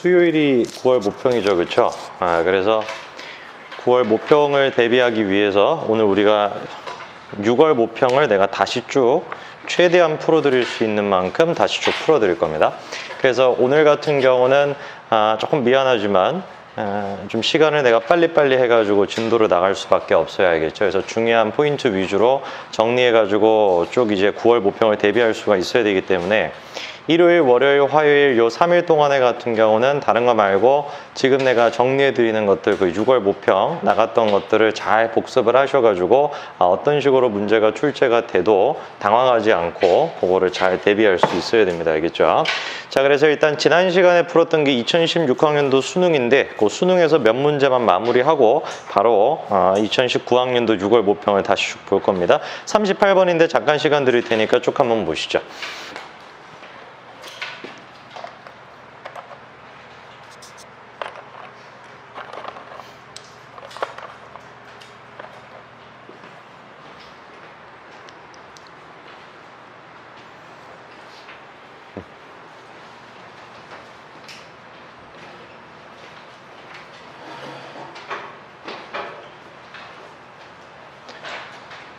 수요일이 9월 모평이죠, 그렇죠? 그래서 9월 모평을 대비하기 위해서 오늘 우리가 6월 모평을 내가 다시 쭉 최대한 풀어드릴 수 있는 만큼 다시 쭉 풀어드릴 겁니다. 그래서 오늘 같은 경우는 조금 미안하지만 좀 시간을 내가 빨리빨리 해가지고 진도를 나갈 수밖에 없어야 알겠죠. 그래서 중요한 포인트 위주로 정리해가지고 쭉 이제 9월 모평을 대비할 수가 있어야 되기 때문에 일요일, 월요일, 화요일 요 3일 동안에 같은 경우는 다른 거 말고 지금 내가 정리해 드리는 것들 그 6월 모평 나갔던 것들을 잘 복습을 하셔가지고 어떤 식으로 문제가 출제가 돼도 당황하지 않고 그거를 잘 대비할 수 있어야 됩니다. 알겠죠? 자, 그래서 일단 지난 시간에 풀었던 게 2016학년도 수능인데 그 수능에서 몇 문제만 마무리하고 바로 2019학년도 6월 모평을 다시 쭉 볼 겁니다. 38번인데 잠깐 시간 드릴 테니까 쭉 한번 보시죠.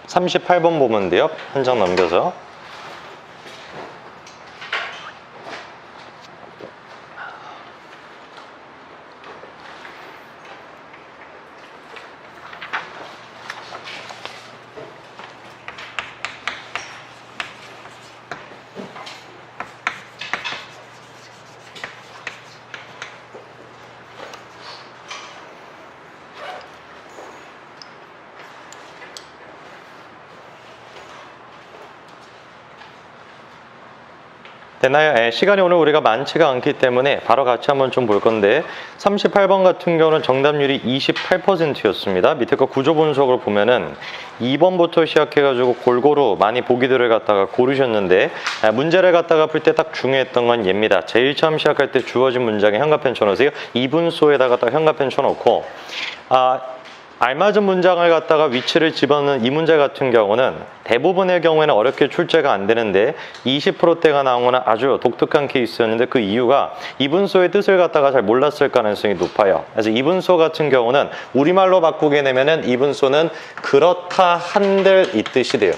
(38번) 보면 돼요. 한 장 넘겨서. 되나요? 시간이 오늘 우리가 많지가 않기 때문에 바로 같이 한번 좀 볼 건데 38번 같은 경우는 정답률이 28%였습니다. 밑에 거 구조 분석을 보면은 2번부터 시작해가지고 골고루 많이 보기들을 갖다가 고르셨는데 문제를 갖다가 풀 때 딱 중요했던 건 얘입니다. 제일 처음 시작할 때 주어진 문장에 현가펜 쳐놓으세요. 이분소에다가 딱 현가펜 쳐놓고 알맞은 문장을 갖다가 위치를 집어넣는 이 문제 같은 경우는 대부분의 경우에는 어렵게 출제가 안 되는데 20%대가 나오거나 아주 독특한 케이스였는데 그 이유가 이분소의 뜻을 갖다가 잘 몰랐을 가능성이 높아요. 그래서 이분소 같은 경우는 우리말로 바꾸게 되면은 이분소는 그렇다 한들 이 뜻이 돼요.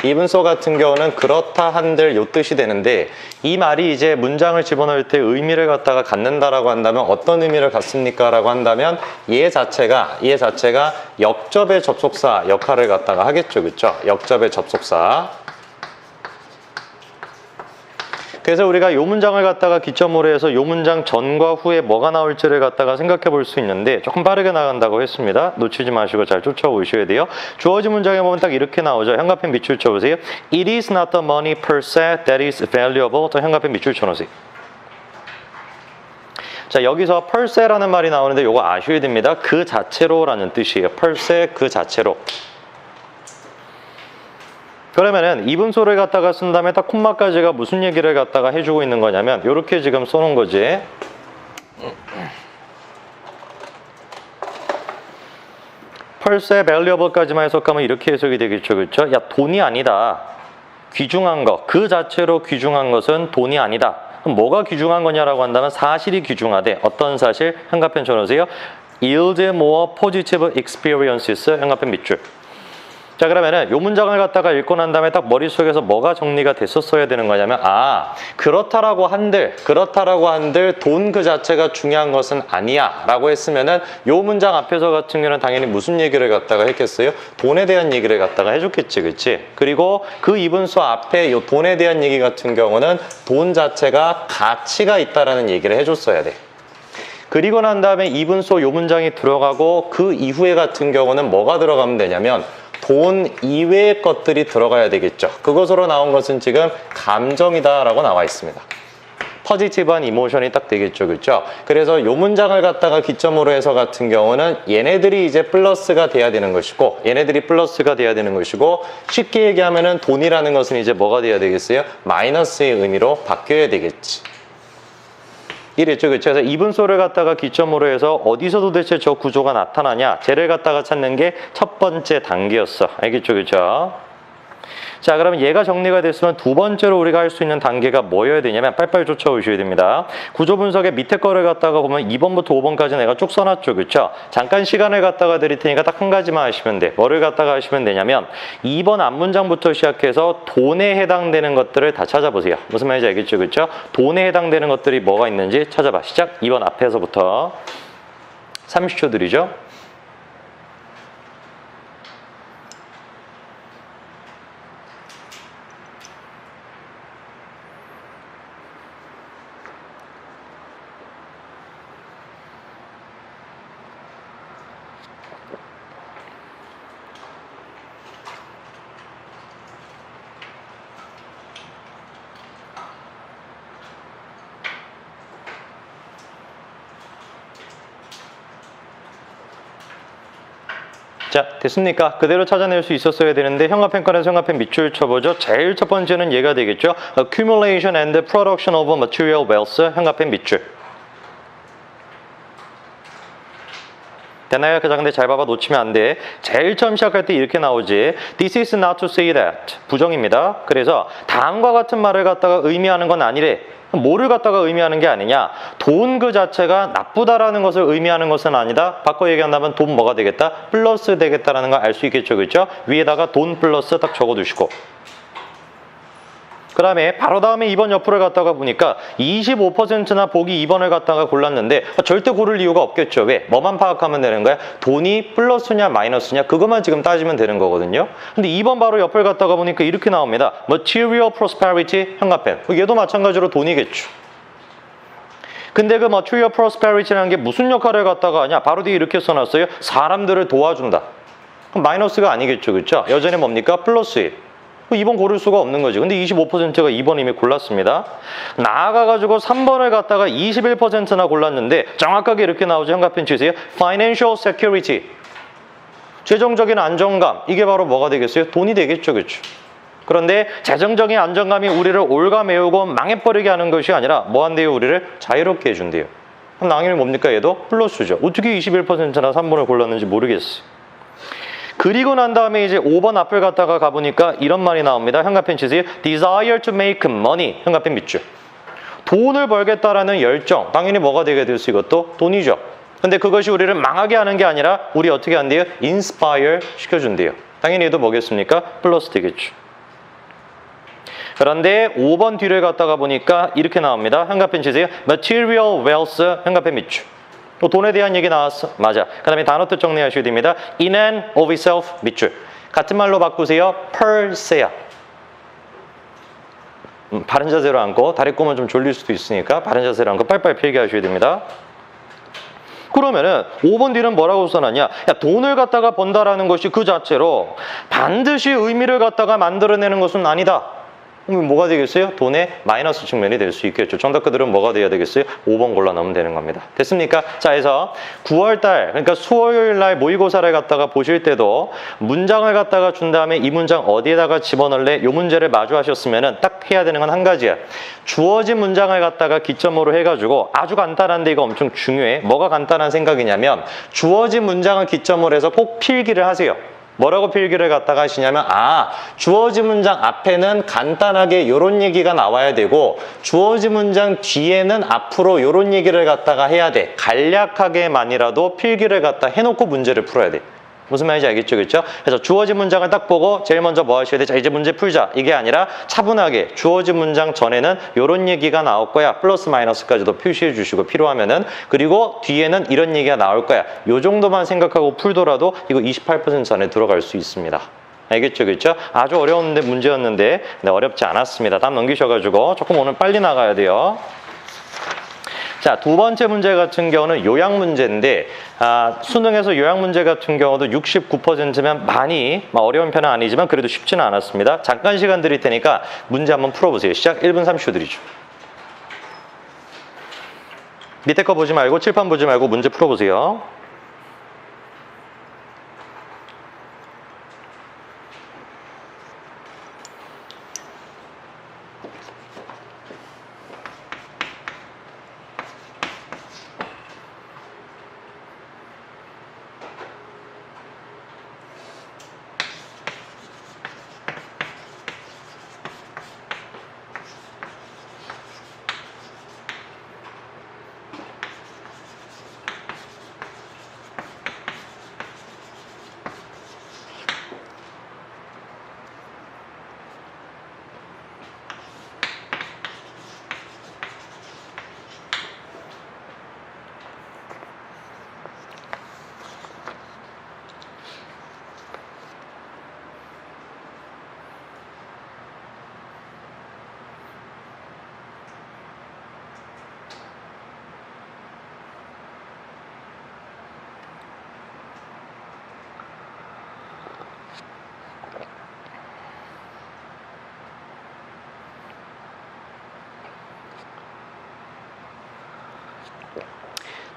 이분소 같은 경우는 그렇다 한들 요 뜻이 되는데 이 말이 이제 문장을 집어넣을 때 의미를 갖다가 갖는다라고 한다면 어떤 의미를 갖습니까? 라고 한다면 얘 자체가 역접의 접속사 역할을 갖다가 하겠죠. 그렇죠? 역접의 접속사. 그래서 우리가 요 문장을 갖다가 기점으로 해서 요 문장 전과 후에 뭐가 나올지를 갖다가 생각해 볼 수 있는데 조금 빠르게 나간다고 했습니다. 놓치지 마시고 잘 쫓아오셔야 돼요. 주어진 문장에 보면 딱 이렇게 나오죠. 현가펜 밑줄 쳐보세요. It is not the money per se that is valuable. 또 현가펜 밑줄 쳐놓으세요. 자, 여기서 per se라는 말이 나오는데 요거 아셔야 됩니다. 그 자체로라는 뜻이에요. per se 그 자체로. 그러면은 이분소를 갖다가 쓴 다음에 딱 콤마까지가 무슨 얘기를 갖다가 해주고 있는 거냐면 요렇게 지금 써놓은 거지. 펄스의 valuable까지만 해석하면 이렇게 해석이 되겠죠. 그렇죠? 야, 돈이 아니다. 귀중한 거. 그 자체로 귀중한 것은 돈이 아니다. 그럼 뭐가 귀중한 거냐라고 한다면 사실이 귀중하대. 어떤 사실? 현가펜 쳐놓으세요. Yield more positive experiences. 현가펜 밑줄. 자, 그러면은 요 문장을 갖다가 읽고 난 다음에 딱 머릿속에서 뭐가 정리가 됐었어야 되는 거냐면 그렇다라고 한들 돈 그 자체가 중요한 것은 아니야 라고 했으면은 요 문장 앞에서 같은 경우는 당연히 무슨 얘기를 갖다가 했겠어요? 돈에 대한 얘기를 갖다가 해줬겠지, 그치? 그리고 그 이분소 앞에 요 돈에 대한 얘기 같은 경우는 돈 자체가 가치가 있다라는 얘기를 해줬어야 돼. 그리고 난 다음에 이분소 요 문장이 들어가고 그 이후에 같은 경우는 뭐가 들어가면 되냐면 돈 이외의 것들이 들어가야 되겠죠. 그것으로 나온 것은 지금 감정이다라고 나와 있습니다. 포지티브한 이모션이 딱 되겠죠. 그렇죠? 그래서 요 문장을 갖다가 기점으로 해서 같은 경우는 얘네들이 이제 플러스가 돼야 되는 것이고 쉽게 얘기하면은 돈이라는 것은 이제 뭐가 돼야 되겠어요? 마이너스의 의미로 바뀌어야 되겠지. 이랬죠. 그렇죠? 그래서 이분소를 갖다가 기점으로 해서 어디서 도대체 저 구조가 나타나냐? 쟤를 갖다가 찾는 게 첫 번째 단계였어. 알겠죠? 그렇죠? 자, 그러면 얘가 정리가 됐으면 두 번째로 우리가 할 수 있는 단계가 뭐여야 되냐면 빨리빨리 쫓아오셔야 됩니다. 구조 분석의 밑에 거를 갖다가 보면 2번부터 5번까지 내가 쭉 써놨죠. 그렇죠? 잠깐 시간을 갖다가 드릴 테니까 딱 한 가지만 하시면 돼. 뭐를 갖다가 하시면 되냐면 2번 앞문장부터 시작해서 돈에 해당되는 것들을 다 찾아보세요. 무슨 말인지 알겠죠? 그렇죠? 돈에 해당되는 것들이 뭐가 있는지 찾아봐. 시작. 2번 앞에서부터 30초 드리죠. 자, 됐습니까? 그대로 찾아낼 수 있었어야 되는데 형광펜권에서 형광펜 밑줄 쳐보죠. 제일 첫 번째는 얘가 되겠죠. Accumulation and production of material wealth. 형광펜 밑줄. 되나요? 근데 잘 봐봐. 놓치면 안 돼. 제일 처음 시작할 때 이렇게 나오지. This is not to say that. 부정입니다. 그래서 다음과 같은 말을 갖다가 의미하는 건 아니래. 뭐를 갖다가 의미하는 게 아니냐. 돈 그 자체가 나쁘다라는 것을 의미하는 것은 아니다. 바꿔 얘기한다면 돈 뭐가 되겠다? 플러스 되겠다라는 걸 알 수 있겠죠. 그렇죠? 위에다가 돈 플러스 딱 적어두시고. 그 다음에 바로 다음에 2번 옆으로 갔다가 보니까 25%나 보기 2번을 갖다가 골랐는데 절대 고를 이유가 없겠죠. 왜? 뭐만 파악하면 되는 거야? 돈이 플러스냐 마이너스냐 그것만 지금 따지면 되는 거거든요. 근데 2번 바로 옆을 갔다가 보니까 이렇게 나옵니다. Material prosperity 형광펜. 얘도 마찬가지로 돈이겠죠. 근데 그 Material prosperity라는 게 무슨 역할을 갖다가 하냐? 바로 뒤에 이렇게 써놨어요. 사람들을 도와준다. 그럼 마이너스가 아니겠죠. 그렇죠? 여전히 뭡니까? 플러스예요. 2번 고를 수가 없는 거지. 근데 25%가 2번 이미 골랐습니다. 나아가가지고 3번을 갖다가 21%나 골랐는데 정확하게 이렇게 나오죠. 형광펜 치세요. Financial security. 재정적인 안정감. 이게 바로 뭐가 되겠어요? 돈이 되겠죠. 그렇죠? 그런데 재정적인 안정감이 우리를 올가매우고 망해버리게 하는 것이 아니라 뭐 한대요? 우리를 자유롭게 해준대요. 그럼 당연히 뭡니까? 얘도 플러스죠. 어떻게 21%나 3번을 골랐는지 모르겠어요. 그리고 난 다음에 이제 5번 앞을 갖다가 가보니까 이런 말이 나옵니다. 형광펜 치세요. Desire to make money. 형광펜 밑줄. 돈을 벌겠다라는 열정. 당연히 뭐가 되게 될 수 이것도 돈이죠. 근데 그것이 우리를 망하게 하는 게 아니라 우리 어떻게 한대요? Inspire 시켜준대요. 당연히 얘도 뭐겠습니까? 플러스 되겠죠. 그런데 5번 뒤를 갖다가 보니까 이렇게 나옵니다. 형광펜 치세요. Material wealth. 형광펜 밑줄. 또 돈에 대한 얘기 나왔어. 맞아. 그 다음에 단어 뜻 정리하셔야 됩니다. In and of itself 밑줄. 같은 말로 바꾸세요. per se야. 바른 자세로 앉고 다리 꼬면 좀 졸릴 수도 있으니까 바른 자세로 앉고 빨리빨리 필기하셔야 됩니다. 그러면은 5번 뒤는 뭐라고 써놨냐? 야, 돈을 갖다가 번다라는 것이 그 자체로 반드시 의미를 갖다가 만들어내는 것은 아니다. 그럼 뭐가 되겠어요? 돈의 마이너스 측면이 될 수 있겠죠. 정답 그들은 뭐가 돼야 되겠어요? 5번 골라넣으면 되는 겁니다. 됐습니까? 자, 해서 9월달, 그러니까 수요일 날 모의고사를 갖다가 보실 때도 문장을 갖다가 준 다음에 이 문장 어디에다가 집어넣을래? 이 문제를 마주하셨으면 딱 해야 되는 건 한 가지야. 주어진 문장을 갖다가 기점으로 해가지고 아주 간단한데 이거 엄청 중요해. 뭐가 간단한 생각이냐면 주어진 문장을 기점으로 해서 꼭 필기를 하세요. 뭐라고 필기를 갖다가 하시냐면 주어진 문장 앞에는 간단하게 이런 얘기가 나와야 되고 주어진 문장 뒤에는 앞으로 이런 얘기를 갖다가 해야 돼. 간략하게만이라도 필기를 갖다 해놓고 문제를 풀어야 돼. 무슨 말인지 알겠죠? 그렇죠? 그래서 주어진 문장을 딱 보고 제일 먼저 뭐 하셔야 돼? 자, 이제 문제 풀자. 이게 아니라 차분하게 주어진 문장 전에는 이런 얘기가 나올 거야. 플러스 마이너스까지도 표시해 주시고 필요하면은 그리고 뒤에는 이런 얘기가 나올 거야. 요 정도만 생각하고 풀더라도 이거 28% 안에 들어갈 수 있습니다. 알겠죠? 그렇죠? 아주 어려운 문제였는데 어렵지 않았습니다. 다음 넘기셔가지고 조금 오늘 빨리 나가야 돼요. 자, 두 번째 문제 같은 경우는 요약 문제인데 수능에서 요약 문제 같은 경우도 69%면 많이 어려운 편은 아니지만 그래도 쉽지는 않았습니다. 잠깐 시간 드릴 테니까 문제 한번 풀어보세요. 시작 1분 30초 드리죠. 밑에 거 보지 말고 칠판 보지 말고 문제 풀어보세요.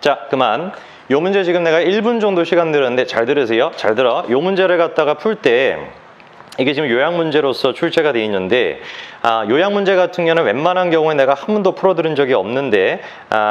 자, 그만. 요 문제 지금 내가 1분 정도 시간 들었는데 잘 들으세요. 잘 들어. 요 문제를 갖다가 풀 때 이게 지금 요약 문제로서 출제가 돼 있는데 요약 문제 같은 경우는 웬만한 경우에 내가 한 번도 풀어드린 적이 없는데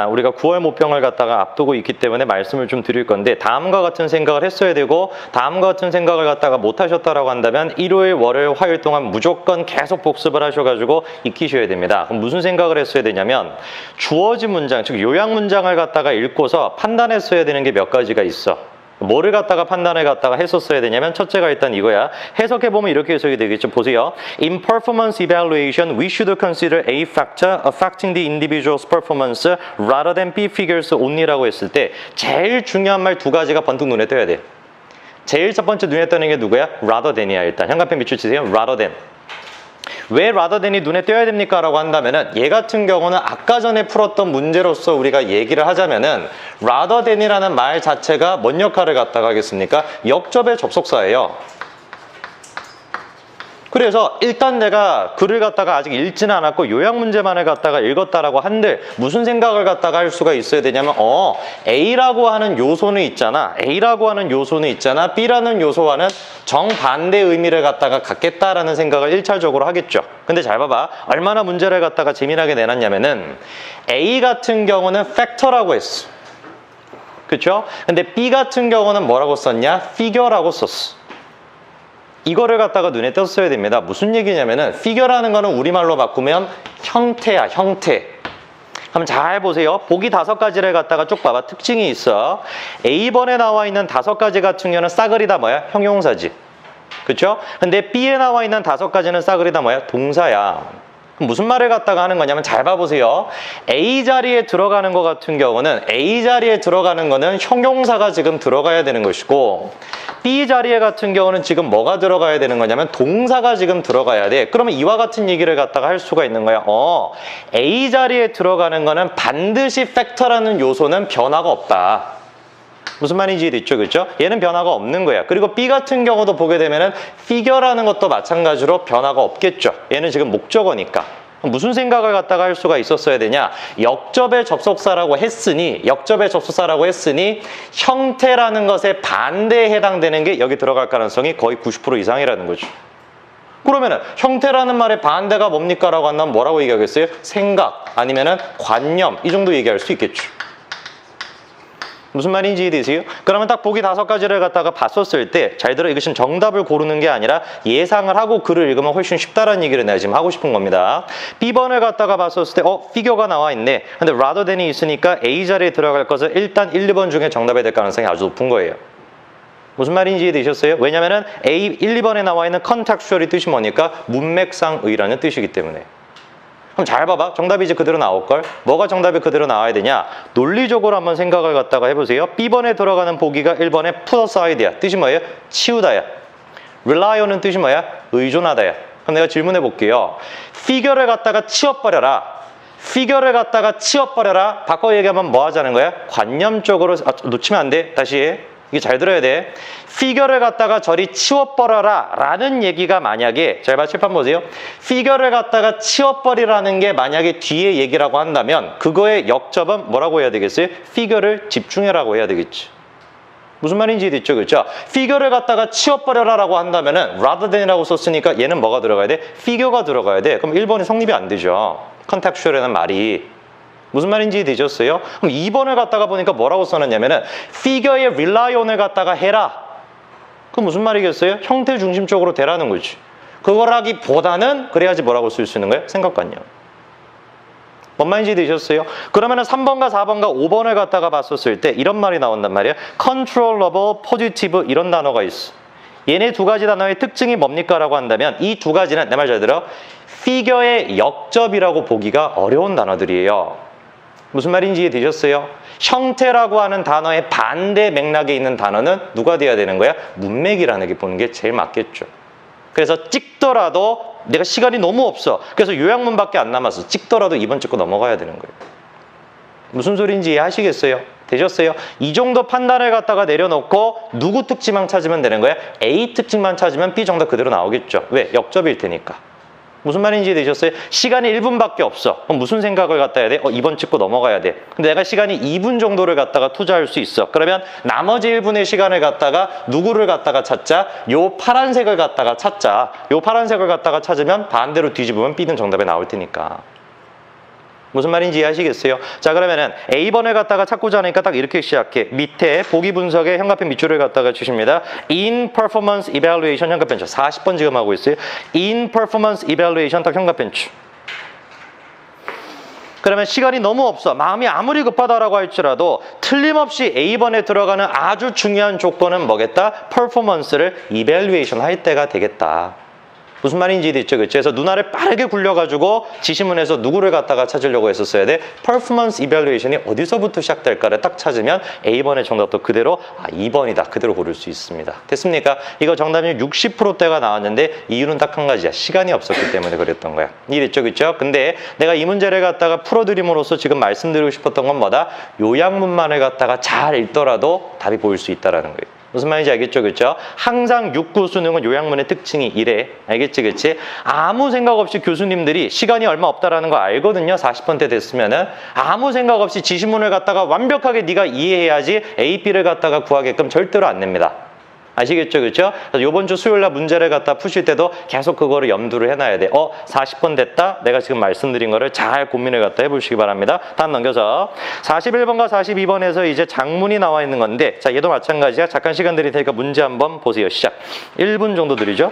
우리가 9월 모평을 갖다가 앞두고 있기 때문에 말씀을 좀 드릴 건데 다음과 같은 생각을 했어야 되고 다음과 같은 생각을 갖다가 못 하셨다라고 한다면 일요일, 월요일, 화요일 동안 무조건 계속 복습을 하셔가지고 익히셔야 됩니다. 그럼 무슨 생각을 했어야 되냐면 주어진 문장, 즉 요약 문장을 갖다가 읽고서 판단했어야 되는 게 몇 가지가 있어. 뭐를 갖다가 판단을 갖다가 했었어야 되냐면 첫째가 일단 이거야. 해석해보면 이렇게 해석이 되겠죠. 보세요. In performance evaluation, we should consider A factor affecting the individual's performance rather than B figures only라고 했을 때 제일 중요한 말 두 가지가 번뜩 눈에 띄어야 돼. 제일 첫 번째 눈에 띄는 게 누구야? rather than이야. 일단 현관펜 밑줄 치세요. rather than. 왜 rather than이 눈에 띄어야 됩니까? 라고 한다면은 얘 같은 경우는 아까 전에 풀었던 문제로서 우리가 얘기를 하자면은 rather than이라는 말 자체가 뭔 역할을 갖다가 하겠습니까? 역접의 접속사예요. 그래서 일단 내가 글을 갖다가 아직 읽지는 않았고 요약 문제만을 갖다가 읽었다라고 한들 무슨 생각을 갖다가 할 수가 있어야 되냐면 A라고 하는 요소는 있잖아. A라고 하는 요소는 있잖아. B라는 요소와는 정반대 의미를 갖다가 갖겠다라는 생각을 1차적으로 하겠죠. 근데 잘 봐봐. 얼마나 문제를 갖다가 재미나게 내놨냐면은 A 같은 경우는 팩터라고 했어. 그쵸? 근데 B 같은 경우는 뭐라고 썼냐? figure라고 썼어. 이거를 갖다가 눈에 띄었어야 됩니다. 무슨 얘기냐면은 figure라는 거는 우리말로 바꾸면 형태야, 형태. 한번 잘 보세요. 보기 5가지를 갖다가 쭉 봐봐. 특징이 있어. A번에 나와 있는 5가지 같은 경우는 싸그리 다 뭐야? 형용사지. 그쵸? 근데 B에 나와 있는 5가지는 싸그리 다 뭐야? 동사야. 그럼 무슨 말을 갖다가 하는 거냐면 잘 봐보세요. A 자리에 들어가는 거 같은 경우는 A 자리에 들어가는 거는 형용사가 지금 들어가야 되는 것이고 B 자리에 같은 경우는 지금 뭐가 들어가야 되는 거냐면 동사가 지금 들어가야 돼. 그러면 이와 같은 얘기를 갖다가 할 수가 있는 거야. A 자리에 들어가는 거는 반드시 팩터라는 요소는 변화가 없다. 무슨 말인지 이해됐죠? 그렇죠? 얘는 변화가 없는 거야. 그리고 B 같은 경우도 보게 되면은 figure라는 것도 마찬가지로 변화가 없겠죠. 얘는 지금 목적어니까. 무슨 생각을 갖다가 할 수가 있었어야 되냐? 역접의 접속사라고 했으니 형태라는 것에 반대에 해당되는 게 여기 들어갈 가능성이 거의 90% 이상이라는 거죠. 그러면은 형태라는 말의 반대가 뭡니까? 라고 한다면 뭐라고 얘기하겠어요? 생각 아니면은 관념 이 정도 얘기할 수 있겠죠. 무슨 말인지 이해되세요? 그러면 딱 보기 5가지를 갖다가 봤었을 때 잘 들어 이것은 정답을 고르는 게 아니라 예상을 하고 글을 읽으면 훨씬 쉽다라는 얘기를 내가 지금 하고 싶은 겁니다. B번을 갖다가 봤었을 때 figure가 나와 있네. 근데 rather than이 있으니까 A 자리에 들어갈 것은 일단 1, 2번 중에 정답이 될 가능성이 아주 높은 거예요. 무슨 말인지 이해되셨어요? 왜냐면은 A 1, 2번에 나와 있는 contextual이 뜻이 뭐니까 문맥상의라는 뜻이기 때문에. 그럼 잘 봐봐. 정답이 이제 그대로 나올걸? 뭐가 정답이 그대로 나와야 되냐? 논리적으로 한번 생각을 갖다가 해보세요. B번에 들어가는 보기가 1번에 put aside야. 뜻이 뭐예요? 치우다야. rely on은 뜻이 뭐야? 의존하다야. 그럼 내가 질문해 볼게요. figure를 갖다가 치워버려라. 바꿔 얘기하면 뭐 하자는 거야? 관념적으로 놓치면 안 돼. 다시 해. 이게 잘 들어야 돼. figure를 갖다가 저리 치워버려라 라는 얘기가 만약에 잘 봐, 칠판 보세요. figure를 갖다가 치워버리라는 게 만약에 뒤에 얘기라고 한다면 그거의 역접은 뭐라고 해야 되겠어요? figure를 집중해라고 해야 되겠지. 무슨 말인지 됐죠? 그렇죠? figure를 갖다가 치워버려라 라고 한다면은 rather than이라고 썼으니까 얘는 뭐가 들어가야 돼? figure가 들어가야 돼. 그럼 1번이 성립이 안 되죠. contextual이라는 말이. 무슨 말인지 되셨어요? 그럼 2번을 갖다가 보니까 뭐라고 써놨냐면은 figure의 rely on을 갖다가 해라. 그럼 무슨 말이겠어요? 형태 중심적으로 되라는 거지. 그걸 하기보다는 그래야지 뭐라고 쓸 수 있는 거예요? 생각관념. 뭔 말인지 되셨어요? 그러면은 3번과 4번과 5번을 갖다가 봤었을 때 이런 말이 나온단 말이에요. controllable, positive 이런 단어가 있어. 얘네 2가지 단어의 특징이 뭡니까? 라고 한다면 이 2가지는 내 말 잘 들어. figure의 역접이라고 보기가 어려운 단어들이에요. 무슨 말인지 이해되셨어요? 형태라고 하는 단어의 반대 맥락에 있는 단어는 누가 돼야 되는 거야? 문맥이라는 게 보는 게 제일 맞겠죠. 그래서 찍더라도 내가 시간이 너무 없어. 그래서 요약문밖에 안 남았어. 찍더라도 2번 찍고 넘어가야 되는 거예요. 무슨 소리인지 이해하시겠어요? 되셨어요? 이 정도 판단을 갖다가 내려놓고 누구 특징만 찾으면 되는 거야? A 특징만 찾으면 B 정답 그대로 나오겠죠. 왜? 역접일 테니까. 무슨 말인지 이해되셨어요? 시간이 1분밖에 없어. 그럼 무슨 생각을 갖다 해야 돼? 2번 찍고 넘어가야 돼. 근데 내가 시간이 2분 정도를 갖다가 투자할 수 있어. 그러면 나머지 1분의 시간을 갖다가 누구를 갖다가 찾자? 요 파란색을 갖다가 찾자. 요 파란색을 갖다가 찾으면 반대로 뒤집으면 B는 정답에 나올 테니까. 무슨 말인지 이해하시겠어요? 자, 그러면은 A번을 갖다가 찾고자 하니까 딱 이렇게 시작해. 밑에 보기 분석에 현가펜 밑줄을 갖다가 주십니다. In Performance Evaluation 현가펜 줄. 40번 지금 하고 있어요. In Performance Evaluation 딱 현가펜 줄. 그러면 시간이 너무 없어. 마음이 아무리 급하다라고 할지라도 틀림없이 A번에 들어가는 아주 중요한 조건은 뭐겠다? 퍼포먼스를 이밸루에이션 할 때가 되겠다. 무슨 말인지 이해됐죠? 그렇죠? 그래서 눈알을 빠르게 굴려가지고 지시문에서 누구를 갖다가 찾으려고 했었어야 돼? 퍼포먼스 이밸루에이션이 어디서부터 시작될까를 딱 찾으면 A번의 정답도 그대로 2번이다. 그대로 고를 수 있습니다. 됐습니까? 이거 정답률 60%대가 나왔는데 이유는 딱 한 가지야. 시간이 없었기 때문에 그랬던 거야. 이해됐죠? 그렇죠? 근데 내가 이 문제를 갖다가 풀어드림으로써 지금 말씀드리고 싶었던 건 뭐다? 요약문만을 갖다가 잘 읽더라도 답이 보일 수 있다는 거예요. 무슨 말인지 알겠죠? 그렇죠? 항상 6, 9 수능은 요약문의 특징이 이래. 알겠지? 그렇지? 아무 생각 없이 교수님들이 시간이 얼마 없다라는 거 알거든요. 40번대 됐으면은 아무 생각 없이 지시문을 갖다가 완벽하게 네가 이해해야지 A, B를 갖다가 구하게끔 절대로 안 냅니다. 아시겠죠? 그렇죠? 그래서 이번 주 수요일 날 문제를 갖다 푸실 때도 계속 그거를 염두를 해놔야 돼. 40번 됐다? 내가 지금 말씀드린 거를 잘 고민을 갖다 해보시기 바랍니다. 다음 넘겨서 41번과 42번에서 이제 장문이 나와 있는 건데 자, 얘도 마찬가지야. 잠깐 시간 드릴 테니까 문제 한번 보세요. 시작. 1분 정도 드리죠.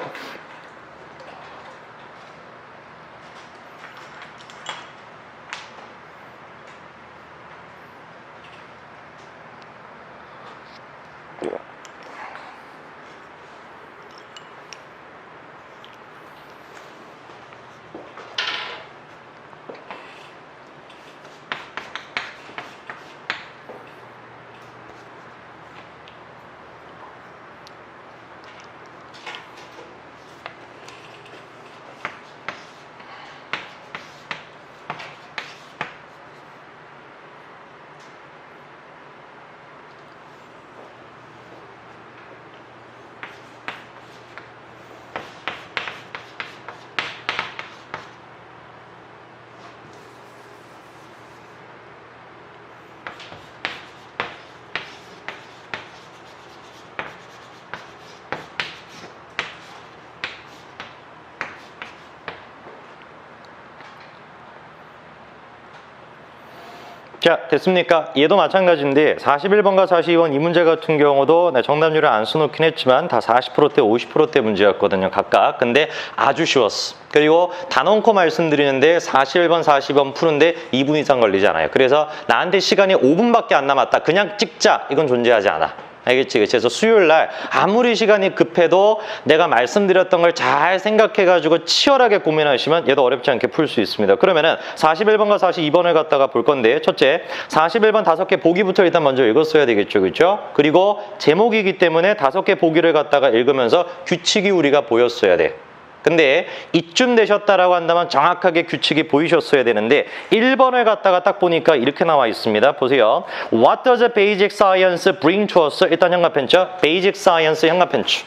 자, 됐습니까? 얘도 마찬가지인데 41번과 42번 이 문제 같은 경우도 정답률을 안 써놓긴 했지만 다 40%대, 50%대 문제였거든요. 각각. 근데 아주 쉬웠어. 그리고 단언코 말씀드리는데 41번, 42번 푸는데 2분 이상 걸리지 않아요. 그래서 나한테 시간이 5분밖에 안 남았다. 그냥 찍자. 이건 존재하지 않아. 알겠지? 그래서 수요일 날 아무리 시간이 급해도 내가 말씀드렸던 걸 잘 생각해가지고 치열하게 고민하시면 얘도 어렵지 않게 풀 수 있습니다. 그러면은 41번과 42번을 갖다가 볼 건데 첫째, 41번 5개 보기부터 일단 먼저 읽었어야 되겠죠. 그렇죠? 그리고 제목이기 때문에 5개 보기를 갖다가 읽으면서 규칙이 우리가 보였어야 돼. 근데 이쯤 되셨다라고 한다면 정확하게 규칙이 보이셨어야 되는데 1번을 갖다가 딱 보니까 이렇게 나와 있습니다. 보세요. What does basic science bring to us? 일단 현가펜쳐. basic science 현가펜쳐.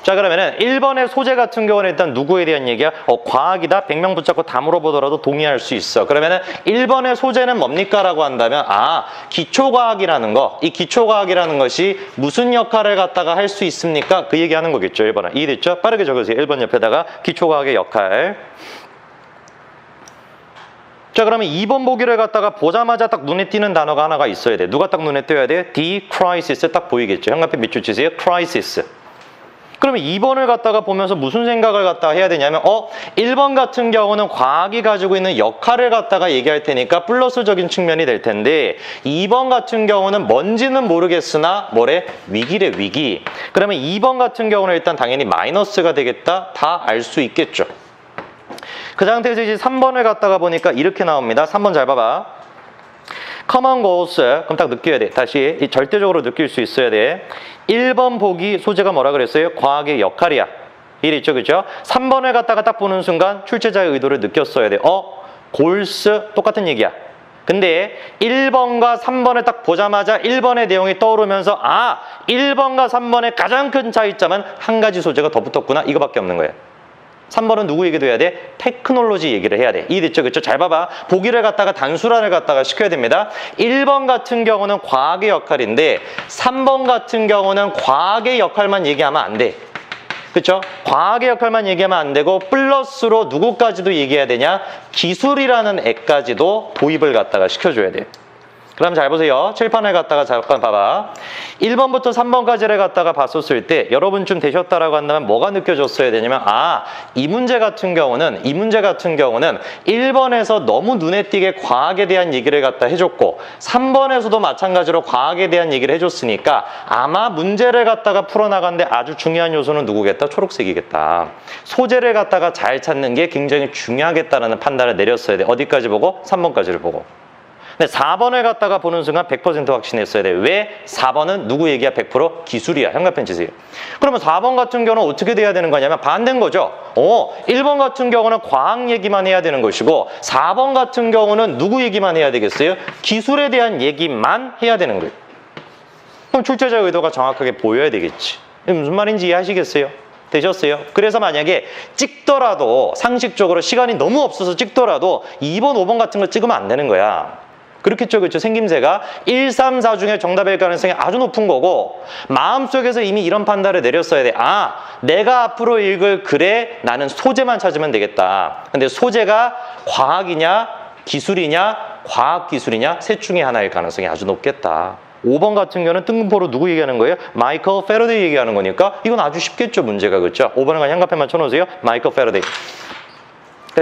자, 그러면은 1번의 소재 같은 경우는 일단 누구에 대한 얘기야? 과학이다. 100명 붙잡고 다 물어보더라도 동의할 수 있어. 그러면은 1번의 소재는 뭡니까? 라고 한다면 기초과학이라는 거. 이 기초과학이라는 것이 무슨 역할을 갖다가 할 수 있습니까? 그 얘기하는 거겠죠. 1번은. 이해됐죠? 빠르게 적으세요. 1번 옆에다가 기초과학의 역할. 자, 그러면 2번 보기를 갖다가 보자마자 딱 눈에 띄는 단어가 하나가 있어야 돼. 누가 딱 눈에 띄어야 돼? D crisis 딱 보이겠죠. 현관펜 밑줄 치세요. crisis. 그러면 2번을 갖다가 보면서 무슨 생각을 갖다가 해야 되냐면 1번 같은 경우는 과학이 가지고 있는 역할을 갖다가 얘기할 테니까 플러스적인 측면이 될 텐데 2번 같은 경우는 뭔지는 모르겠으나 뭐래? 위기래, 위기. 그러면 2번 같은 경우는 일단 당연히 마이너스가 되겠다. 다 알 수 있겠죠. 그 상태에서 이제 3번을 갖다가 보니까 이렇게 나옵니다. 3번 잘 봐봐. common goals. 그럼 딱 느껴야 돼. 다시 절대적으로 느낄 수 있어야 돼. 1번 보기 소재가 뭐라 그랬어요? 과학의 역할이야. 이랬죠, 그죠? 3번을 갖다가 딱 보는 순간 출제자의 의도를 느꼈어야 돼. 골스 똑같은 얘기야. 근데 1번과 3번을 딱 보자마자 1번의 내용이 떠오르면서 1번과 3번의 가장 큰 차이점은 한 가지 소재가 더 붙었구나. 이거밖에 없는 거예요. 3번은 누구 얘기도 해야 돼? 테크놀로지 얘기를 해야 돼. 이해됐죠? 그쵸? 잘 봐봐. 보기를 갖다가 단순화를 갖다가 시켜야 됩니다. 1번 같은 경우는 과학의 역할인데 3번 같은 경우는 과학의 역할만 얘기하면 안 돼. 그쵸? 과학의 역할만 얘기하면 안 되고 플러스로 누구까지도 얘기해야 되냐? 기술이라는 애까지도 도입을 갖다가 시켜줘야 돼. 그럼 잘 보세요. 칠판을 갖다가 잠깐 봐봐. 1번부터 3번까지를 갖다가 봤었을 때 여러분쯤 되셨다라고 한다면 뭐가 느껴졌어야 되냐면 이 문제 같은 경우는 1번에서 너무 눈에 띄게 과학에 대한 얘기를 갖다 해줬고 3번에서도 마찬가지로 과학에 대한 얘기를 해줬으니까 아마 문제를 갖다가 풀어나가는데 아주 중요한 요소는 누구겠다? 초록색이겠다. 소재를 갖다가 잘 찾는 게 굉장히 중요하겠다라는 판단을 내렸어야 돼. 어디까지 보고? 3번까지를 보고. 근데 4번을 갖다가 보는 순간 100% 확신했어야 돼. 왜? 4번은 누구 얘기야? 100% 기술이야. 형광펜 치세요. 그러면 4번 같은 경우는 어떻게 돼야 되는 거냐면 반대인 거죠. 1번 같은 경우는 과학 얘기만 해야 되는 것이고 4번 같은 경우는 누구 얘기만 해야 되겠어요? 기술에 대한 얘기만 해야 되는 거예요. 그럼 출제자 의도가 정확하게 보여야 되겠지. 무슨 말인지 이해하시겠어요? 되셨어요? 그래서 만약에 찍더라도 상식적으로 시간이 너무 없어서 찍더라도 2번, 5번 같은 거 찍으면 안 되는 거야. 그렇겠죠, 그렇죠? 생김새가 1, 3, 4 중에 정답일 가능성이 아주 높은 거고 마음속에서 이미 이런 판단을 내렸어야 돼. 내가 앞으로 읽을 글에 나는 소재만 찾으면 되겠다. 근데 소재가 과학이냐, 기술이냐, 과학기술이냐 셋 중에 하나일 가능성이 아주 높겠다. 5번 같은 경우는 뜬금포로 누구 얘기하는 거예요? 마이클 패러데이 얘기하는 거니까 이건 아주 쉽겠죠, 문제가. 그렇죠? 5번은 그냥 형광펜만 쳐놓으세요. 마이클 패러데이.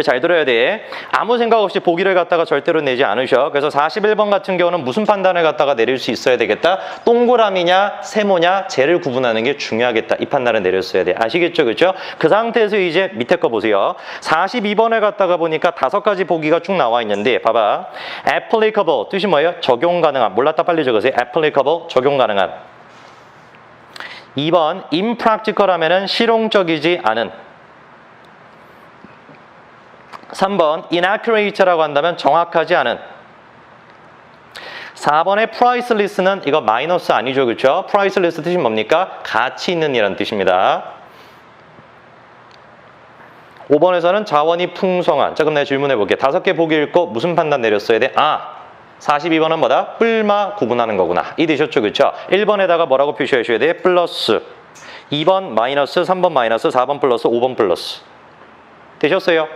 잘 들어야 돼. 아무 생각 없이 보기를 갖다가 절대로 내지 않으셔. 그래서 41번 같은 경우는 무슨 판단을 갖다가 내릴 수 있어야 되겠다? 동그라미냐 세모냐 쟤를 구분하는 게 중요하겠다. 이 판단을 내렸어야 돼. 아시겠죠? 그렇죠? 그 상태에서 이제 밑에 거 보세요. 42번을 갖다가 보니까 5가지 보기가 쭉 나와 있는데 봐봐. applicable 뜻이 뭐예요? 적용 가능한. 몰랐다 빨리 적으세요. applicable 적용 가능한. 2번 impractical 하면은 실용적이지 않은. 3번 inaccurate라고 한다면 정확하지 않은. 4번의 priceless는 이거 마이너스 아니죠, 그렇죠? priceless 뜻이 뭡니까? 가치 있는 이라는 뜻입니다. 5번에서는 자원이 풍성한. 자, 그럼 내가 질문해 볼게. 5개 보기 읽고 무슨 판단 내렸어야 돼? 42번은 뭐다? 뿔마 구분하는 거구나. 이 되셨죠, 그렇죠? 1번에다가 뭐라고 표시하셔야 돼? 플러스. 2번 마이너스, 3번 마이너스, 4번 플러스, 5번 플러스. 되셨어요?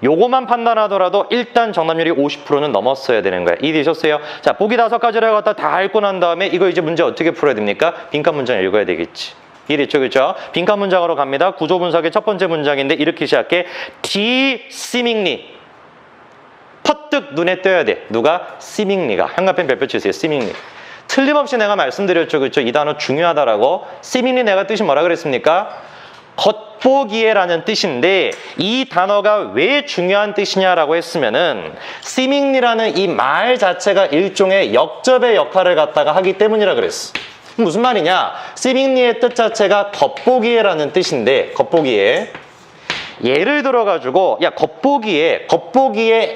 요거만 판단하더라도 일단 정답률이 50%는 넘었어야 되는 거야. 이해되셨어요? 자, 보기 5가지를 갖다 다 읽고 난 다음에 이거 이제 문제 어떻게 풀어야 됩니까? 빈칸 문장 읽어야 되겠지. 이해됐죠? 그렇죠? 빈칸 문장으로 갑니다. 구조 분석의 첫 번째 문장인데 이렇게 시작해. D seemingly. 퍼뜩 눈에 띄어야 돼. 누가? seemingly가. 형광펜 별표 치세요. seemingly. 틀림없이 내가 말씀드렸죠. 그렇죠? 이 단어 중요하다라고. seemingly 내가 뜻이 뭐라 그랬습니까? 겉보기에라는 뜻인데 이 단어가 왜 중요한 뜻이냐라고 했으면은 seemingly라는 이 말 자체가 일종의 역접의 역할을 갖다가 하기 때문이라 그랬어. 무슨 말이냐? seemingly의 뜻 자체가 겉보기에라는 뜻인데 겉보기에 예를 들어가지고 야 겉보기에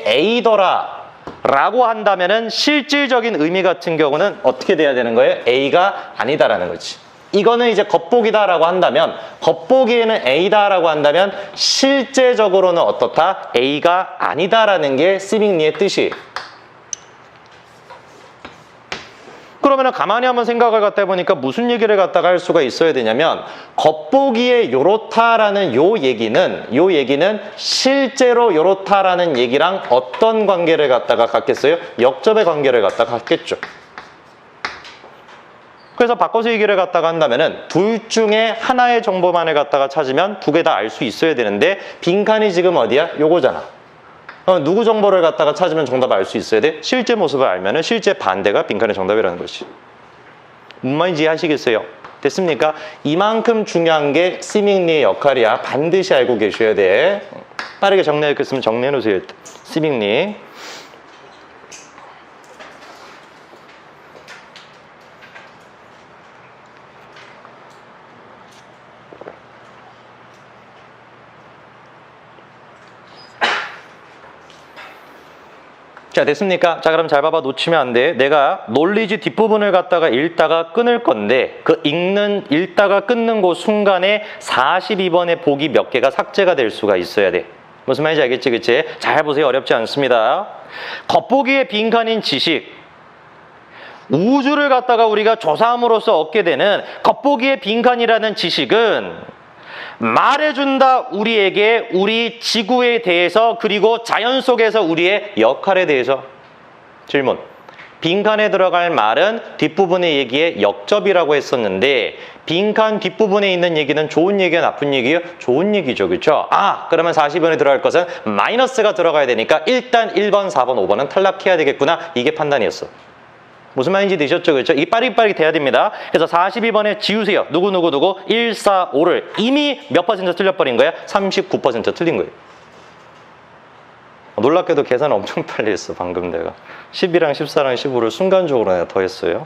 A더라 라고 한다면은 실질적인 의미 같은 경우는 어떻게 돼야 되는 거예요? A가 아니다라는 거지. 이거는 이제 겉보기다라고 한다면 겉보기에는 A다라고 한다면 실제적으로는 어떻다? A가 아니다라는 게 seemingly의 뜻이에요. 그러면 가만히 한번 생각을 갖다 해보니까 무슨 얘기를 갖다가 할 수가 있어야 되냐면 겉보기에 요렇다라는 요 얘기는 실제로 요렇다라는 얘기랑 어떤 관계를 갖다가 갖겠어요? 역접의 관계를 갖다가 갖겠죠. 그래서 바꿔서 얘기를 갖다가 한다면은 둘 중에 하나의 정보만을 갖다가 찾으면 두 개 다 알 수 있어야 되는데 빈칸이 지금 어디야? 요거잖아. 누구 정보를 갖다가 찾으면 정답을 알 수 있어야 돼? 실제 모습을 알면은 실제 반대가 빈칸의 정답이라는 것이. 뭔 말인지 이해하시겠어요? 됐습니까? 이만큼 중요한 게 seemingly의 역할이야. 반드시 알고 계셔야 돼. 빠르게 정리할 거 있으면 정리해 놓으세요. seemingly. 자, 됐습니까? 자, 그럼 잘 봐봐. 놓치면 안 돼. 내가 논리지 뒷부분을 갖다가 읽다가 끊을 건데 그 읽다가 끊는 그 순간에 42번의 보기 몇 개가 삭제가 될 수가 있어야 돼. 무슨 말인지 알겠지? 그치? 잘 보세요. 어렵지 않습니다. 겉보기에 빈칸인 지식. 우주를 갖다가 우리가 조사함으로써 얻게 되는 겉보기에 빈칸이라는 지식은 말해준다 우리에게 우리 지구에 대해서 그리고 자연 속에서 우리의 역할에 대해서. 질문. 빈칸에 들어갈 말은 뒷부분의 얘기에 역접이라고 했었는데 빈칸 뒷부분에 있는 얘기는 좋은 얘기야 나쁜 얘기야? 좋은 얘기죠. 그렇죠? 그러면 40번에 들어갈 것은 마이너스가 들어가야 되니까 일단 1번, 4번, 5번은 탈락해야 되겠구나. 이게 판단이었어. 무슨 말인지 되셨죠? 그렇죠? 이 빠릿빠릿 돼야 됩니다. 그래서 42번에 지우세요. 누구 1, 4, 5를 이미 몇 퍼센트 틀려버린 거야? 39% 틀린 거예요. 놀랍게도 계산 엄청 빨리 했어. 방금 내가 10이랑 14랑 15를 순간적으로 내가 더했어요.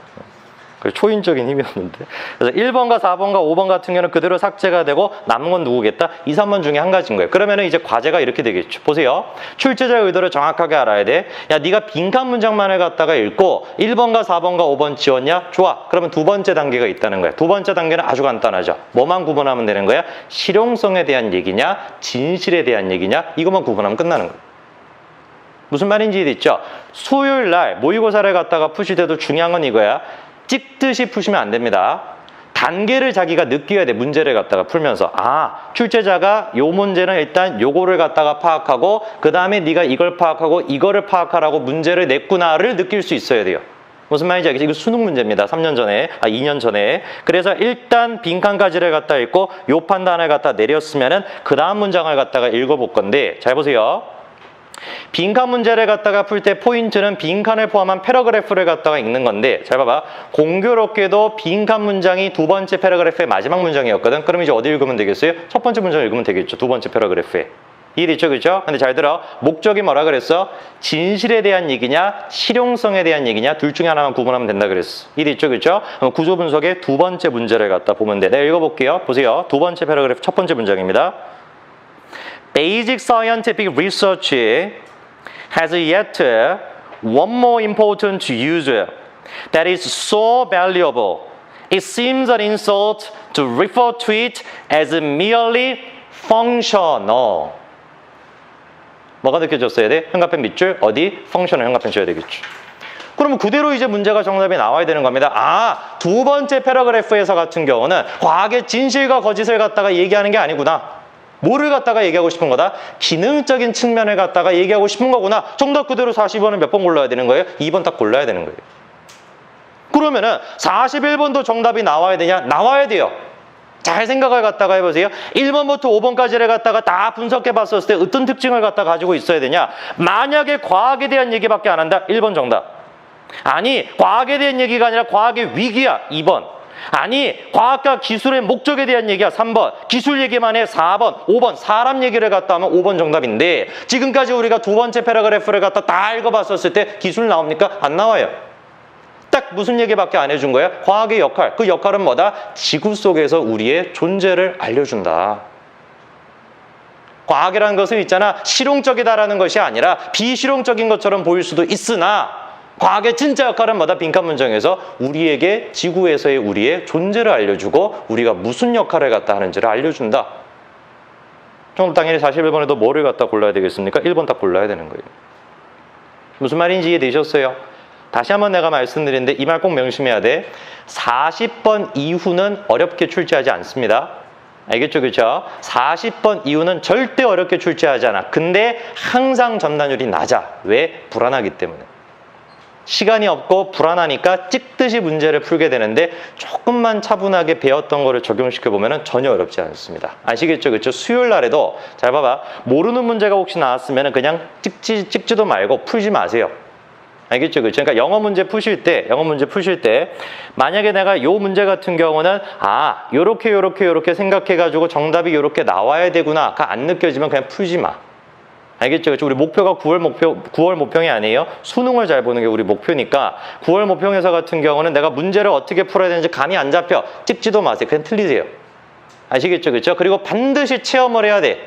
초인적인 힘이었는데. 그래서 1번과 4번과 5번 같은 경우는 그대로 삭제가 되고 남은 건 누구겠다? 2, 3번 중에 한 가지인 거예요. 그러면 이제 과제가 이렇게 되겠죠. 보세요. 출제자의 의도를 정확하게 알아야 돼. 야, 네가 빈칸 문장만을 갖다가 읽고 1번과 4번과 5번 지웠냐? 좋아. 그러면 두 번째 단계가 있다는 거야. 두 번째 단계는 아주 간단하죠. 뭐만 구분하면 되는 거야? 실용성에 대한 얘기냐? 진실에 대한 얘기냐? 이것만 구분하면 끝나는 거야. 무슨 말인지 있죠? 수요일 날 모의고사를 갖다가 푸실 때도 중요한 건 이거야. 찍듯이 푸시면 안 됩니다. 단계를 자기가 느껴야 돼. 문제를 갖다가 풀면서 출제자가 요 문제는 일단 요거를 갖다가 파악하고 그 다음에 네가 이걸 파악하고 이거를 파악하라고 문제를 냈구나를 느낄 수 있어야 돼요. 무슨 말인지 알겠지? 이거 수능 문제입니다. 2년 전에. 그래서 일단 빈칸까지를 갖다 읽고 요 판단을 갖다 내렸으면은 그 다음 문장을 갖다가 읽어볼 건데 잘 보세요. 빈칸 문제를 갖다가 풀 때 포인트는 빈칸을 포함한 패러그래프를 갖다가 읽는 건데 잘 봐봐. 공교롭게도 빈칸 문장이 두 번째 패러그래프의 마지막 문장이었거든. 그럼 이제 어디 읽으면 되겠어요? 첫 번째 문장 읽으면 되겠죠. 두 번째 패러그래프에. 이해됐죠? 그렇죠? 근데 잘 들어. 목적이 뭐라 그랬어? 진실에 대한 얘기냐 실용성에 대한 얘기냐 둘 중에 하나만 구분하면 된다 그랬어. 이해됐죠? 그렇죠? 그럼 구조 분석의 두 번째 문제를 갖다 보면 돼. 내가 읽어볼게요. 보세요. 두 번째 패러그래프 첫 번째 문장입니다. Basic scientific research has yet one more important use that is so valuable. It seems an insult to refer to it as merely functional. 뭐가 느껴졌어야 돼? 현관펜 밑줄 어디? functional 현관펜 줘야 되겠죠. 그러면 그대로 이제 문제가 정답이 나와야 되는 겁니다. 두 번째 패러그래프에서 같은 경우는 과학의 진실과 거짓을 갖다가 얘기하는 게 아니구나. 뭐를 갖다가 얘기하고 싶은 거다? 기능적인 측면을 갖다가 얘기하고 싶은 거구나. 정답 그대로 40번을 몇 번 골라야 되는 거예요? 2번 딱 골라야 되는 거예요. 그러면은 41번도 정답이 나와야 되냐? 나와야 돼요. 잘 생각을 갖다가 해보세요. 1번부터 5번까지를 갖다가 다 분석해 봤었을 때 어떤 특징을 갖다가 가지고 있어야 되냐? 만약에 과학에 대한 얘기밖에 안 한다? 1번 정답. 아니, 과학에 대한 얘기가 아니라 과학의 위기야. 2번. 아니, 과학과 기술의 목적에 대한 얘기야. 3번. 기술 얘기만 해. 4번. 5번. 사람 얘기를 갖다 하면 5번 정답인데 지금까지 우리가 두 번째 패러그래프를 갖다 다 읽어봤었을 때 기술 나옵니까? 안 나와요. 딱 무슨 얘기밖에 안 해준 거야? 과학의 역할. 그 역할은 뭐다? 지구 속에서 우리의 존재를 알려준다. 과학이라는 것은 있잖아. 실용적이다라는 것이 아니라 비실용적인 것처럼 보일 수도 있으나 과학의 진짜 역할은 뭐다? 빈칸 문장에서 우리에게 지구에서의 우리의 존재를 알려주고 우리가 무슨 역할을 갖다 하는지를 알려준다. 그럼 당연히 41번에도 뭐를 갖다 골라야 되겠습니까? 1번 딱 골라야 되는 거예요. 무슨 말인지 이해되셨어요? 다시 한번 내가 말씀드리는데 이 말 꼭 명심해야 돼. 40번 이후는 어렵게 출제하지 않습니다. 알겠죠? 그렇죠? 40번 이후는 절대 어렵게 출제하지 않아. 근데 항상 전단율이 낮아. 왜? 불안하기 때문에. 시간이 없고 불안하니까 찍듯이 문제를 풀게 되는데 조금만 차분하게 배웠던 거를 적용시켜보면 전혀 어렵지 않습니다. 아시겠죠? 그렇죠? 수요일 날에도 잘 봐봐. 모르는 문제가 혹시 나왔으면 그냥 찍지도 말고 풀지 마세요. 알겠죠? 그렇죠? 그러니까 영어 문제 푸실 때 만약에 내가 요 문제 같은 경우는 요렇게 생각해가지고 정답이 요렇게 나와야 되구나가 안 느껴지면 그냥 풀지 마. 알겠죠? 그렇죠? 우리 목표가 9월 모평이 아니에요. 수능을 잘 보는 게 우리 목표니까 9월 모평에서 같은 경우는 내가 문제를 어떻게 풀어야 되는지 감이 안 잡혀. 찍지도 마세요. 그냥 틀리세요. 아시겠죠? 그렇죠? 그리고 반드시 체험을 해야 돼.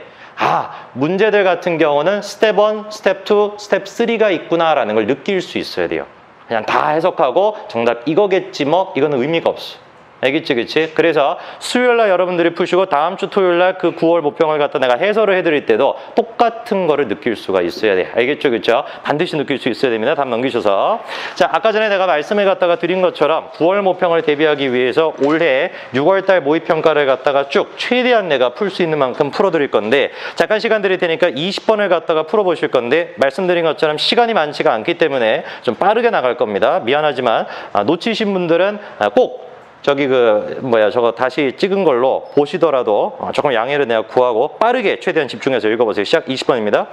문제들 같은 경우는 스텝 1, 스텝 2, 스텝 3가 있구나라는 걸 느낄 수 있어야 돼요. 그냥 다 해석하고 정답 이거겠지 뭐 이거는 의미가 없어. 알겠지, 그치? 그래서 수요일날 여러분들이 푸시고 다음 주 토요일날 그 9월 모평을 갖다 내가 해설을 해드릴 때도 똑같은 거를 느낄 수가 있어야 돼. 알겠죠, 그쵸? 반드시 느낄 수 있어야 됩니다. 답 넘기셔서. 자, 아까 전에 내가 말씀을 갖다가 드린 것처럼 9월 모평을 대비하기 위해서 올해 6월달 모의평가를 갖다가 쭉 최대한 내가 풀 수 있는 만큼 풀어드릴 건데 잠깐 시간 드릴 테니까 20번을 갖다가 풀어보실 건데 말씀드린 것처럼 시간이 많지가 않기 때문에 좀 빠르게 나갈 겁니다. 미안하지만 놓치신 분들은 꼭 저기 저거 다시 찍은 걸로 보시더라도 조금 양해를 내가 구하고 빠르게 최대한 집중해서 읽어보세요. 시작 20번입니다.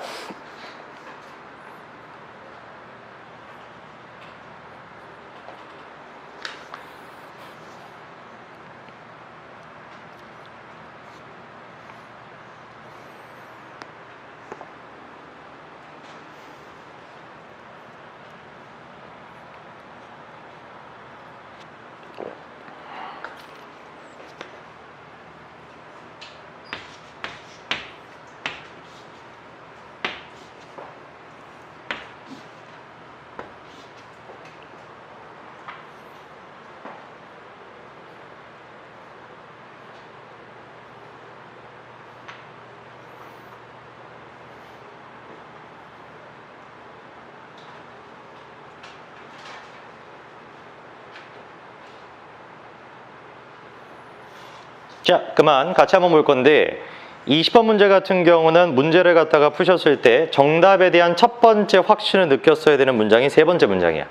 자, 그만 같이 한번 볼 건데 20번 문제 같은 경우는 문제를 갖다가 푸셨을 때 정답에 대한 첫 번째 확신을 느꼈어야 되는 문장이 세 번째 문장이야.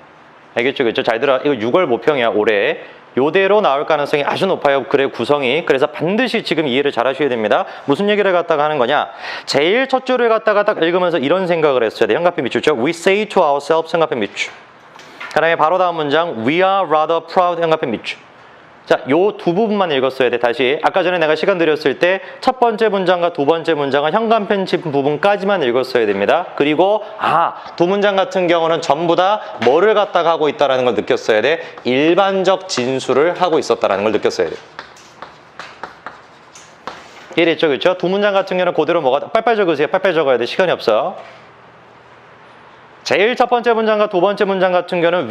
알겠죠? 그렇죠? 잘 들어. 이거 6월 모평이야, 올해. 요대로 나올 가능성이 아주 높아요. 글의 구성이. 그래서 반드시 지금 이해를 잘 하셔야 됩니다. 무슨 얘기를 갖다가 하는 거냐? 제일 첫 줄을 갖다가 딱 읽으면서 이런 생각을 했어야 돼. 현관표 밑줄죠. We say to ourselves, 현관표 밑줄. 그 다음에 바로 다음 문장 We are rather proud, 현관표 밑줄. 자, 요 두 부분만 읽었어야 돼. 다시 아까 전에 내가 시간 드렸을 때 첫 번째 문장과 두 번째 문장은 현관 편집 부분까지만 읽었어야 됩니다. 그리고 두 문장 같은 경우는 전부 다 뭐를 갖다가 하고 있다는 걸 느꼈어야 돼. 일반적 진술을 하고 있었다는 걸 느꼈어야 돼. 이해됐죠? 그렇죠? 두 문장 같은 경우는 그대로 빨빨 적으세요. 빨빨 적어야 돼. 시간이 없어. 제일 첫 번째 문장과 두 번째 문장 같은 경우는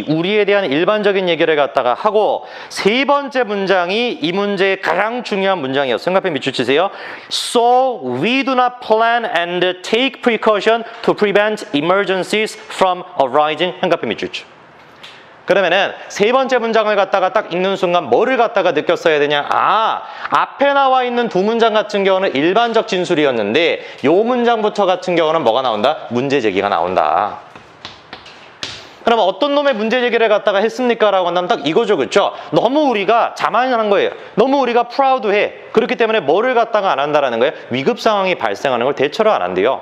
우리에 대한 일반적인 얘기를 갖다가 하고 세 번째 문장이 이 문제의 가장 중요한 문장이었어요. 생각해 밑줄 치세요. So we do not plan and take precaution to prevent emergencies from arising. 생각해 밑줄 치. 그러면은 세 번째 문장을 갖다가 딱 읽는 순간 뭐를 갖다가 느꼈어야 되냐? 앞에 나와 있는 두 문장 같은 경우는 일반적 진술이었는데 요 문장부터 같은 경우는 뭐가 나온다? 문제 제기가 나온다. 그러면 어떤 놈의 문제 제기를 갖다가 했습니까? 라고 한다면 딱 이거죠. 그렇죠? 너무 우리가 자만한 거예요. 너무 우리가 프라우드해. 그렇기 때문에 뭐를 갖다가 안 한다라는 거예요? 위급 상황이 발생하는 걸 대처를 안 한대요.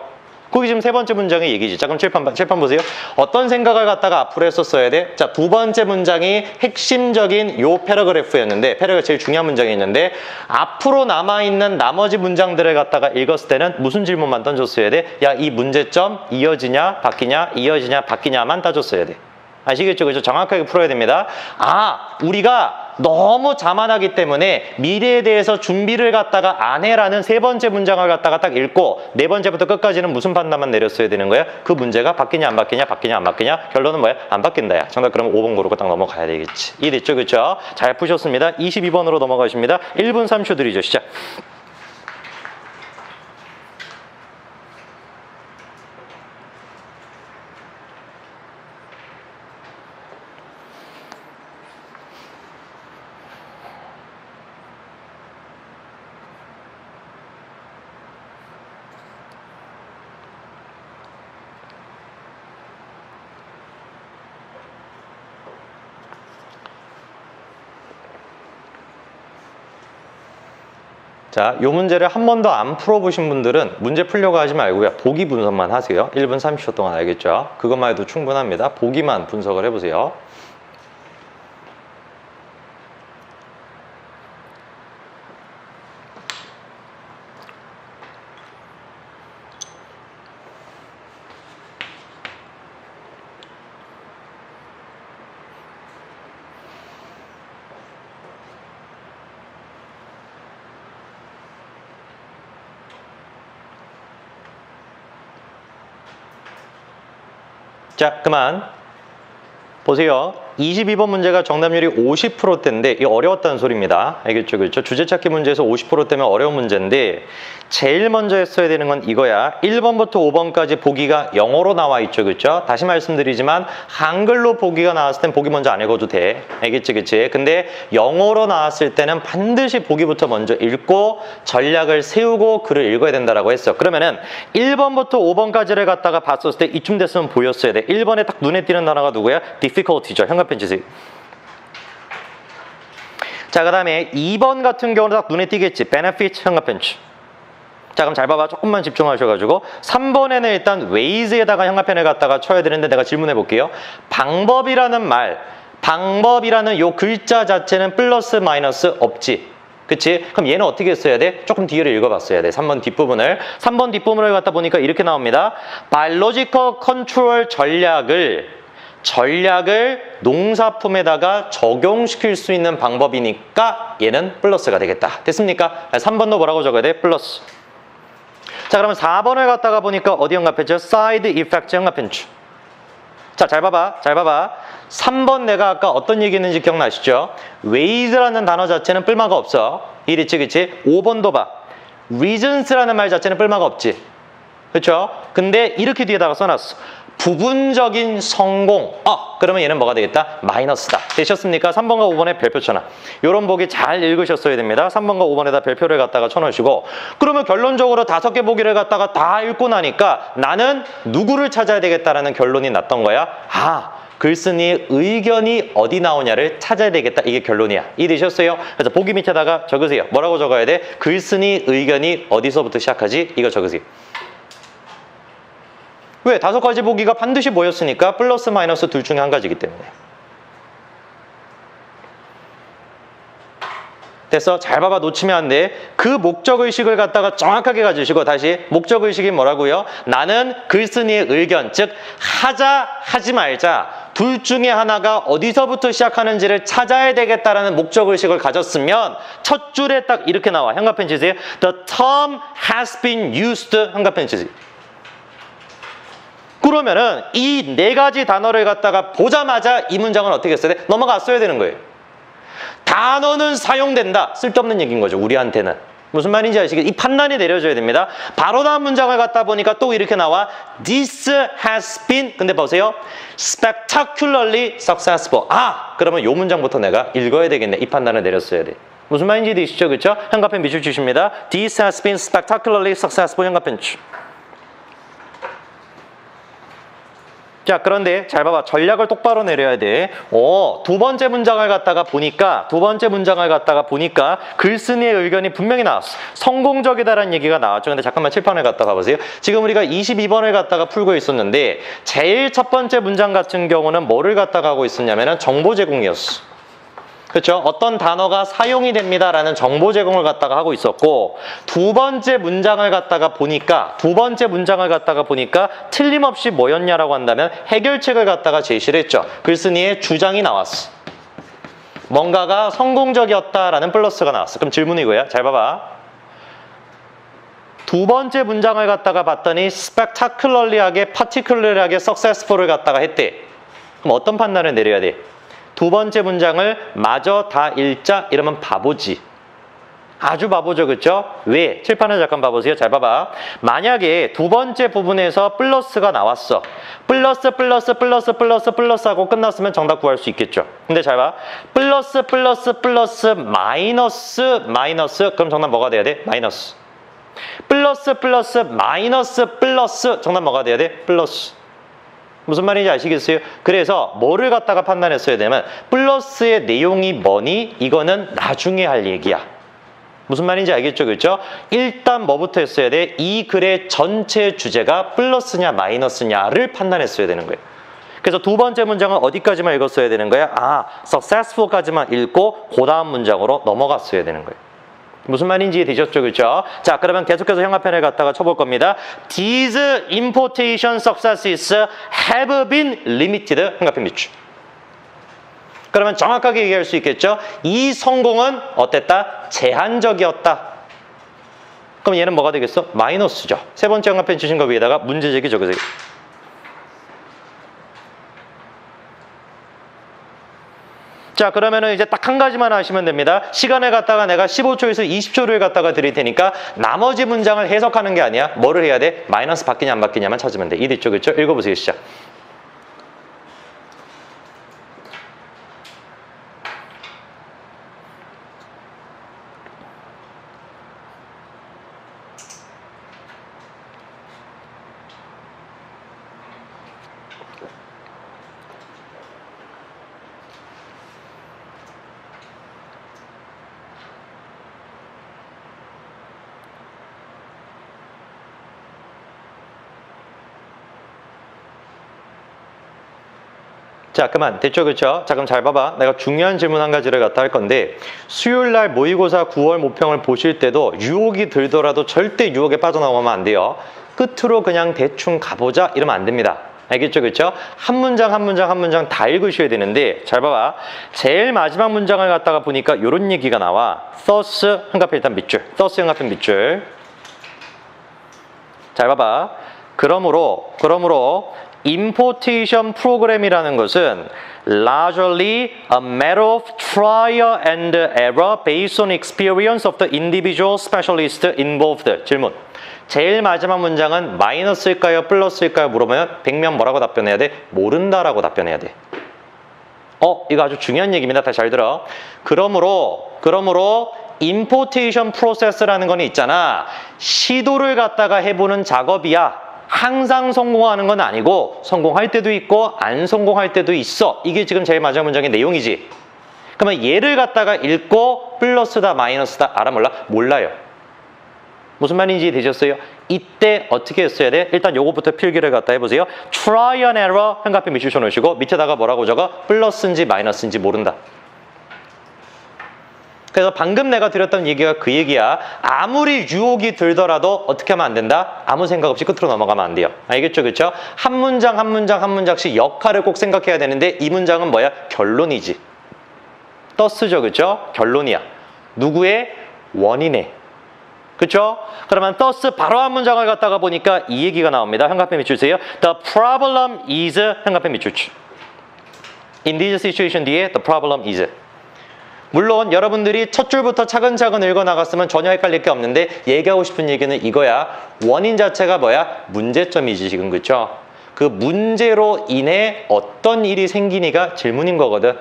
거기 지금 세 번째 문장의 얘기지. 자, 그럼 칠판 보세요. 어떤 생각을 갖다가 앞으로 했었어야 돼? 자, 두 번째 문장이 핵심적인 요 패러그래프였는데, 패러그래프 제일 중요한 문장이었는데, 앞으로 남아있는 나머지 문장들을 갖다가 읽었을 때는 무슨 질문만 던졌어야 돼? 야, 이 문제점 이어지냐, 바뀌냐, 이어지냐, 바뀌냐만 따졌어야 돼. 아시겠죠? 그래서 정확하게 풀어야 됩니다. 우리가 너무 자만하기 때문에 미래에 대해서 준비를 갖다가 안 해라는 세 번째 문장을 갖다가 딱 읽고 네 번째부터 끝까지는 무슨 판단만 내렸어야 되는 거야? 그 문제가 바뀌냐 안 바뀌냐, 바뀌냐 안 바뀌냐? 결론은 뭐야? 안 바뀐다야. 정답 그러면 5번 고르고 딱 넘어가야 되겠지. 이해됐죠? 그렇죠? 잘 푸셨습니다. 22번으로 넘어가십니다. 1분 3초 드리죠. 시작. 자, 요 문제를 한 번도 안 풀어보신 분들은 문제 풀려고 하지 말고요. 보기 분석만 하세요. 1분 30초 동안 알겠죠? 그것만 해도 충분합니다. 보기만 분석을 해보세요. 자, 그만. 보세요. 22번 문제가 정답률이 50%대인데 이게 어려웠다는 소리입니다. 알겠죠? 그렇죠? 주제 찾기 문제에서 50%대면 어려운 문제인데 제일 먼저 했어야 되는 건 이거야. 1번부터 5번까지 보기가 영어로 나와 있죠. 그렇죠? 다시 말씀드리지만 한글로 보기가 나왔을 땐 보기 먼저 안 읽어도 돼. 알겠지? 그치? 근데 영어로 나왔을 때는 반드시 보기부터 먼저 읽고 전략을 세우고 글을 읽어야 된다라고 했어. 그러면은 1번부터 5번까지를 갖다가 봤었을 때 이쯤 됐으면 보였어야 돼. 1번에 딱 눈에 띄는 단어가 누구야? difficulty죠. 현관펜 주세요. 자, 그 다음에 2번 같은 경우는 딱 눈에 띄겠지. benefit 현관펜치. 자, 그럼 잘 봐봐. 조금만 집중하셔가지고 3번에는 일단 ways에다가 현관펜을 갖다가 쳐야 되는데 내가 질문해 볼게요. 방법이라는 말, 방법이라는 요 글자 자체는 플러스 마이너스 없지. 그치? 그럼 얘는 어떻게 써야 돼? 조금 뒤를 읽어봤어야 돼. 3번 뒷부분을. 3번 뒷부분을 갖다 보니까 이렇게 나옵니다. biological control 전략을 농사품에다가 적용시킬 수 있는 방법이니까 얘는 플러스가 되겠다. 됐습니까? 3번도 뭐라고 적어야 돼? 플러스. 자, 그러면 4번을 갖다가 보니까 어디 연합했죠? side effect 연합했죠. 자, 잘 봐봐. 잘 봐봐. 3번 내가 아까 어떤 얘기 했는지 기억나시죠? ways라는 단어 자체는 뿔마가 없어. 이랬지, 그치? 5번도 봐. reasons라는 말 자체는 뿔마가 없지. 그렇죠? 근데 이렇게 뒤에다가 써놨어. 부분적인 성공. 그러면 얘는 뭐가 되겠다? 마이너스다. 되셨습니까? 3번과 5번에 별표 쳐놔. 요런 보기 잘 읽으셨어야 됩니다. 3번과 5번에다 별표를 갖다가 쳐놓으시고 그러면 결론적으로 5개 보기를 갖다가 다 읽고 나니까 나는 누구를 찾아야 되겠다라는 결론이 났던 거야. 글쓴이의 의견이 어디 나오냐를 찾아야 되겠다. 이게 결론이야. 이해되셨어요? 그래서 보기 밑에다가 적으세요. 뭐라고 적어야 돼? 글쓴이 의견이 어디서부터 시작하지? 이거 적으세요. 왜? 5가지 보기가 반드시 뭐였으니까 플러스 마이너스 둘 중에 한 가지이기 때문에. 됐어? 잘 봐봐. 놓치면 안 돼. 그 목적의식을 갖다가 정확하게 가지시고 다시 목적의식이 뭐라고요? 나는 글쓴이의 의견, 즉 하자, 하지 말자 둘 중에 하나가 어디서부터 시작하는지를 찾아야 되겠다라는 목적의식을 가졌으면 첫 줄에 딱 이렇게 나와. 현관펜 치세요. The term has been used. 현관펜 치세요. 그러면은 이 4가지 단어를 갖다가 보자마자 이 문장은 어떻게 했어야 돼? 넘어갔어야 되는 거예요. 단어는 사용된다. 쓸데없는 얘기인 거죠. 우리한테는. 무슨 말인지 아시겠어요? 이 판단이 내려져야 됩니다. 바로 다음 문장을 갖다 보니까 또 이렇게 나와. This has been. 근데 보세요. Spectacularly successful. 그러면 이 문장부터 내가 읽어야 되겠네. 이 판단을 내렸어야 돼. 무슨 말인지 이해되시죠? 그렇죠? 현관펜 밑줄 주십니다. This has been spectacularly successful. 현관펜 줄. 자, 그런데 잘 봐봐. 전략을 똑바로 내려야 돼. 두 번째 문장을 갖다가 보니까 글쓴이의 의견이 분명히 나왔어. 성공적이다라는 얘기가 나왔죠. 근데 잠깐만 칠판을 갖다 봐보세요. 지금 우리가 22번을 갖다가 풀고 있었는데 제일 첫 번째 문장 같은 경우는 뭐를 갖다가 하고 있었냐면은 정보 제공이었어. 그렇죠? 어떤 단어가 사용이 됩니다라는 정보 제공을 갖다가 하고 있었고 두 번째 문장을 갖다가 보니까 틀림없이 뭐였냐라고 한다면 해결책을 갖다가 제시를 했죠. 글쓴이의 주장이 나왔어. 뭔가가 성공적이었다라는 플러스가 나왔어. 그럼 질문이 이거야. 잘 봐봐. 두 번째 문장을 갖다가 봤더니 spectacularly하게 particularly하게 successful을 갖다가 했대. 그럼 어떤 판단을 내려야 돼? 두 번째 문장을 마저 다 읽자 이러면 바보지. 아주 바보죠. 그렇죠? 왜? 칠판을 잠깐 봐보세요. 잘 봐봐. 만약에 두 번째 부분에서 플러스가 나왔어. 플러스 하고 끝났으면 정답 구할 수 있겠죠. 근데 잘 봐. 플러스 마이너스 그럼 정답 뭐가 돼야 돼? 마이너스. 플러스 정답 뭐가 돼야 돼? 플러스. 무슨 말인지 아시겠어요? 그래서 뭐를 갖다가 판단했어야 되면 플러스의 내용이 뭐니? 이거는 나중에 할 얘기야. 무슨 말인지 알겠죠? 그렇죠? 일단 뭐부터 했어야 돼? 이 글의 전체 주제가 플러스냐 마이너스냐를 판단했어야 되는 거예요. 그래서 두 번째 문장은 어디까지만 읽었어야 되는 거야? successful까지만 읽고 그 다음 문장으로 넘어갔어야 되는 거예요. 무슨 말인지 되셨죠? 그렇죠? 자, 그러면 계속해서 형합편을 갖다가 쳐볼 겁니다. These importation successes have been limited. 형합편 밑줄. 그러면 정확하게 얘기할 수 있겠죠? 이 성공은 어땠다? 제한적이었다. 그럼 얘는 뭐가 되겠어? 마이너스죠. 세 번째 형합편 주신 거 위에다가 문제제기 적으세요. 자, 그러면은 이제 딱 한 가지만 하시면 됩니다. 시간을 갖다가 내가 15초에서 20초를 갖다가 드릴 테니까 나머지 문장을 해석하는 게 아니야. 뭐를 해야 돼? 마이너스 바뀌냐 안 바뀌냐만 찾으면 돼. 이해됐죠? 그렇죠? 읽어보세요. 시작. 자, 그만. 됐죠? 그렇죠? 자, 그럼 잘 봐봐. 내가 중요한 질문 한 가지를 갖다 할 건데 수요일 날 모의고사 9월 모평을 보실 때도 유혹이 들더라도 절대 유혹에 빠져나오면 안 돼요. 끝으로 그냥 대충 가보자 이러면 안 됩니다. 알겠죠? 그렇죠? 한 문장 한 문장 한 문장 다 읽으셔야 되는데 잘 봐봐. 제일 마지막 문장을 갖다가 보니까 이런 얘기가 나와. thus 한가편 일단 밑줄. thus 한가편 밑줄. 잘 봐봐. 그러므로 importation 프로그램이라는 것은 largely a matter of trial and error based on experience of the individual specialist involved. 질문. 제일 마지막 문장은 마이너스일까요? 플러스일까요? 물어보면 100명 뭐라고 답변해야 돼? 모른다라고 답변해야 돼. 이거 아주 중요한 얘기입니다. 다시 잘 들어. 그러므로 importation process라는 건 있잖아. 시도를 갖다가 해보는 작업이야. 항상 성공하는 건 아니고 성공할 때도 있고 안 성공할 때도 있어. 이게 지금 제일 마지막 문장의 내용이지. 그러면 얘를 갖다가 읽고 플러스다 마이너스다 알아 몰라? 몰라요. 무슨 말인지 되셨어요? 이때 어떻게 했어야 돼? 일단 요거부터 필기를 갖다 해보세요. try and error 한가앞에 밑줄 놓으시고 밑에다가 뭐라고 적어? 플러스인지 마이너스인지 모른다. 그래서 방금 내가 드렸던 얘기가 그 얘기야. 아무리 유혹이 들더라도 어떻게 하면 안 된다? 아무 생각 없이 끝으로 넘어가면 안 돼요. 알겠죠? 그렇죠? 한 문장 한 문장 한 문장씩 역할을 꼭 생각해야 되는데 이 문장은 뭐야? 결론이지. 떴으죠. 그렇죠? 결론이야. 누구의? 원인의. 그렇죠? 그러면 thus 바로 한 문장을 갖다가 보니까 이 얘기가 나옵니다. 현관펜 밑줄 주세요. The problem is 현관펜 밑줄. In this situation 뒤에 the problem is. 물론 여러분들이 첫 줄부터 차근차근 읽어나갔으면 전혀 헷갈릴 게 없는데 얘기하고 싶은 얘기는 이거야. 원인 자체가 뭐야? 문제점이지 지금. 그렇죠? 그 문제로 인해 어떤 일이 생기니가 질문인 거거든.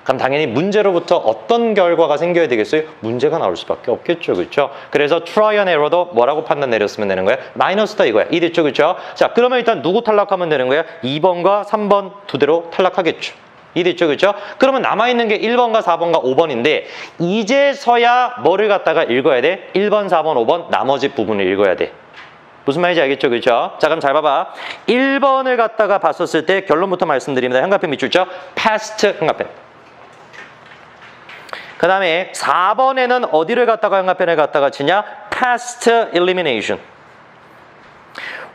그럼 당연히 문제로부터 어떤 결과가 생겨야 되겠어요? 문제가 나올 수밖에 없겠죠. 그렇죠? 그래서 try and error도 뭐라고 판단 내렸으면 되는 거야? 마이너스다 이거야. 이됐죠? 그렇죠? 자, 그러면 일단 누구 탈락하면 되는 거야? 2번과 3번 두 대로 탈락하겠죠. 이됐죠? 그렇죠? 그러면 남아있는 게 1번과 4번과 5번인데 이제서야 뭐를 갖다가 읽어야 돼? 1번, 4번, 5번 나머지 부분을 읽어야 돼. 무슨 말인지 알겠죠? 그렇죠? 자, 그럼 잘 봐봐. 1번을 갖다가 봤었을 때 결론부터 말씀드립니다. 현관펜 밑줄 죠? past 현관펜. 그 다음에 4번에는 어디를 갖다가 현관펜을 갖다가 치냐? past elimination.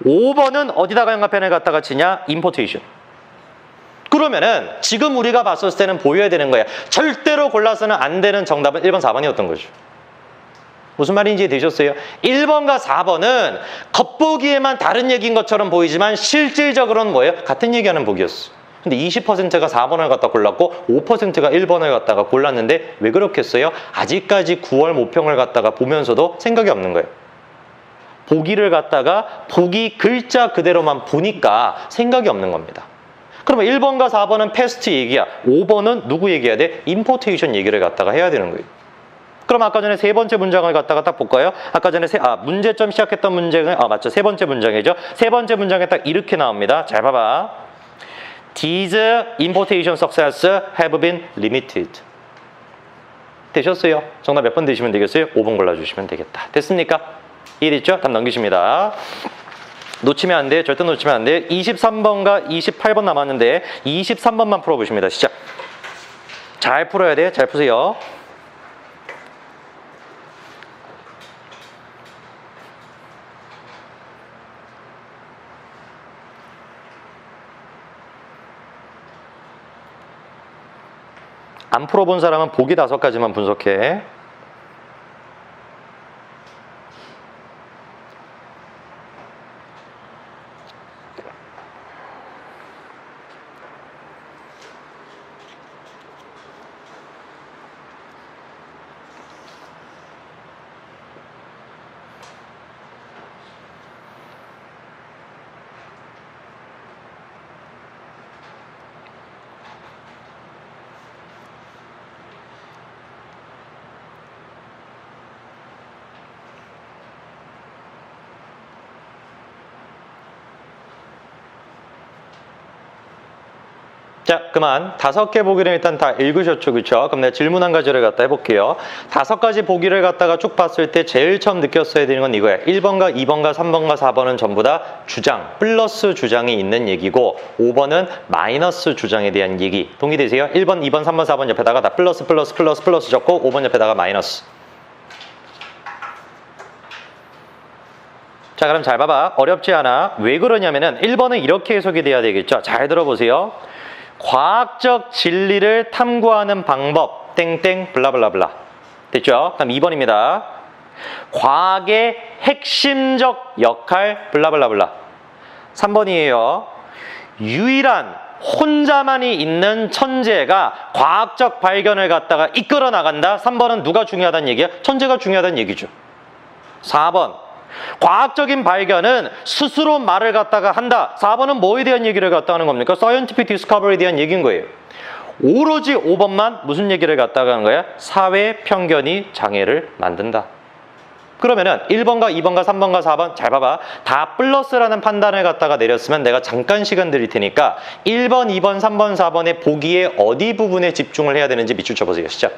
5번은 어디다가 현관펜을 갖다가 치냐? importation. 그러면은 지금 우리가 봤었을 때는 보여야 되는 거야. 절대로 골라서는 안 되는 정답은 1번, 4번이었던 거죠. 무슨 말인지 되셨어요? 1번과 4번은 겉보기에만 다른 얘기인 것처럼 보이지만 실질적으로는 뭐예요? 같은 얘기하는 보기였어. 근데 20%가 4번을 갖다 골랐고 5%가 1번을 갖다가 골랐는데 왜 그렇겠어요? 아직까지 9월 모평을 갖다가 보면서도 생각이 없는 거예요. 보기를 갖다가 보기 글자 그대로만 보니까 생각이 없는 겁니다. 그러면 1번과 4번은 패스트 얘기야. 5번은 누구 얘기해야 돼? 임포테이션 얘기를 갖다가 해야 되는 거예요. 그럼 아까 전에 세 번째 문장을 갖다가 딱 볼까요? 아까 전에 문제점 시작했던 문제는 맞죠? 세 번째 문장이죠. 세 번째 문장에 딱 이렇게 나옵니다. 잘 봐봐. These importation success have been limited. 되셨어요? 정답 몇 번 되시면 되겠어요? 5번 골라주시면 되겠다. 됐습니까? 이해됐죠? 답 넘기십니다. 놓치면 안 돼. 절대 놓치면 안 돼. 23번과 28번 남았는데 23번만 풀어보십니다. 시작. 잘 풀어야 돼. 잘 푸세요. 안 풀어본 사람은 보기 5가지만 분석해. 자, 그만. 5개 보기를 일단 다 읽으셨죠, 그쵸? 그럼 내가 질문 한 가지를 갖다 해볼게요. 5가지 보기를 갖다가 쭉 봤을 때 제일 처음 느꼈어야 되는 건 이거예요. 1번과 2번과 3번과 4번은 전부 다 주장, 플러스 주장이 있는 얘기고 5번은 마이너스 주장에 대한 얘기. 동의되세요? 1번, 2번, 3번, 4번 옆에다가 다 플러스 적고 5번 옆에다가 마이너스. 자, 그럼 잘 봐봐. 어렵지 않아. 왜 그러냐면은 1번은 이렇게 해석이 돼야 되겠죠. 잘 들어보세요. 과학적 진리를 탐구하는 방법 땡땡 블라블라블라. 됐죠? 그럼 2번입니다. 과학의 핵심적 역할 블라블라블라. 3번이에요. 유일한 혼자만이 있는 천재가 과학적 발견을 갖다가 이끌어 나간다. 3번은 누가 중요하다는 얘기야? 천재가 중요하다는 얘기죠. 4번. 과학적인 발견은 스스로 말을 갖다가 한다. 4번은 뭐에 대한 얘기를 갖다 하는 겁니까? scientific discovery에 대한 얘기인 거예요. 오로지 5번만 무슨 얘기를 갖다가 하는 거야? 사회 편견이 장애를 만든다. 그러면은 1번과 2번과 3번과 4번 잘 봐봐. 다 플러스라는 판단을 갖다가 내렸으면 내가 잠깐 시간 드릴 테니까 1번, 2번, 3번, 4번의 보기에 어디 부분에 집중을 해야 되는지 밑줄 쳐보세요. 시작.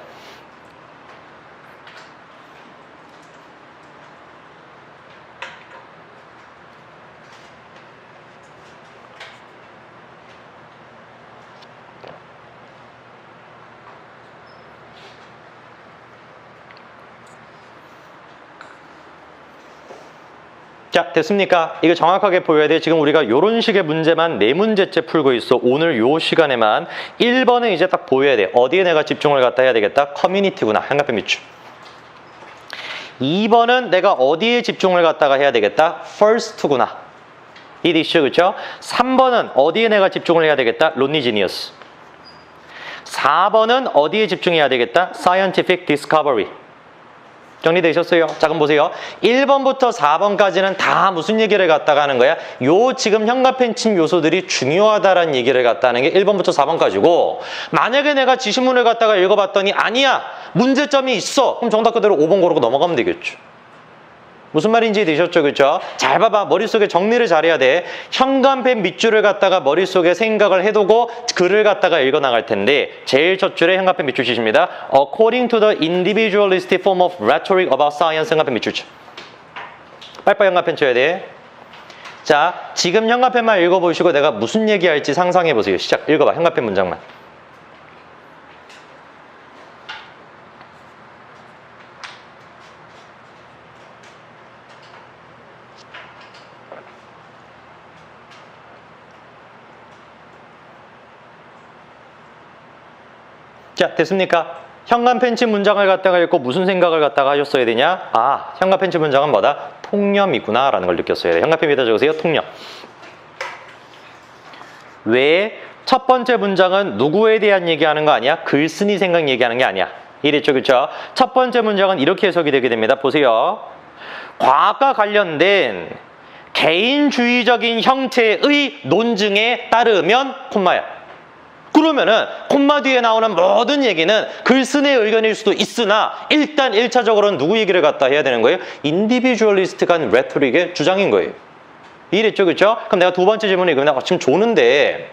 자, 됐습니까? 이거 정확하게 보여야 돼. 지금 우리가 이런 식의 문제만 4문제째 풀고 있어. 오늘 요 시간에만 1번은 이제 딱 보여야 돼. 어디에 내가 집중을 갖다 해야 되겠다? 커뮤니티구나. 한가표 밑줄. 2번은 내가 어디에 집중을 갖다가 해야 되겠다? first구나. 이 이슈, 그렇죠? 3번은 어디에 내가 집중을 해야 되겠다? 론리 지니어스. 4번은 어디에 집중해야 되겠다? scientific discovery. 정리되셨어요? 자, 그럼 보세요. 1번부터 4번까지는 다 무슨 얘기를 갖다가 하는 거야? 요 지금 현가팬침 요소들이 중요하다라는 얘기를 갖다 하는 게 1번부터 4번까지고, 만약에 내가 지시문을 갖다가 읽어봤더니 아니야, 문제점이 있어. 그럼 정답 그대로 5번 고르고 넘어가면 되겠죠. 무슨 말인지 되셨죠? 그렇죠? 잘 봐봐. 머릿속에 정리를 잘해야 돼. 현관펜 밑줄을 갖다가 머릿속에 생각을 해두고 글을 갖다가 읽어나갈 텐데, 제일 첫 줄에 현관펜 밑줄 치십니다. According to the individualistic form of rhetoric about science, 현관펜 밑줄 쳐. 빨리빨리 현관펜 쳐야 돼. 자, 지금 현관펜만 읽어보시고 내가 무슨 얘기할지 상상해보세요. 시작. 읽어봐. 현관펜 문장만. 자, 됐습니까? 현관펜치 문장을 갖다가 읽고 무슨 생각을 갖다가 하셨어야 되냐? 아, 현관펜치 문장은 뭐다? 통념이구나 라는 걸 느꼈어야 돼. 현관펜 위에다 적으세요. 통념. 왜? 첫 번째 문장은 누구에 대한 얘기하는 거 아니야? 글쓴이 생각 얘기하는 게 아니야. 이랬죠, 그렇죠? 첫 번째 문장은 이렇게 해석이 되게 됩니다. 보세요. 과학과 관련된 개인주의적인 형태의 논증에 따르면 콤마야. 그러면은 콤마 뒤에 나오는 모든 얘기는 글쓴이의 의견일 수도 있으나 일단 1차적으로는 누구 얘기를 갖다 해야 되는 거예요? 인디비주얼리스트한 레토릭의 주장인 거예요. 이랬죠, 그렇죠? 그럼 내가 두 번째 질문을 읽으면 지금 조는데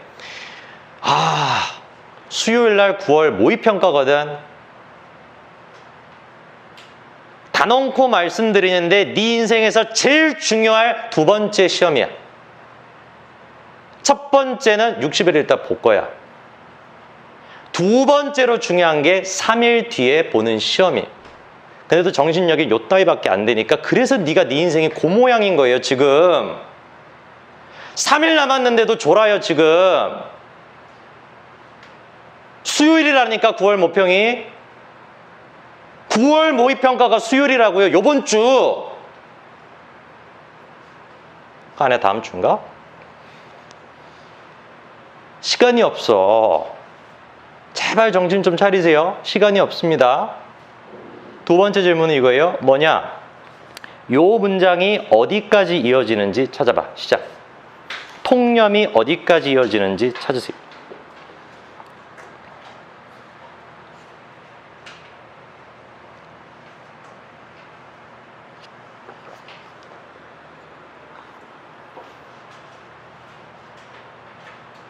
수요일 날 9월 모의평가거든. 단언코 말씀드리는데 네 인생에서 제일 중요할 두 번째 시험이야. 첫 번째는 60일 일단 볼 거야. 두 번째로 중요한 게 3일 뒤에 보는 시험이에요. 그래도 정신력이 요 따위밖에 안 되니까 그래서 네가 네 인생이 그 모양인 거예요, 지금. 3일 남았는데도 졸아요, 지금. 수요일이라니까, 9월 모평이. 9월 모의평가가 수요일이라고요, 요번 주. 아니, 다음 주인가? 시간이 없어. 제발 정신 좀 차리세요. 시간이 없습니다. 두 번째 질문은 이거예요. 뭐냐? 요 문장이 어디까지 이어지는지 찾아봐. 시작. 통념이 어디까지 이어지는지 찾으세요.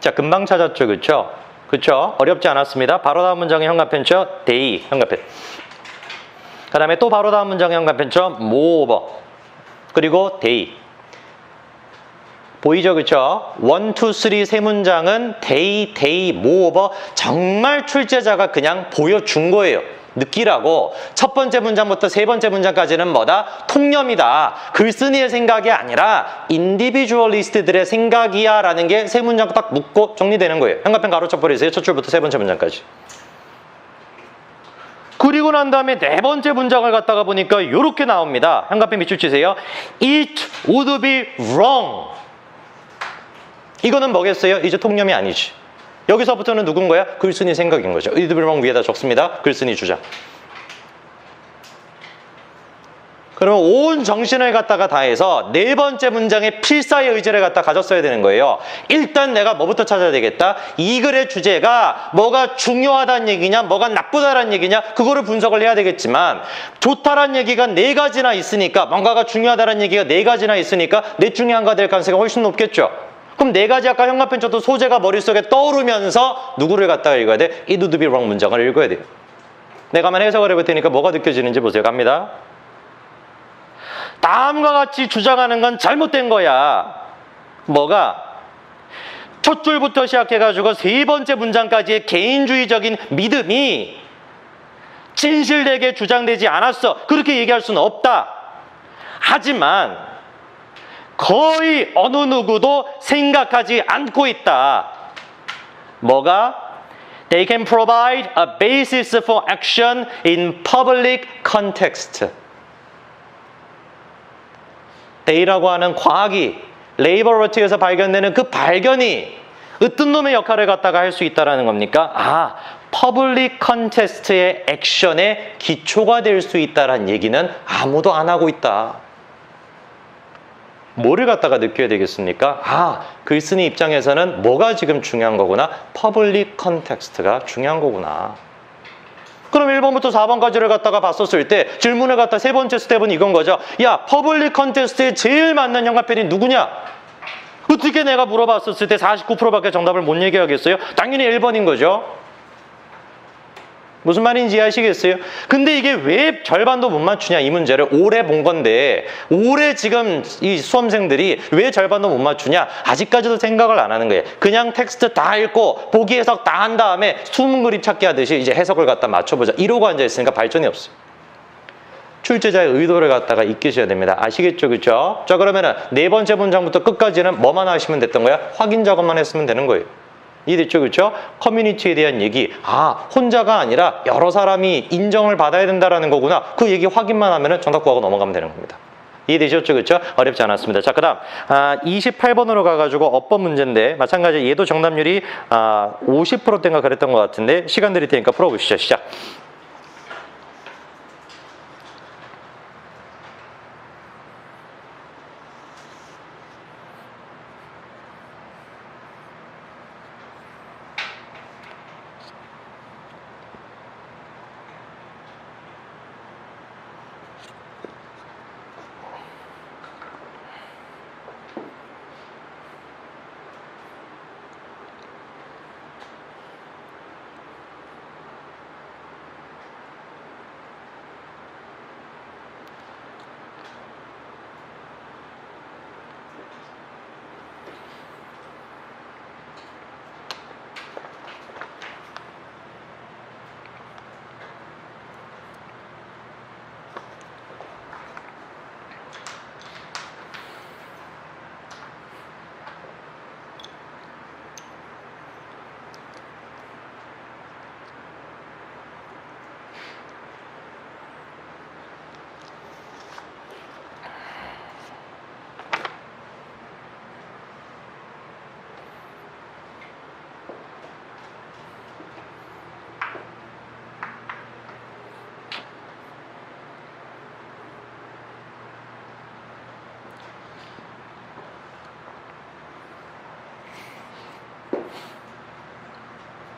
자, 금방 찾았죠, 그렇죠? 그쵸? 어렵지 않았습니다. 바로 다음 문장의 현관편죠. they, 현관편. 그 다음에 또 바로 다음 문장의 현관편죠. moreover. 그리고 they. 보이죠? 그쵸? 1, 2, 3 세 문장은 they, moreover. 정말 출제자가 그냥 보여준 거예요. 느끼라고. 첫 번째 문장부터 세 번째 문장까지는 뭐다? 통념이다. 글쓴이의 생각이 아니라 인디비주얼리스트들의 생각이야 라는 게 세 문장 딱 묶고 정리되는 거예요. 현관편 가로쳐 버리세요. 첫 줄부터 세 번째 문장까지. 그리고 난 다음에 네 번째 문장을 갖다가 보니까 이렇게 나옵니다. 현관편 밑줄 치세요. It would be wrong. 이거는 뭐겠어요? 이제 통념이 아니지. 여기서부터는 누군 거야? 글쓴이 생각인 거죠. It would be wrong 위에다 적습니다. 글쓴이 주장. 그러면 온 정신을 갖다가 다해서 네 번째 문장의 필사의 의지를 갖다 가졌어야 되는 거예요. 일단 내가 뭐부터 찾아야 되겠다? 이 글의 주제가 뭐가 중요하다는 얘기냐, 뭐가 나쁘다라는 얘기냐, 그거를 분석을 해야 되겠지만 좋다라는 얘기가 네 가지나 있으니까, 뭔가가 중요하다라는 얘기가 네 가지나 있으니까 넷 중에 한 가지 될 가능성이 훨씬 높겠죠. 그럼 네 가지 아까 현관편 쳐도 소재가 머릿속에 떠오르면서 누구를 갖다가 읽어야 돼? It would be wrong 문장을 읽어야 돼요. 내가 한번 해석을 해볼 테니까 뭐가 느껴지는지 보세요. 갑니다. 다음과 같이 주장하는 건 잘못된 거야. 뭐가? 첫 줄부터 시작해가지고 세 번째 문장까지의 개인주의적인 믿음이 진실되게 주장되지 않았어. 그렇게 얘기할 수는 없다. 하지만 거의 어느 누구도 생각하지 않고 있다. 뭐가? They can provide a basis for action in public context. they라고 하는 과학이 레이버러티에서 발견되는 그 발견이 어떤 놈의 역할을 갖다가 할 수 있다는 겁니까? 아, 퍼블릭 컨테스트의 액션의 기초가 될 수 있다는 얘기는 아무도 안 하고 있다. 뭐를 갖다가 느껴야 되겠습니까? 아, 글쓴이 입장에서는 뭐가 지금 중요한 거구나? 퍼블릭 컨텍스트가 중요한 거구나. 그럼 1번부터 4번까지를 갖다가 봤었을 때 질문을 갖다 세 번째 스텝은 이건 거죠. 야, 퍼블릭 컨텍스트에 제일 맞는 현관편이 누구냐? 어떻게 내가 물어봤었을 때 49%밖에 정답을 못 얘기하겠어요? 당연히 1번인 거죠. 무슨 말인지 이해하시겠어요? 근데 이게 왜 절반도 못 맞추냐, 이 문제를. 올해 본 건데 올해 지금 이 수험생들이 왜 절반도 못 맞추냐? 아직까지도 생각을 안 하는 거예요. 그냥 텍스트 다 읽고 보기 해석 다 한 다음에 숨은 그림 찾기 하듯이 이제 해석을 갖다 맞춰보자 이러고 앉아있으니까 발전이 없어요. 출제자의 의도를 갖다가 익히셔야 됩니다. 아시겠죠? 그죠? 자, 그러면은 네 번째 문장부터 끝까지는 뭐만 하시면 됐던 거야? 확인 작업만 했으면 되는 거예요. 이해됐죠? 그렇죠? 커뮤니티에 대한 얘기. 아, 혼자가 아니라 여러 사람이 인정을 받아야 된다라는 거구나. 그 얘기 확인만 하면은 정답 구하고 넘어가면 되는 겁니다. 이해되셨죠? 그렇죠? 어렵지 않았습니다. 자, 그 다음 28번으로 가가지고 어법 문제인데 마찬가지 얘도 정답률이 50%대인가 그랬던 것 같은데 시간 드릴 테니까 풀어보시죠. 시작.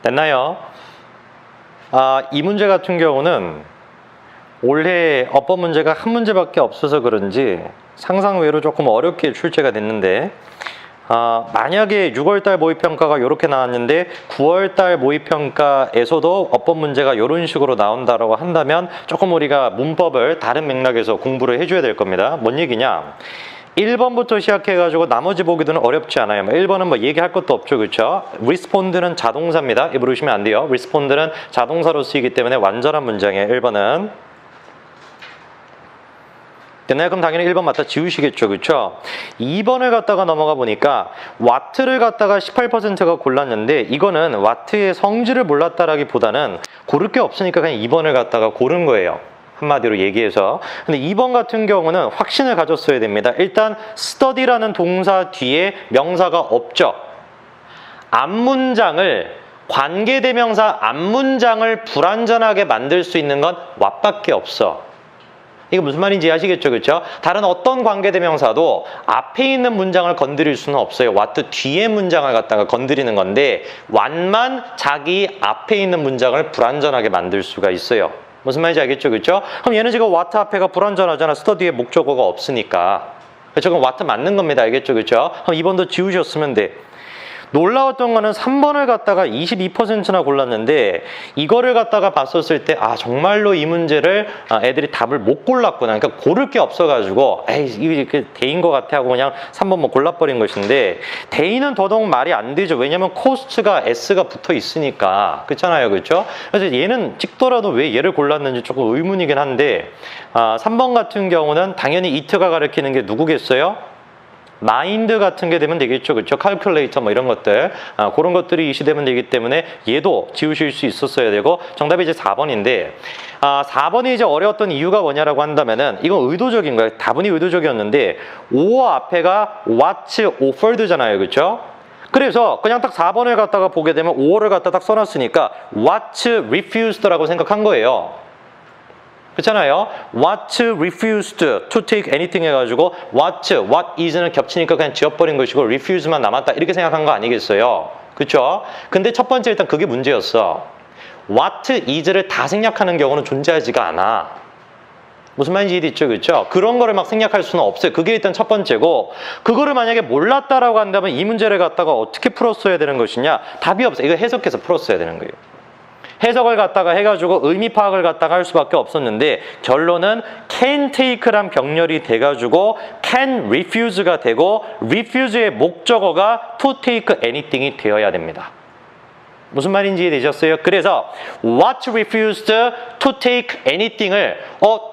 됐나요? 이 문제 같은 경우는 올해 어법 문제가 한 문제밖에 없어서 그런지 상상 외로 조금 어렵게 출제가 됐는데 만약에 6월달 모의평가가 이렇게 나왔는데 9월달 모의평가에서도 어법 문제가 이런 식으로 나온다라고 한다면 조금 우리가 문법을 다른 맥락에서 공부를 해줘야 될 겁니다. 뭔 얘기냐? 1번부터 시작해가지고 나머지 보기도는 어렵지 않아요. 1번은 뭐 얘기할 것도 없죠. 그렇죠? respond는 자동사입니다. 이거 모르시면 안 돼요. respond는 자동사로 쓰이기 때문에 완전한 문장이에요. 1번은. 됐나요? 그럼 당연히 1번 맞다 지우시겠죠. 그렇죠? 2번을 갖다가 넘어가 보니까 와트를 갖다가 18%가 골랐는데 이거는 와트의 성질을 몰랐다라기보다는 고를 게 없으니까 그냥 2번을 갖다가 고른 거예요. 한마디로 얘기해서. 근데 2번 같은 경우는 확신을 가졌어야 됩니다. 일단 study라는 동사 뒤에 명사가 없죠. 앞문장을 관계대명사 앞문장을 불완전하게 만들 수 있는 건 what밖에 없어. 이거 무슨 말인지 아시겠죠? 그렇죠? 다른 어떤 관계대명사도 앞에 있는 문장을 건드릴 수는 없어요. what 뒤에 문장을 갖다가 건드리는 건데 what만 자기 앞에 있는 문장을 불완전하게 만들 수가 있어요. 무슨 말인지 알겠죠? 그렇죠? 그럼 얘는 지금 what 앞에가 불완전하잖아. study에 목적어가 없으니까. 그렇죠? 그럼 what 맞는 겁니다. 알겠죠? 그렇죠? 그럼 2번도 지우셨으면 돼. 놀라웠던 거는 3번을 갖다가 22%나 골랐는데 이거를 갖다가 봤었을 때 정말로 이 문제를 애들이 답을 못 골랐구나. 그러니까 고를 게 없어가지고 이게 대인 것 같아 하고 그냥 3번 뭐 골라버린 것인데 대인은 더더욱 말이 안 되죠. 왜냐면 코스트가 S가 붙어 있으니까. 그렇잖아요. 그렇죠? 그래서 얘는 찍더라도 왜 얘를 골랐는지 조금 의문이긴 한데 3번 같은 경우는 당연히 이트가 가리키는 게 누구겠어요? 마인드 같은 게 되면 되겠죠. 그렇죠? 칼큘레이터 뭐 이런 것들. 그런 것들이 이시되면 되기 때문에 얘도 지우실 수 있었어야 되고 정답이 이제 4번인데 4번이 이제 어려웠던 이유가 뭐냐라고 한다면은 이건 의도적인 거예요. 다분히 의도적이었는데 5 앞에가 what's offered잖아요. 그렇죠? 그래서 그냥 딱 4번을 갖다가 보게 되면 5를 갖다 딱 써놨으니까 what's refused라고 생각한 거예요. 그렇잖아요. what refused to take anything 해가지고 what is는 겹치니까 그냥 지워버린 것이고 refuse만 남았다 이렇게 생각한 거 아니겠어요? 그렇죠? 근데 첫 번째 일단 그게 문제였어. what is를 다 생략하는 경우는 존재하지가 않아. 무슨 말인지 이해됐죠? 그렇죠? 그런 거를 막 생략할 수는 없어요. 그게 일단 첫 번째고 그거를 만약에 몰랐다라고 한다면 이 문제를 갖다가 어떻게 풀었어야 되는 것이냐? 답이 없어요. 이거 해석해서 풀었어야 되는 거예요. 해석을 갖다가 해가지고 의미 파악을 갖다가 할 수밖에 없었는데 결론은 can take란 병렬이 돼가지고 can refuse가 되고 refuse의 목적어가 to take anything이 되어야 됩니다. 무슨 말인지 이해되셨어요? 그래서 what refused to take anything을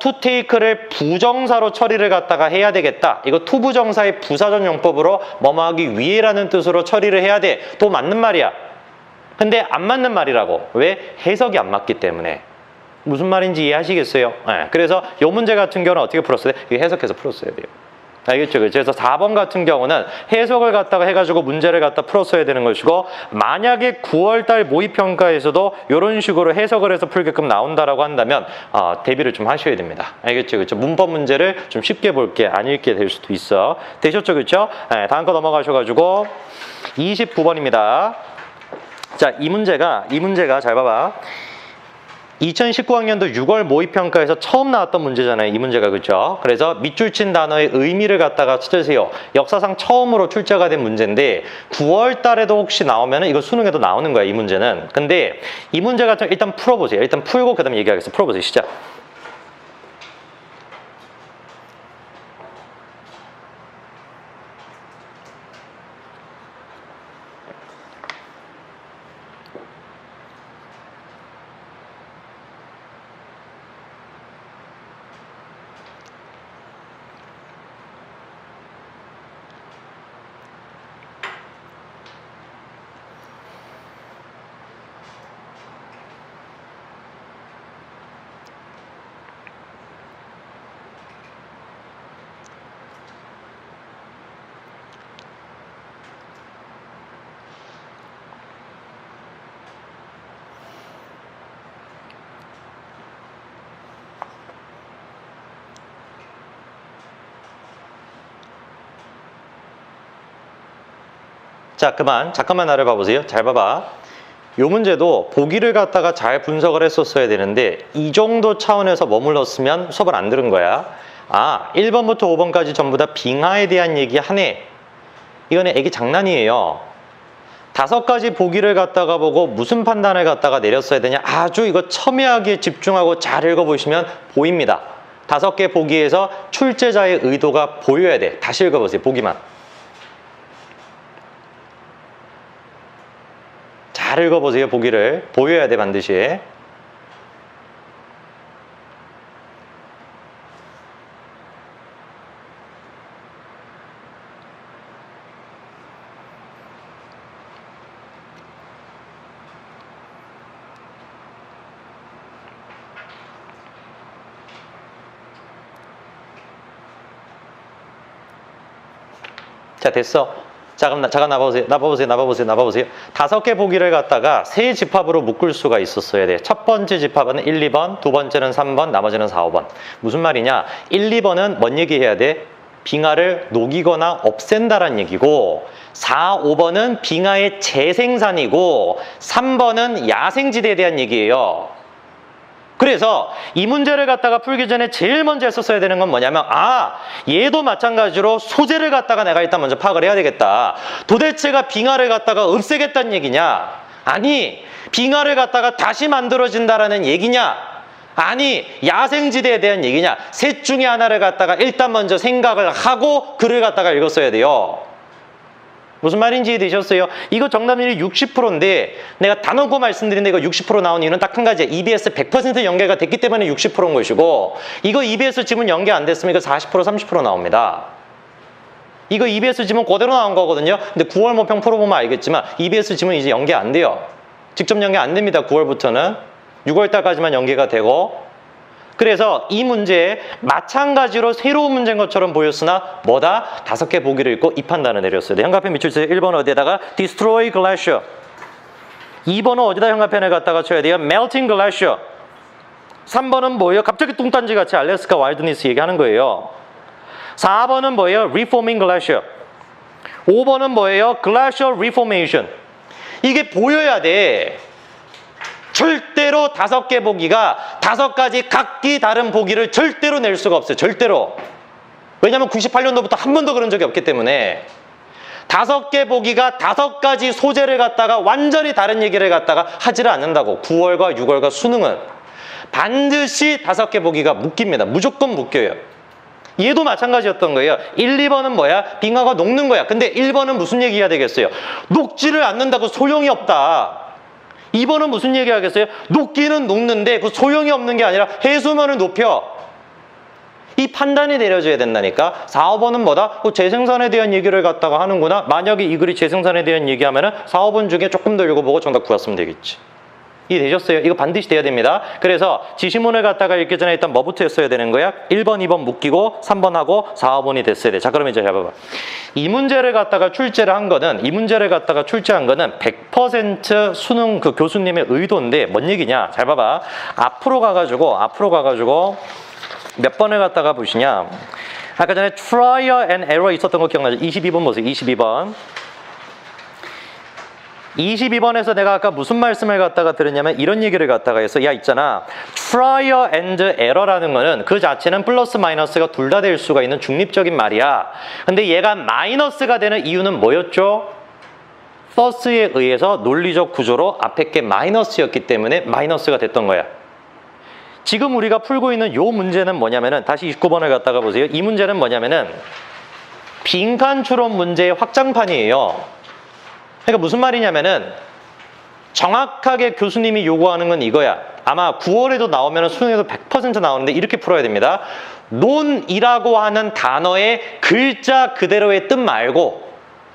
to take를 부정사로 처리를 갖다가 해야 되겠다. 이거 to 부정사의 부사전 용법으로 뭐뭐 하기 위해라는 뜻으로 처리를 해야 돼. 또 맞는 말이야. 근데 안 맞는 말이라고. 왜? 해석이 안 맞기 때문에. 무슨 말인지 이해하시겠어요? 네. 그래서 이 문제 같은 경우는 어떻게 풀었어야 돼? 이거 해석해서 풀었어야 돼요. 알겠죠? 그래서 4번 같은 경우는 해석을 갖다가 해가지고 문제를 갖다 풀었어야 되는 것이고 만약에 9월달 모의평가에서도 이런 식으로 해석을 해서 풀게끔 나온다라고 한다면 대비를 좀 하셔야 됩니다. 알겠죠? 그렇죠? 문법 문제를 좀 쉽게 볼게 안 읽게 될 수도 있어. 되셨죠? 그렇죠? 네, 다음 거 넘어가셔가지고 29번입니다. 자, 이 문제가 잘 봐봐. 2019학년도 6월 모의평가에서 처음 나왔던 문제잖아요. 이 문제가. 그렇죠? 그래서 밑줄 친 단어의 의미를 갖다가 찾으세요. 역사상 처음으로 출제가 된 문제인데 9월 달에도 혹시 나오면은 이거 수능에도 나오는 거야. 이 문제는. 근데 이 문제 같은 일단 풀어보세요. 일단 풀고 그다음에 얘기하겠습니다. 풀어보세요. 시작. 자, 잠깐만 나를 봐보세요. 잘 봐봐. 요 문제도 보기를 갖다가 잘 분석을 했었어야 되는데 이 정도 차원에서 머물렀으면 수업을 안 들은 거야. 1번부터 5번까지 전부 다 빙하에 대한 얘기 하네. 이거는 애기 장난이에요. 5가지 보기를 갖다가 보고 무슨 판단을 갖다가 내렸어야 되냐. 아주 이거 첨예하게 집중하고 잘 읽어보시면 보입니다. 5개 보기에서 출제자의 의도가 보여야 돼. 다시 읽어보세요. 보기만. 잘 읽어보세요. 보기를. 보여야 돼 반드시. 자, 됐어. 잠깐 나봐보세요. 5개 보기를 갖다가 3집합으로 묶을 수가 있었어야 돼. 첫 번째 집합은 1, 2번, 두 번째는 3번, 나머지는 4, 5번. 무슨 말이냐? 1, 2번은 뭔 얘기해야 돼? 빙하를 녹이거나 없앤다란 얘기고, 4, 5번은 빙하의 재생산이고, 3번은 야생지대에 대한 얘기예요. 그래서 이 문제를 갖다가 풀기 전에 제일 먼저 했었어야 되는 건 뭐냐면, 얘도 마찬가지로 소재를 갖다가 내가 일단 먼저 파악을 해야 되겠다. 도대체가 빙하를 갖다가 없애겠다는 얘기냐? 아니, 빙하를 갖다가 다시 만들어진다라는 얘기냐? 아니, 야생지대에 대한 얘기냐? 셋 중에 하나를 갖다가 일단 먼저 생각을 하고 글을 갖다가 읽었어야 돼요. 무슨 말인지 이해되셨어요? 이거 정답률이 60%인데 내가 다 넣고 말씀드린데 이거 60% 나온 이유는 딱 한 가지야. EBS 100% 연계가 됐기 때문에 60%인 것이고, 이거 EBS 지문 연계 안 됐으면 이거 40% 30% 나옵니다. 이거 EBS 지문 그대로 나온 거거든요. 근데 9월 모평 풀어보면 알겠지만 EBS 지문 이제 연계 안 돼요. 직접 연계 안 됩니다. 9월부터는 6월 달까지만 연계가 되고. 그래서 이 문제에 마찬가지로 새로운 문제인 것처럼 보였으나 뭐다? 5개 보기를 읽고 이 판단을 내렸어요. 현가편 밑줄치세요. 1번 어디에다가 destroy glacier. 2번은 어디다 현가편을 갖다가 쳐야 돼요? melting glacier. 3번은 뭐예요? 갑자기 뚱딴지 같이 알래스카 와일드니스 얘기하는 거예요. 4번은 뭐예요? reforming glacier. 5번은 뭐예요? glacial reformation. 이게 보여야 돼. 절대로 5개 보기가 5가지 각기 다른 보기를 절대로 낼 수가 없어요. 절대로. 왜냐하면 98년도부터 한 번도 그런 적이 없기 때문에. 5개 보기가 5가지 소재를 갖다가 완전히 다른 얘기를 갖다가 하지를 않는다고. 9월과 6월과 수능은 반드시 5개 보기가 묶입니다. 무조건 묶여요. 얘도 마찬가지였던 거예요. 1, 2번은 뭐야? 빙하가 녹는 거야. 근데 1번은 무슨 얘기해야 되겠어요? 녹지를 않는다고 소용이 없다. 2번은 무슨 얘기 하겠어요? 녹기는 녹는데 그 소용이 없는 게 아니라 해수면을 높여. 이 판단이 내려져야 된다니까. 4, 5번은 뭐다? 재생산에 대한 얘기를 갖다가 하는구나. 만약에 이 글이 재생산에 대한 얘기하면은 4, 5번 중에 조금 더 읽어보고 정답 구했으면 되겠지. 이해되셨어요? 이거 반드시 돼야 됩니다. 그래서 지시문을 갖다가 읽기 전에 일단 뭐부터 했어야 되는 거야? 1번, 2번 묶이고 3번 하고 4, 5번이 됐어야 돼. 자, 그러면 이제 해봐봐. 이 문제를 갖다가 출제를 한 거는, 100% 수능 그 교수님의 의도인데 뭔 얘기냐? 잘 봐봐. 앞으로 가가지고 몇 번을 갖다가 보시냐? 아까 전에 trial and error 있었던 거 기억나죠? 22번 보세요. 22번에서 내가 아까 무슨 말씀을 갖다가 들었냐면 이런 얘기를 갖다가 해서, 야 있잖아, trial and error라는 거는 그 자체는 플러스 마이너스가 둘 다 될 수가 있는 중립적인 말이야. 근데 얘가 마이너스가 되는 이유는 뭐였죠? thus에 의해서 논리적 구조로 앞에 게 마이너스였기 때문에 마이너스가 됐던 거야. 지금 우리가 풀고 있는 요 문제는 뭐냐면은, 다시 29번을 갖다가 보세요. 이 문제는 뭐냐면은 빈칸 추론 문제의 확장판이에요. 그러니까 무슨 말이냐면은 정확하게 교수님이 요구하는 건 이거야. 아마 9월에도 나오면 수능에도 100% 나오는데 이렇게 풀어야 됩니다. 논이라고 하는 단어의 글자 그대로의 뜻 말고,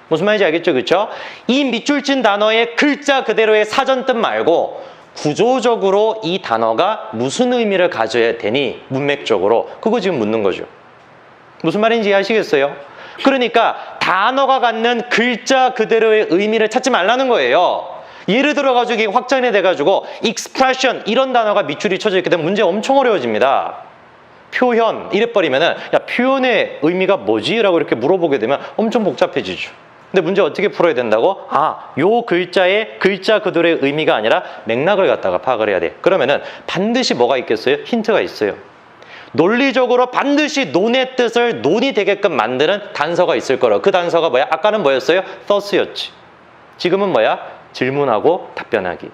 무슨 말인지 알겠죠? 그렇죠? 이 밑줄 친 단어의 글자 그대로의 사전 뜻 말고 구조적으로 이 단어가 무슨 의미를 가져야 되니, 문맥적으로. 그거 지금 묻는 거죠. 무슨 말인지 이해하시겠어요? 그러니까 단어가 갖는 글자 그대로의 의미를 찾지 말라는 거예요. 예를 들어가지고 이게 확장이 돼가지고 expression 이런 단어가 밑줄이 쳐져 있게 되면 문제 엄청 어려워집니다. 표현 이래버리면은, 야 표현의 의미가 뭐지? 라고 이렇게 물어보게 되면 엄청 복잡해지죠. 근데 문제 어떻게 풀어야 된다고? 요 글자의 글자 그대로의 의미가 아니라 맥락을 갖다가 파악을 해야 돼. 그러면은 반드시 뭐가 있겠어요? 힌트가 있어요. 논리적으로 반드시 논의 뜻을 논이 되게끔 만드는 단서가 있을 거라. 그 단서가 뭐야? 아까는 뭐였어요? thought였지. 지금은 뭐야? 질문하고 답변하기.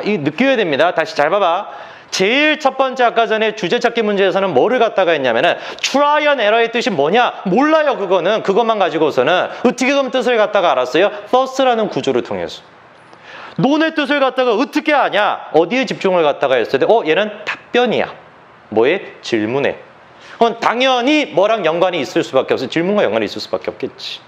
이 느껴야 됩니다. 다시 잘 봐봐. 제일 첫 번째 아까 전에 주제 찾기 문제에서는 뭐를 갖다가 했냐면은 try and error의 뜻이 뭐냐? 몰라요. 그것만 가지고서는 어떻게 그럼 뜻을 갖다가 알았어요? thought라는 구조를 통해서. 논의 뜻을 갖다가 어떻게 아냐? 어디에 집중을 갖다가 했어야 돼? 얘는 답변이야. 뭐에? 질문에. 그건 당연히 뭐랑 연관이 있을 수밖에 없어. 질문과 연관이 있을 수밖에 없겠지.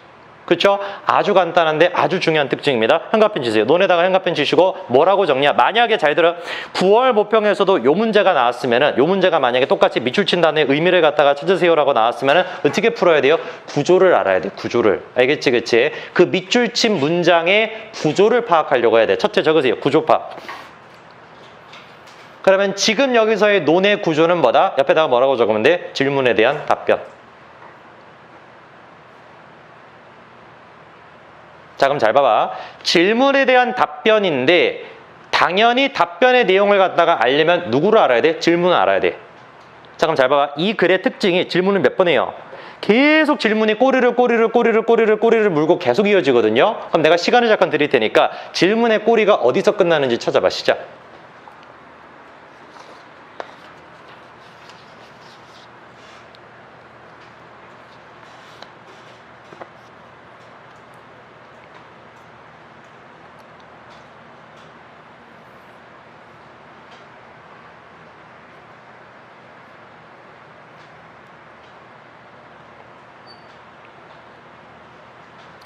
그렇죠? 아주 간단한데 아주 중요한 특징입니다. 형광펜 치세요. 논에다가 형광펜 치시고 뭐라고 정리야? 만약에 잘 들어. 9월 모평에서도 요 문제가 나왔으면은 요 문제가 만약에 똑같이 밑줄 친 다음에 의미를 갖다가 찾으세요라고 나왔으면은 어떻게 풀어야 돼요? 구조를 알아야 돼. 구조를. 알겠지? 그치? 그 밑줄 친 문장의 구조를 파악하려고 해야 돼. 첫째 적으세요. 구조 파악. 그러면 지금 여기서의 논의 구조는 뭐다? 옆에다가 뭐라고 적으면 돼? 질문에 대한 답변. 자, 그럼 잘 봐봐. 질문에 대한 답변인데 당연히 답변의 내용을 갖다가 알려면 누구를 알아야 돼? 질문을 알아야 돼. 자, 그럼 잘 봐봐. 이 글의 특징이 질문을 몇 번 해요? 계속 질문이 꼬리를 물고 계속 이어지거든요. 그럼 내가 시간을 잠깐 드릴 테니까 질문의 꼬리가 어디서 끝나는지 찾아봐. 시작.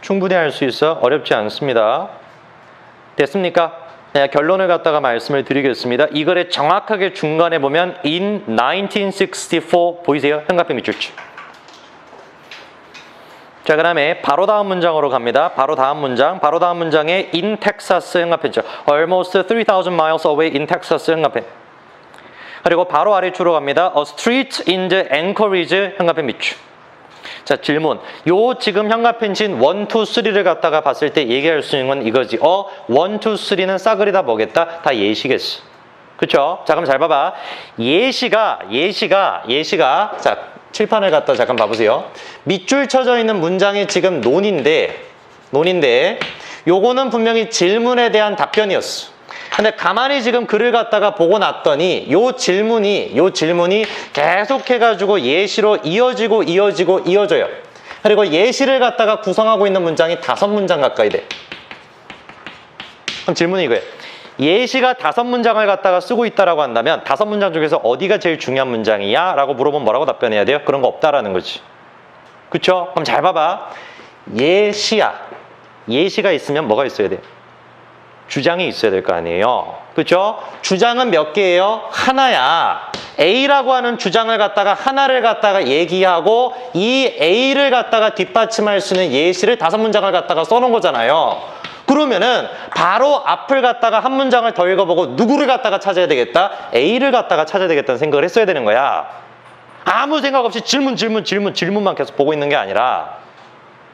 충분히 할 수 있어. 어렵지 않습니다. 됐습니까? 네, 결론을 갖다가 말씀을 드리겠습니다. 이 글의 정확하게 중간에 보면 in 1964 보이세요? 형광펜 밑줄치. 자, 그 다음에 바로 다음 문장으로 갑니다. 바로 다음 문장에 in Texas 형광펜죠. Almost 3,000 miles away in Texas 형광펜. 그리고 바로 아래쪽으로 갑니다. A street in the Anchorage 형광펜 밑줄. 자, 질문. 요 지금 형광펜 친 1, 2, 3를 갖다가 봤을 때 얘기할 수 있는 건 이거지. 1, 2, 3는 싸그리 다 뭐겠다? 다 예시겠어. 그쵸? 자, 그럼 잘 봐봐. 예시가 자, 칠판을 갖다 잠깐 봐보세요. 밑줄 쳐져 있는 문장이 지금 논인데 요거는 분명히 질문에 대한 답변이었어. 근데 가만히 지금 글을 갖다가 보고 났더니 요 질문이 계속해가지고 예시로 이어져요. 그리고 예시를 갖다가 구성하고 있는 문장이 5문장 가까이 돼. 그럼 질문이 이거예요. 예시가 5문장을 갖다가 쓰고 있다라고 한다면 5문장 중에서 어디가 제일 중요한 문장이야? 라고 물어보면 뭐라고 답변해야 돼요? 그런 거 없다라는 거지. 그쵸? 그럼 잘 봐봐. 예시야. 예시가 있으면 뭐가 있어야 돼? 주장이 있어야 될 거 아니에요. 그렇죠? 주장은 몇 개예요? 하나야. A라고 하는 주장을 갖다가 하나를 갖다가 얘기하고 이 A를 갖다가 뒷받침할 수 있는 예시를 5문장을 갖다가 써놓은 거잖아요. 그러면은 바로 앞을 갖다가 한 문장을 더 읽어보고 누구를 갖다가 찾아야 되겠다? A를 갖다가 찾아야 되겠다는 생각을 했어야 되는 거야. 아무 생각 없이 질문만 계속 보고 있는 게 아니라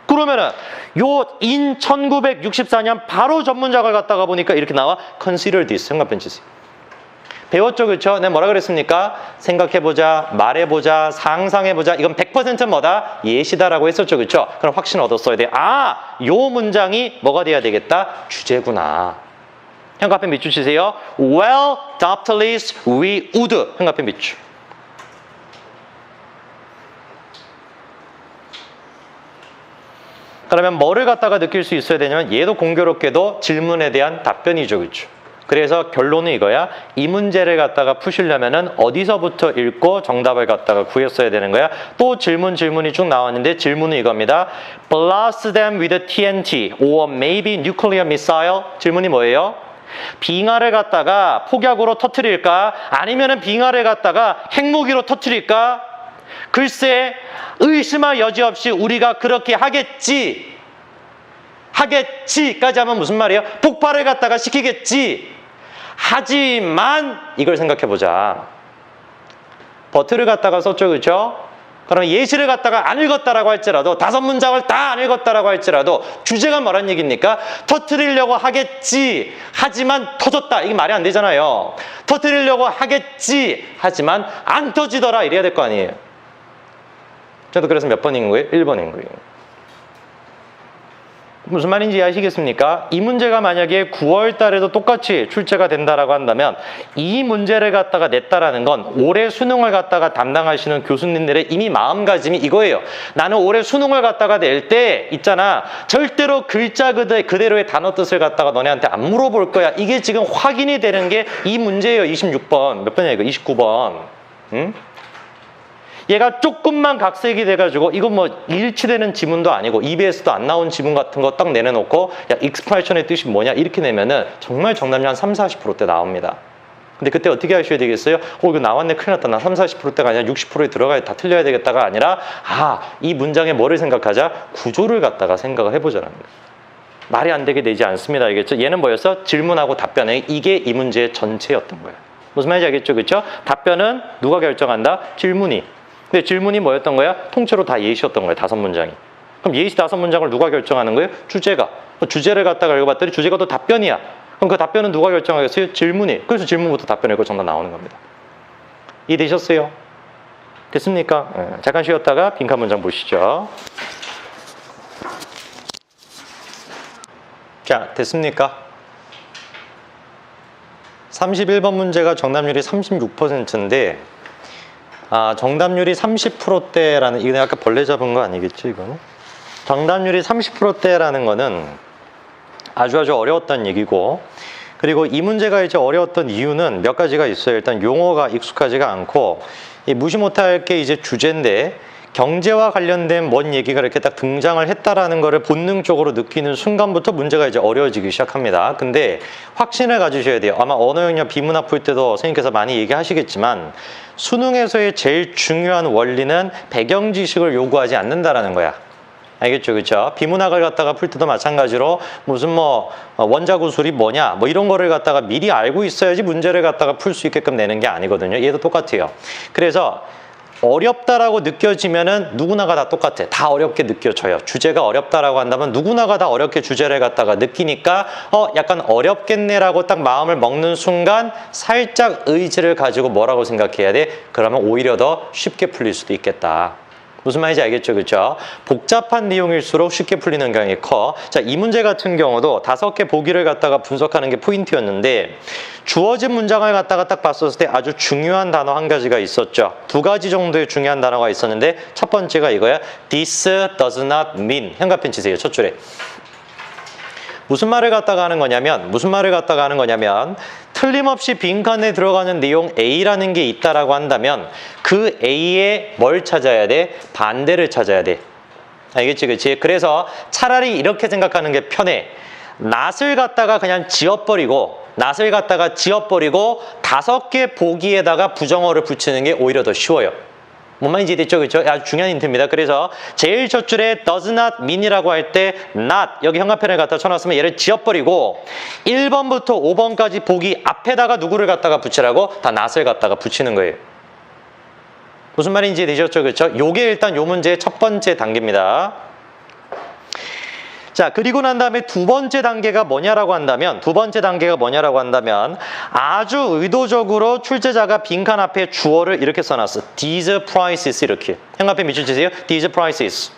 그러면은 요 in 1964년 바로 전문작을 갖다가 보니까 이렇게 나와. Consider this. 형광펜 치세요. 배웠죠? 그렇죠? 내가 뭐라 그랬습니까? 생각해보자, 말해보자, 상상해보자. 이건 100% 뭐다? 예시다라고 했었죠. 그렇죠? 그럼 확신 얻었어야 돼. 요 문장이 뭐가 돼야 되겠다? 주제구나. 형광펜 밑줄 치세요. Well, doubtless we would. 형광펜 밑줄. 그러면 뭐를 갖다가 느낄 수 있어야 되냐면 얘도 공교롭게도 질문에 대한 답변이죠. 그렇죠? 그래서 결론은 이거야. 이 문제를 갖다가 푸시려면은 어디서부터 읽고 정답을 갖다가 구했어야 되는 거야. 또 질문이 쭉 나왔는데 질문은 이겁니다. Blast them with TNT or maybe nuclear missile. 질문이 뭐예요? 빙하를 갖다가 폭약으로 터뜨릴까? 아니면은 빙하를 갖다가 핵무기로 터뜨릴까? 글쎄, 의심할 여지 없이 우리가 그렇게 하겠지까지 하면 무슨 말이에요? 폭발을 갖다가 시키겠지. 하지만 이걸 생각해보자. 버트를 갖다가 썼죠. 그렇죠? 그럼 예시를 갖다가 안 읽었다라고 할지라도 5문장을 다 안 읽었다라고 할지라도 주제가 뭐란 얘기입니까? 터뜨리려고 하겠지. 하지만 터졌다. 이게 말이 안 되잖아요. 터뜨리려고 하겠지. 하지만 안 터지더라. 이래야 될 거 아니에요. 저도 그래서 몇 번인 거예요? 1번인 거예요. 무슨 말인지 아시겠습니까? 이 문제가 만약에 9월 달에도 똑같이 출제가 된다라고 한다면 이 문제를 갖다가 냈다라는 건 올해 수능을 갖다가 담당하시는 교수님들의 이미 마음가짐이 이거예요. 나는 올해 수능을 갖다가 낼 때 있잖아. 절대로 글자 그대로의 단어 뜻을 갖다가 너네한테 안 물어볼 거야. 이게 지금 확인이 되는 게 이 문제예요. 26번. 몇 번이야 이거? 29번. 응? 얘가 조금만 각색이 돼가지고 이건 뭐 일치되는 지문도 아니고 EBS도 안 나온 지문 같은 거 딱 내려놓고 야 익스프레션의 뜻이 뭐냐 이렇게 내면은 정말 정답률 한 30-40%대 나옵니다. 근데 그때 어떻게 하셔야 되겠어요? 이거 나왔네 큰일 났다. 나 30-40%대가 아니라 60%에 들어가야 다 틀려야 되겠다가 아니라 이 문장에 뭐를 생각하자? 구조를 갖다가 생각을 해보자는 거예요. 말이 안 되게 되지 않습니다. 알겠죠? 얘는 뭐였어? 질문하고 답변에 이게 이 문제의 전체였던 거예요. 무슨 말인지 알겠죠? 그렇죠? 답변은 누가 결정한다? 질문이. 근데 질문이 뭐였던 거야? 통째로 다 예시였던 거야. 5문장이. 그럼 예시 5문장을 누가 결정하는 거예요? 주제가. 주제를 갖다가 읽어봤더니 주제가 또 답변이야. 그럼 그 답변은 누가 결정하겠어요? 질문이. 그래서 질문부터 답변 읽고 정답 나오는 겁니다. 이해되셨어요? 됐습니까? 잠깐 쉬었다가 빈칸 문장 보시죠. 자, 됐습니까? 31번 문제가 정답률이 36%인데 정답률이 30%대라는, 이거 아까 벌레 잡은 거 아니겠죠, 이거는? 정답률이 30%대라는 거는 아주 어려웠다는 얘기고, 그리고 이 문제가 이제 어려웠던 이유는 몇 가지가 있어요. 일단 용어가 익숙하지가 않고, 무시 못할 게 이제 주제인데, 경제와 관련된 뭔 얘기가 이렇게 딱 등장을 했다라는 거를 본능적으로 느끼는 순간부터 문제가 이제 어려워지기 시작합니다. 근데 확신을 가지셔야 돼요. 아마 언어 영역 비문학 풀 때도 선생님께서 많이 얘기하시겠지만 수능에서의 제일 중요한 원리는 배경 지식을 요구하지 않는다라는 거야. 알겠죠? 그렇죠? 비문학을 갖다가 풀 때도 마찬가지로 무슨 원자구술이 뭐냐 이런 거를 갖다가 미리 알고 있어야지 문제를 갖다가 풀 수 있게끔 내는 게 아니거든요. 얘도 똑같아요. 그래서 어렵다라고 느껴지면은 누구나가 다 똑같아. 다 어렵게 느껴져요. 주제가 어렵다라고 한다면 누구나가 다 어렵게 주제를 갖다가 느끼니까 약간 어렵겠네라고 딱 마음을 먹는 순간 살짝 의지를 가지고 뭐라고 생각해야 돼? 그러면 오히려 더 쉽게 풀릴 수도 있겠다. 무슨 말인지 알겠죠? 그렇죠? 복잡한 내용일수록 쉽게 풀리는 경향이 커. 자, 이 문제 같은 경우도 5개 보기를 갖다가 분석하는 게 포인트였는데 주어진 문장을 갖다가 딱 봤었을 때 아주 중요한 단어 한 가지가 있었죠. 2가지 정도의 중요한 단어가 있었는데 첫 번째가 이거야. This does not mean. 현관펜 치세요. 첫 줄에. 무슨 말을 갖다가 하는 거냐면 틀림없이 빈칸에 들어가는 내용 A라는 게 있다라고 한다면 그 A에 뭘 찾아야 돼? 반대를 찾아야 돼. 알겠지? 그치? 그래서 차라리 이렇게 생각하는 게 편해. 낫을 갖다가 그냥 지워버리고 5개 보기에다가 부정어를 붙이는 게 오히려 더 쉬워요. 뭔 말인지 됐죠? 그렇죠? 아주 중요한 힌트입니다. 그래서 제일 첫 줄에 does not mean이라고 할 때 not 여기 형광펜을 갖다 쳐놨으면 얘를 지워버리고 1번부터 5번까지 보기 앞에다가 누구를 갖다가 붙이라고? 다 not을 갖다가 붙이는 거예요. 무슨 말인지 되셨죠? 그렇죠? 요게 일단 요 문제의 첫 번째 단계입니다. 자, 그리고 난 다음에 두 번째 단계가 뭐냐라고 한다면 아주 의도적으로 출제자가 빈칸 앞에 주어를 이렇게 써놨어. These prices 이렇게. 형광펜 밑줄 치세요. These prices.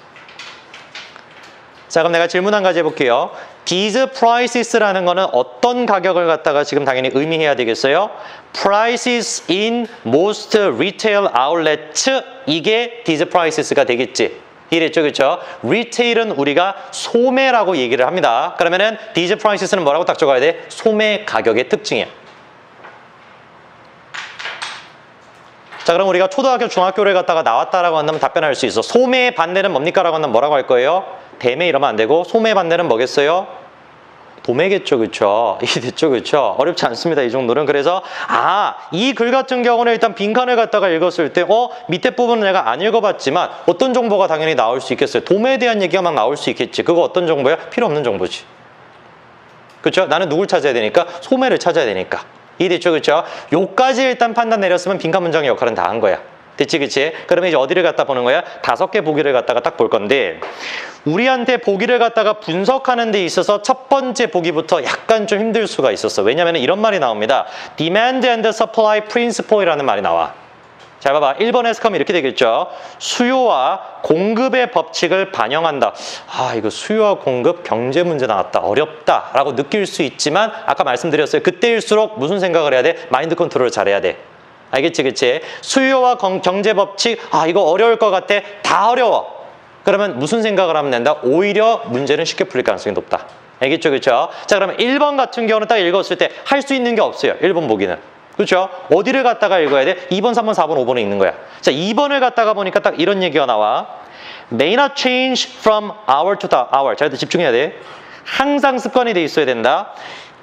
자, 그럼 내가 질문 한 가지 해볼게요. These prices라는 거는 어떤 가격을 갖다가 지금 당연히 의미해야 되겠어요? Prices in most retail outlets 이게 these prices가 되겠지. 이랬죠, 그렇죠? 리테일은 우리가 소매라고 얘기를 합니다. 그러면은 these prices는 뭐라고 딱 적어야 돼? 소매 가격의 특징이야. 자, 그럼 우리가 초등학교, 중학교를 갖다가 나왔다라고 한다면 답변할 수 있어. 소매의 반대는 뭡니까? 라고 한다면 뭐라고 할 거예요? 대매 이러면 안 되고 소매의 반대는 뭐겠어요? 도매겠죠, 그렇죠? 이게 됐죠, 그렇죠? 어렵지 않습니다, 이 정도는. 그래서 이 글 같은 경우는 일단 빈칸을 갖다가 읽었을 때 밑에 부분은 내가 안 읽어봤지만 어떤 정보가 당연히 나올 수 있겠어요? 도매에 대한 얘기가 막 나올 수 있겠지. 그거 어떤 정보야? 필요 없는 정보지. 그렇죠? 나는 누굴 찾아야 되니까? 소매를 찾아야 되니까. 이해됐죠, 그렇죠? 요까지 일단 판단 내렸으면 빈칸 문장의 역할은 다 한 거야. 됐지, 그치? 그러면 이제 어디를 갖다 보는 거야? 5개 보기를 갖다가 딱 볼 건데, 우리한테 보기를 갖다가 분석하는 데 있어서 첫 번째 보기부터 약간 좀 힘들 수가 있었어. 왜냐면 이런 말이 나옵니다. Demand and Supply Principle이라는 말이 나와. 자, 봐봐. 1번에서 하면 이렇게 되겠죠. 수요와 공급의 법칙을 반영한다. 아, 이거 수요와 공급 경제 문제 나왔다. 어렵다. 라고 느낄 수 있지만 아까 말씀드렸어요. 그때일수록 무슨 생각을 해야 돼? 마인드 컨트롤을 잘해야 돼. 알겠지, 그치? 수요와 경제 법칙, 아, 이거 어려울 것 같아. 다 어려워. 그러면 무슨 생각을 하면 된다? 오히려 문제는 쉽게 풀릴 가능성이 높다. 알겠죠, 그쵸? 자, 그러면 1번 같은 경우는 딱 읽었을 때 할 수 있는 게 없어요. 1번 보기는. 그렇죠? 어디를 갖다가 읽어야 돼? 2번, 3번, 4번, 5번에 있는 거야. 자, 2번을 갖다가 보니까 딱 이런 얘기가 나와. May not change from hour to hour. 자, 집중해야 돼. 항상 습관이 돼 있어야 된다.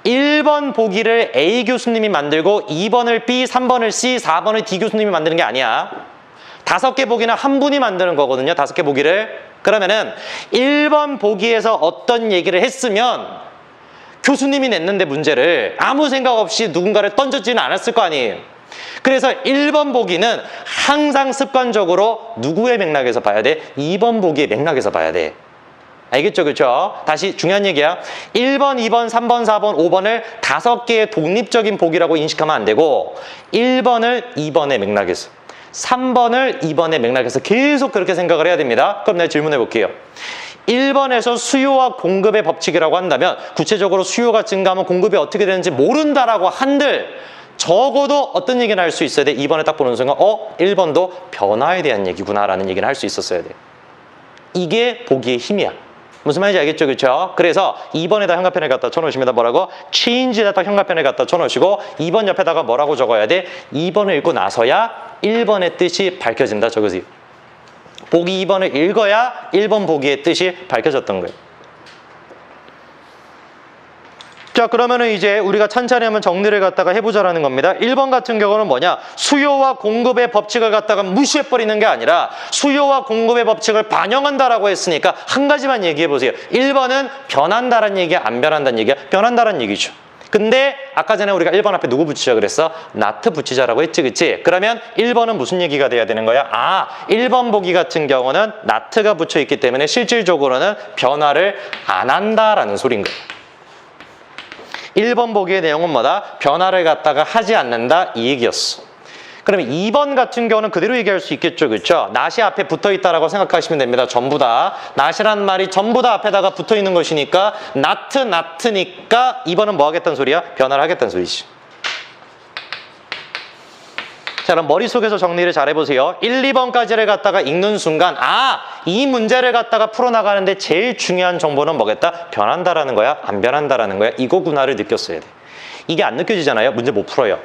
1번 보기를 A 교수님이 만들고 2번을 B, 3번을 C, 4번을 D 교수님이 만드는 게 아니야. 5개 보기는 한 분이 만드는 거거든요. 5개 보기를. 그러면은 1번 보기에서 어떤 얘기를 했으면 교수님이 냈는데 문제를 아무 생각 없이 누군가를 던졌지는 않았을 거 아니에요. 그래서 1번 보기는 항상 습관적으로 누구의 맥락에서 봐야 돼? 2번 보기의 맥락에서 봐야 돼. 알겠죠? 그렇죠? 다시 중요한 얘기야. 1번, 2번, 3번, 4번, 5번을 5개의 독립적인 보기라고 인식하면 안 되고 1번을 2번의 맥락에서 3번을 2번의 맥락에서 계속 그렇게 생각을 해야 됩니다. 그럼 내가 질문해 볼게요. 1번에서 수요와 공급의 법칙이라고 한다면 구체적으로 수요가 증가하면 공급이 어떻게 되는지 모른다라고 한들 적어도 어떤 얘기는 할 수 있어야 돼? 2번에 딱 보는 순간 1번도 변화에 대한 얘기구나 라는 얘기는 할 수 있었어야 돼. 이게 보기의 힘이야. 무슨 말인지 알겠죠? 그렇죠? 그래서 2번에다 현관펜을 갖다 쳐놓으십니다. 뭐라고? change에다 딱 현관펜을 갖다 쳐놓으시고 2번 옆에다가 뭐라고 적어야 돼? 2번을 읽고 나서야 1번의 뜻이 밝혀진다. 적으세요. 보기 2번을 읽어야 1번 보기의 뜻이 밝혀졌던 거예요. 자, 그러면은 이제 우리가 찬찬히 한번 정리를 갖다가 해보자라는 겁니다. 1번 같은 경우는 뭐냐? 수요와 공급의 법칙을 갖다가 무시해버리는 게 아니라 수요와 공급의 법칙을 반영한다라고 했으니까 한 가지만 얘기해보세요. 1번은 변한다라는 얘기야? 안 변한다는 얘기야? 변한다라는 얘기죠. 근데 아까 전에 우리가 1번 앞에 누구 붙이자 그랬어? not 붙이자라고 했지, 그치? 그러면 1번은 무슨 얘기가 돼야 되는 거야? 1번 보기 같은 경우는 not가 붙여있기 때문에 실질적으로는 변화를 안 한다라는 소리인 거야. 1번 보기의 내용은 뭐다? 변화를 갖다가 하지 않는다 이 얘기였어. 그러면 2번 같은 경우는 그대로 얘기할 수 있겠죠, 그렇죠? not이 앞에 붙어있다라고 생각하시면 됩니다. 전부 다. not이라는 말이 전부 다 앞에다가 붙어있는 것이니까 not니까 2번은 뭐 하겠다는 소리야? 변화를 하겠다는 소리지. 자, 그럼 머릿속에서 정리를 잘 해보세요. 1, 2번까지를 갖다가 읽는 순간 이 문제를 갖다가 풀어나가는데 제일 중요한 정보는 뭐겠다? 변한다라는 거야? 안 변한다라는 거야? 이거구나를 느꼈어야 돼. 이게 안 느껴지잖아요? 문제 못 풀어요.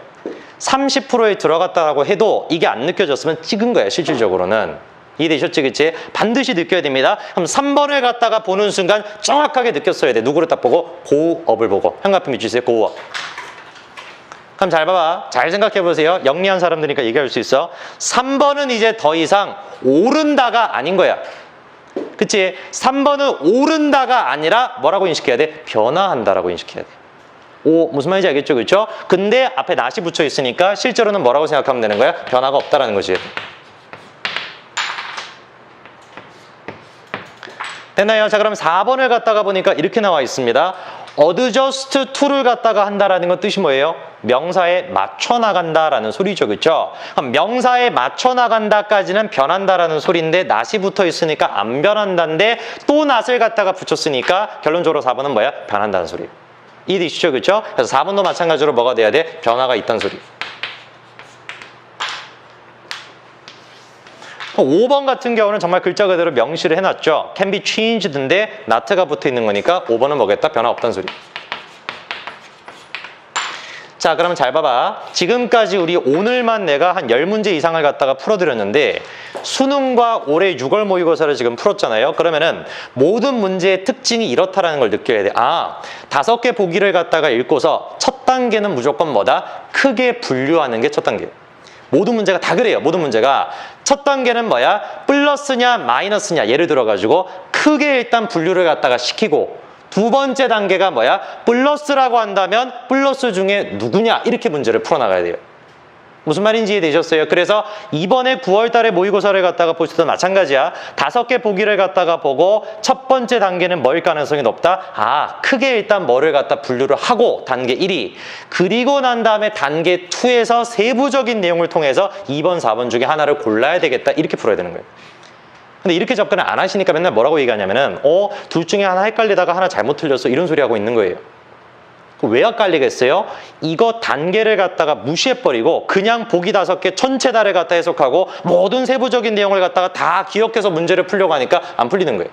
30%에 들어갔다고 해도 이게 안 느껴졌으면 찍은 거야, 실질적으로는. 이해되셨지, 그치? 반드시 느껴야 됩니다. 그럼 3번을 갖다가 보는 순간 정확하게 느꼈어야 돼. 누구를 딱 보고? 고업을 보고. 현관펜 밑주세요, 고업. 그럼 잘 봐봐. 잘 생각해 보세요. 영리한 사람들이니까 얘기할 수 있어. 3번은 이제 더 이상 오른다가 아닌 거야. 그치? 3번은 오른다가 아니라 뭐라고 인식해야 돼? 변화한다라고 인식해야 돼. 무슨 말인지 알겠죠? 그렇죠? 근데 앞에 not이 붙여 있으니까 실제로는 뭐라고 생각하면 되는 거야? 변화가 없다라는 거지. 됐나요? 자, 그럼 4번을 갖다가 보니까 이렇게 나와 있습니다. adjust to를 갖다가 한다라는 건 뜻이 뭐예요? 명사에 맞춰 나간다라는 소리죠, 그렇죠? 그럼 명사에 맞춰 나간다까지는 변한다라는 소리인데 not이 붙어 있으니까 안 변한다인데 또 not을 갖다가 붙였으니까 결론적으로 4번은 뭐야? 변한다는 소리. 이해되시죠, 그렇죠? 그래서 4번도 마찬가지로 뭐가 돼야 돼? 변화가 있다는 소리. 5번 같은 경우는 정말 글자 그대로 명시를 해놨죠. can be changed인데 not가 붙어 있는 거니까 5번은 뭐겠다? 변화 없다는 소리. 자, 그러면 잘 봐봐. 지금까지 우리 오늘만 내가 한 10문제 이상을 갖다가 풀어드렸는데 수능과 올해 6월 모의고사를 지금 풀었잖아요. 그러면은 모든 문제의 특징이 이렇다라는 걸 느껴야 돼. 5개 보기를 갖다가 읽고서 첫 단계는 무조건 뭐다? 크게 분류하는 게 첫 단계. 모든 문제가 다 그래요. 모든 문제가. 첫 단계는 뭐야? 플러스냐 마이너스냐 예를 들어가지고 크게 일단 분류를 갖다가 시키고 두 번째 단계가 뭐야? 플러스라고 한다면 플러스 중에 누구냐? 이렇게 문제를 풀어나가야 돼요. 무슨 말인지 이해되셨어요? 그래서 이번에 9월 달에 모의고사를 갖다가 보셔도 마찬가지야. 5개 보기를 갖다가 보고 첫 번째 단계는 뭐일 가능성이 높다? 크게 일단 뭐를 갖다 분류를 하고 단계 1위. 그리고 난 다음에 단계 2에서 세부적인 내용을 통해서 2번, 4번 중에 하나를 골라야 되겠다. 이렇게 풀어야 되는 거예요. 근데 이렇게 접근을 안 하시니까 맨날 뭐라고 얘기하냐면은 둘 중에 하나 헷갈리다가 하나 잘못 틀렸어. 이런 소리 하고 있는 거예요. 왜 헷갈리겠어요? 이거 단계를 갖다가 무시해버리고 그냥 보기 5개 전체 다를 갖다 해석하고 모든 세부적인 내용을 갖다가 다 기억해서 문제를 풀려고 하니까 안 풀리는 거예요.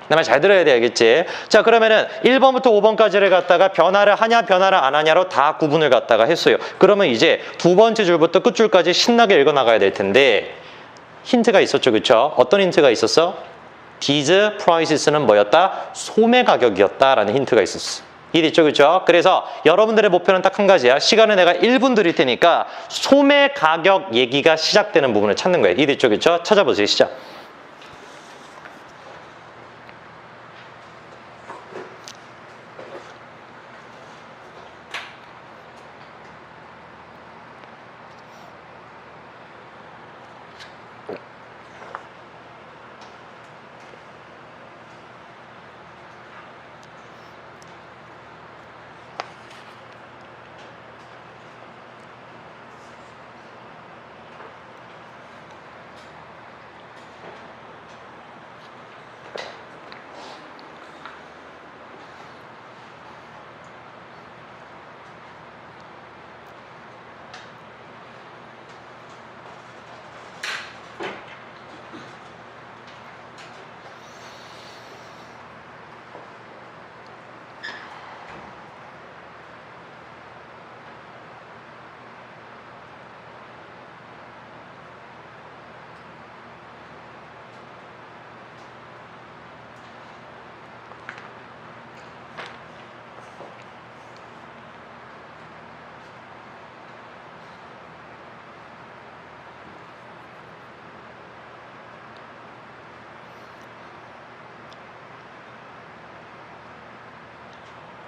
내 말 잘 들어야 돼야겠지. 자, 그러면은 1번부터 5번까지를 갖다가 변화를 하냐 변화를 안 하냐로 다 구분을 갖다가 했어요. 그러면 이제 두 번째 줄부터 끝줄까지 신나게 읽어 나가야 될 텐데 힌트가 있었죠, 그렇죠? 어떤 힌트가 있었어? These prices는 뭐였다? 소매 가격이었다라는 힌트가 있었어. 이해됐죠, 그렇죠? 그래서 여러분들의 목표는 딱 한 가지야. 시간을 내가 1분 드릴 테니까 소매 가격 얘기가 시작되는 부분을 찾는 거예요. 이해됐죠, 그렇죠? 찾아보세요, 시작.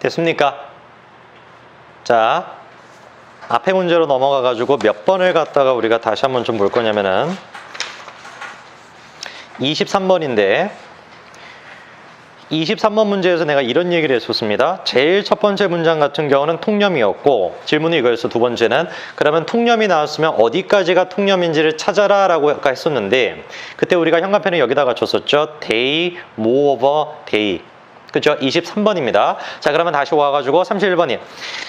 됐습니까? 자, 앞에 문제로 넘어가가지고 몇 번을 갖다가 우리가 다시 한번 좀 볼 거냐면은 23번인데 23번 문제에서 내가 이런 얘기를 했었습니다. 제일 첫 번째 문장 같은 경우는 통념이었고 질문이 이거였어. 두 번째는 그러면 통념이 나왔으면 어디까지가 통념인지를 찾아라 라고 아까 했었는데 그때 우리가 현관펜을 여기다가 줬었죠. day, moreover, day. 그죠? 23번입니다. 자, 그러면 다시 와가지고 31번이에요.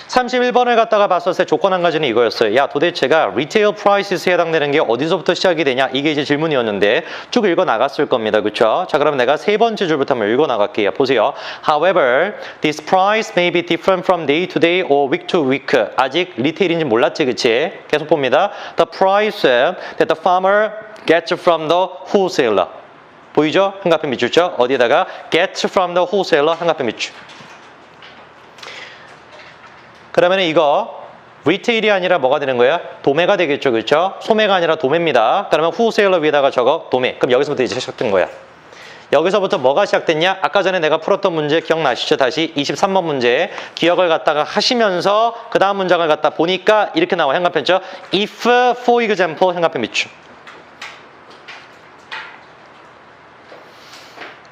31번을 갖다가 봤었을 때 조건 한 가지는 이거였어요. 야, 도대체가 retail prices에 해당되는 게 어디서부터 시작이 되냐? 이게 이제 질문이었는데 쭉 읽어 나갔을 겁니다. 그쵸? 자, 그러면 내가 세 번째 줄부터 한번 읽어 나갈게요. 보세요. However, this price may be different from day to day or week to week. 아직 리테일인지 몰랐지, 그치? 계속 봅니다. The price that the farmer gets from the wholesaler. 보이죠? 한가편 밑줄죠? 어디에다가 get from the wholesaler 한가편 밑줄. 그러면 이거 리테일이 아니라 뭐가 되는 거야? 도매가 되겠죠, 그렇죠? 소매가 아니라 도매입니다. 그러면 wholesaler 위에다가 저거 도매. 그럼 여기서부터 이제 시작된 거야. 여기서부터 뭐가 시작됐냐? 아까 전에 내가 풀었던 문제 기억나시죠? 다시 23번 문제 기억을 갖다가 하시면서 그 다음 문장을 갖다 보니까 이렇게 나와. 현관편죠? If, for example, 현관편 밑줄.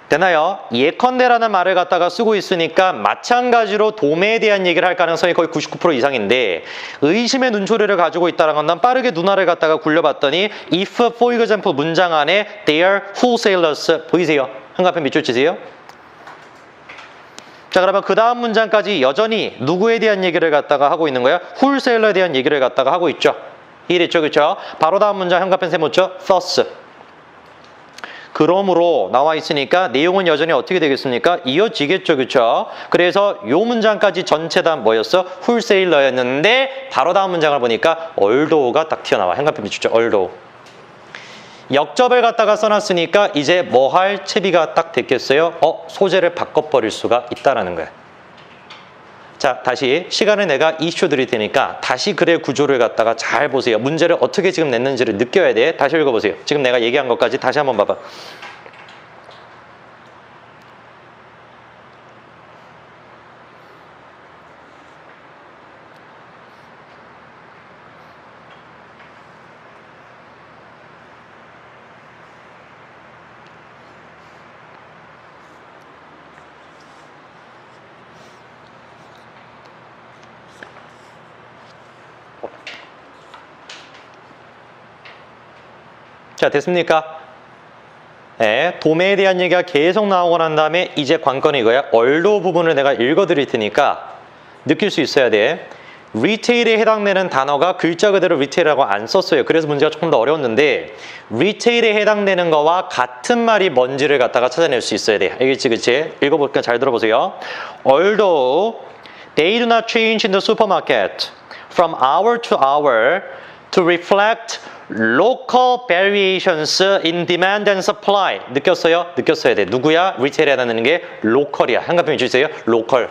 되나요? 예컨대라는 말을 갖다가 쓰고 있으니까 마찬가지로 도매에 대한 얘기를 할 가능성이 거의 99% 이상인데 의심의 눈초리를 가지고 있다는 건 난 빠르게 눈알을 갖다가 굴려봤더니 if, for example 문장 안에 they are wholesalers 보이세요? 한가편 밑줄 치세요. 자, 그러면 그 다음 문장까지 여전히 누구에 대한 얘기를 갖다가 하고 있는 거야? wholesaler에 대한 얘기를 갖다가 하고 있죠. 이해됐죠? 그렇죠? 바로 다음 문장 현가편 세모죠? thus. 그러므로 나와 있으니까 내용은 여전히 어떻게 되겠습니까? 이어지겠죠, 그렇죠? 그래서 요 문장까지 전체 다 뭐였어? wholesaler였는데 바로 다음 문장을 보니까 although가 딱 튀어나와. 현관편 밑줄죠, although. 역접을 갖다가 써놨으니까 이제 뭐 할 채비가 딱 됐겠어요? 소재를 바꿔버릴 수가 있다라는 거야. 자, 다시 시간을 내가 이슈 드릴 테니까 다시 글의 구조를 갖다가 잘 보세요. 문제를 어떻게 지금 냈는지를 느껴야 돼. 다시 읽어보세요. 지금 내가 얘기한 것까지 다시 한번 봐봐. 자, 됐습니까? 네, 도매에 대한 얘기가 계속 나오고 난 다음에 이제 관건이 이거야. 얼도 부분을 내가 읽어드릴 테니까 느낄 수 있어야 돼. 리테일에 해당되는 단어가 글자 그대로 리테일이라고 안 썼어요. 그래서 문제가 조금 더 어려웠는데 리테일에 해당되는 거와 같은 말이 뭔지를 갖다가 찾아낼 수 있어야 돼. 알겠지? 그치? 읽어볼까? 잘 들어보세요. Although they do not change in the supermarket from hour to hour to reflect local variations in demand and supply. 느꼈어요? 느꼈어야 돼. 누구야? 리테일에 해당되는 게 로컬이야. 한가평 주세요. 로컬.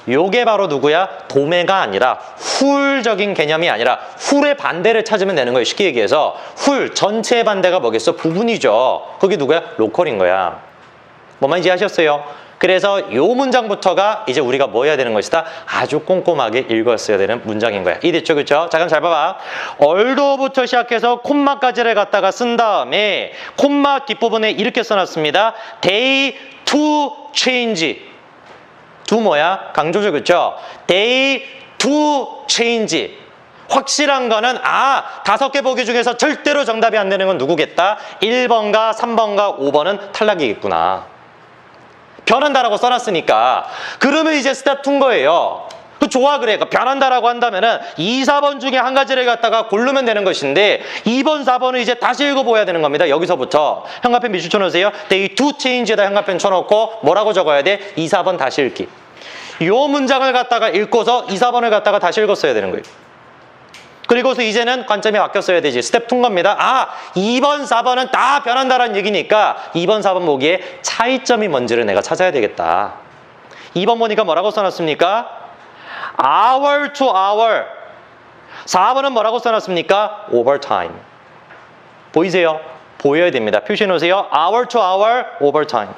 요게 바로 누구야? 도매가 아니라 훌적인 개념이 아니라 훌의 반대를 찾으면 되는 거예요. 쉽게 얘기해서 훌 전체의 반대가 뭐겠어? 부분이죠. 그게 누구야? 로컬인 거야. 뭔 말인지 아셨어요? 그래서 요 문장부터가 이제 우리가 뭐 해야 되는 것이다? 아주 꼼꼼하게 읽었어야 되는 문장인 거야. 이해됐죠? 그렇죠? 자, 그럼 잘 봐봐. 얼도부터 시작해서 콤마까지를 갖다가 쓴 다음에 콤마 뒷부분에 이렇게 써놨습니다. They to change. 두 뭐야? 강조죠, 그렇죠? They do change. 확실한 거는 5개 보기 중에서 절대로 정답이 안 되는 건 누구겠다? 1번과 3번과 5번은 탈락이겠구나. 변한다라고 써놨으니까. 그러면 이제 스텝 2인 거예요. 좋아 그래. 변한다라고 한다면은 2, 4번 중에 한 가지를 갖다가 고르면 되는 것인데 2번, 4번은 이제 다시 읽어보아야 되는 겁니다. 여기서부터. 형광펜 밑줄 쳐놓으세요. They do change에다 형광펜 쳐놓고 뭐라고 적어야 돼? 2, 4번 다시 읽기. 요 문장을 갖다가 읽고서 2, 4번을 갖다가 다시 읽었어야 되는 거예요. 그리고서 이제는 관점이 바뀌었어야 되지. 스텝 2인 겁니다. 2번, 4번은 다 변한다라는 얘기니까 2번, 4번 보기에 차이점이 뭔지를 내가 찾아야 되겠다. 2번 보니까 뭐라고 써놨습니까? hour to hour. 4번은 뭐라고 써놨습니까? overtime. 보이세요? 보여야 됩니다. 표시해 놓으세요. hour to hour, overtime.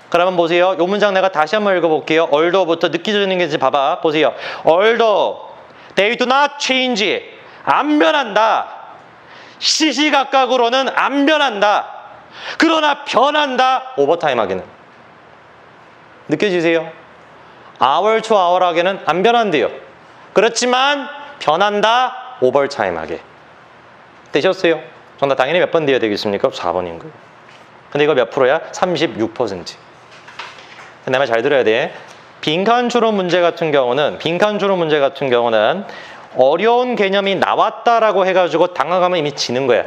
그러면 보세요. 이 문장 내가 다시 한번 읽어볼게요. Although부터 느껴지는 게 봐봐. 보세요. Although they do not change. 안 변한다. 시시각각으로는 안 변한다. 그러나 변한다. 오버타임 하기는. 느껴지세요? hour to hour 하기는 안 변한대요. 그렇지만 변한다. 오버타임 하게. 되셨어요? 정답 당연히 몇 번 돼야 되겠습니까? 4번인 거예요. 근데 이거 몇 프로야? 36%. 내 말 잘 들어야 돼. 빈칸 주로 문제 같은 경우는 어려운 개념이 나왔다라고 해가지고 당황하면 이미 지는 거야.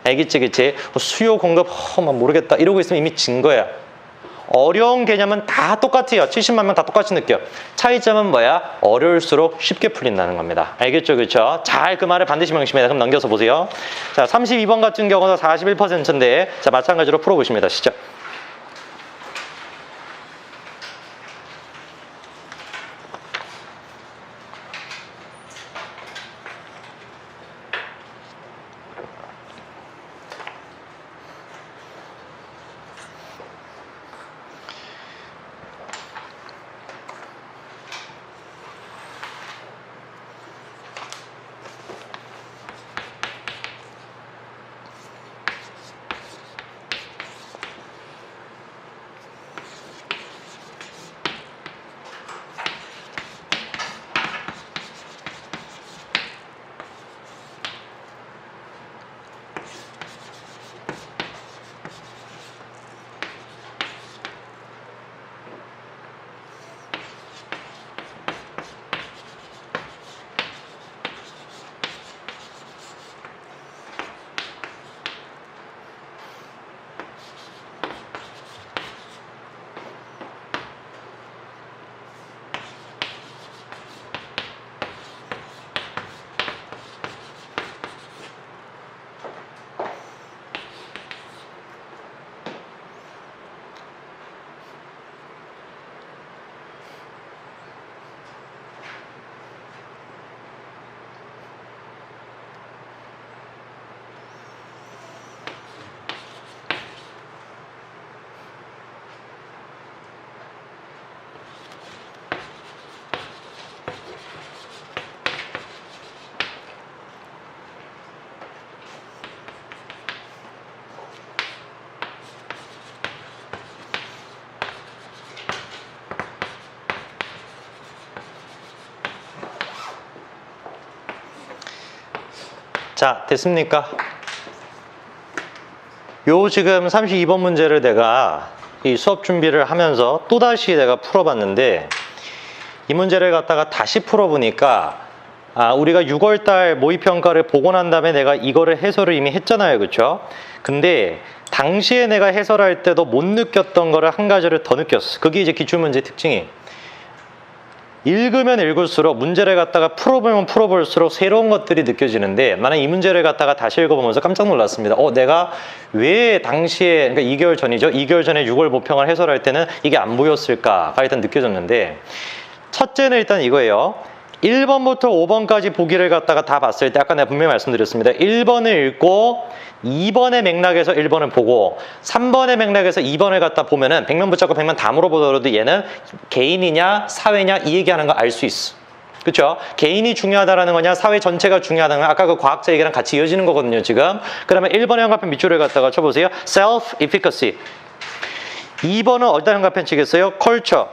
알겠지, 그치? 수요 공급 모르겠다 이러고 있으면 이미 진 거야. 어려운 개념은 다 똑같아요. 70만 명 다 똑같이 느껴. 차이점은 뭐야? 어려울수록 쉽게 풀린다는 겁니다. 알겠죠, 그렇죠? 잘 그 말을 반드시 명심해야 돼. 그럼 넘겨서 보세요. 자, 32번 같은 경우는 41%인데 자, 마찬가지로 풀어보십니다. 시작. 자, 됐습니까? 요 지금 32번 문제를 내가 이 수업 준비를 하면서 또다시 내가 풀어봤는데 이 문제를 갖다가 다시 풀어보니까 우리가 6월달 모의평가를 보고 난 다음에 내가 이거를 해설을 이미 했잖아요. 그쵸? 근데 당시에 내가 해설할 때도 못 느꼈던 거를 한 가지를 더 느꼈어. 그게 이제 기출문제의 특징이 읽으면 읽을수록 문제를 갖다가 풀어보면 풀어볼수록 새로운 것들이 느껴지는데 나는 이 문제를 갖다가 다시 읽어보면서 깜짝 놀랐습니다. 내가 왜 당시에 그러니까 2개월 전이죠. 2개월 전에 6월 모평을 해설할 때는 이게 안 보였을까가 일단 느껴졌는데 첫째는 일단 이거예요. 1번부터 5번까지 보기를 갖다가 다 봤을 때 아까 내가 분명히 말씀드렸습니다. 1번을 읽고 2번의 맥락에서 1번을 보고 3번의 맥락에서 2번을 갖다 보면은 100명 붙잡고 100명 다 물어보더라도 얘는 개인이냐 사회냐 이 얘기하는 거 알 수 있어. 그렇죠? 개인이 중요하다라는 거냐 사회 전체가 중요하다는 거 아까 그 과학자 얘기랑 같이 이어지는 거거든요. 지금. 그러면 1번의 형광펜 밑줄을 갖다가 쳐보세요. self-efficacy. 2번은 어디다 형광펜 치겠어요? culture.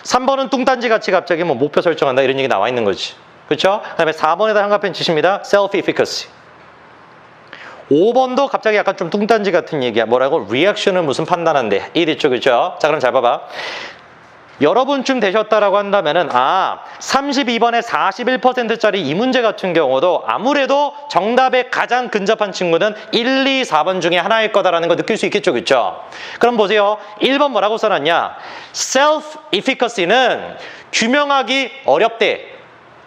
3번은 뚱딴지 같이 갑자기 뭐 목표 설정한다 이런 얘기 나와 있는 거지. 그렇죠? 그다음에 4번에다 형광펜 치십니다. self-efficacy. 5번도 갑자기 약간 좀 뚱딴지 같은 얘기야. 뭐라고? 리액션을 무슨 판단한대. 이해됐죠? 그렇죠? 자, 그럼 잘 봐봐. 여러분쯤 되셨다라고 한다면은 32번에 41%짜리 이 문제 같은 경우도 아무래도 정답에 가장 근접한 친구는 1, 2, 4번 중에 하나일 거다라는 거 느낄 수 있겠죠. 그렇죠? 그럼 보세요. 1번 뭐라고 써놨냐? self-efficacy는 규명하기 어렵대.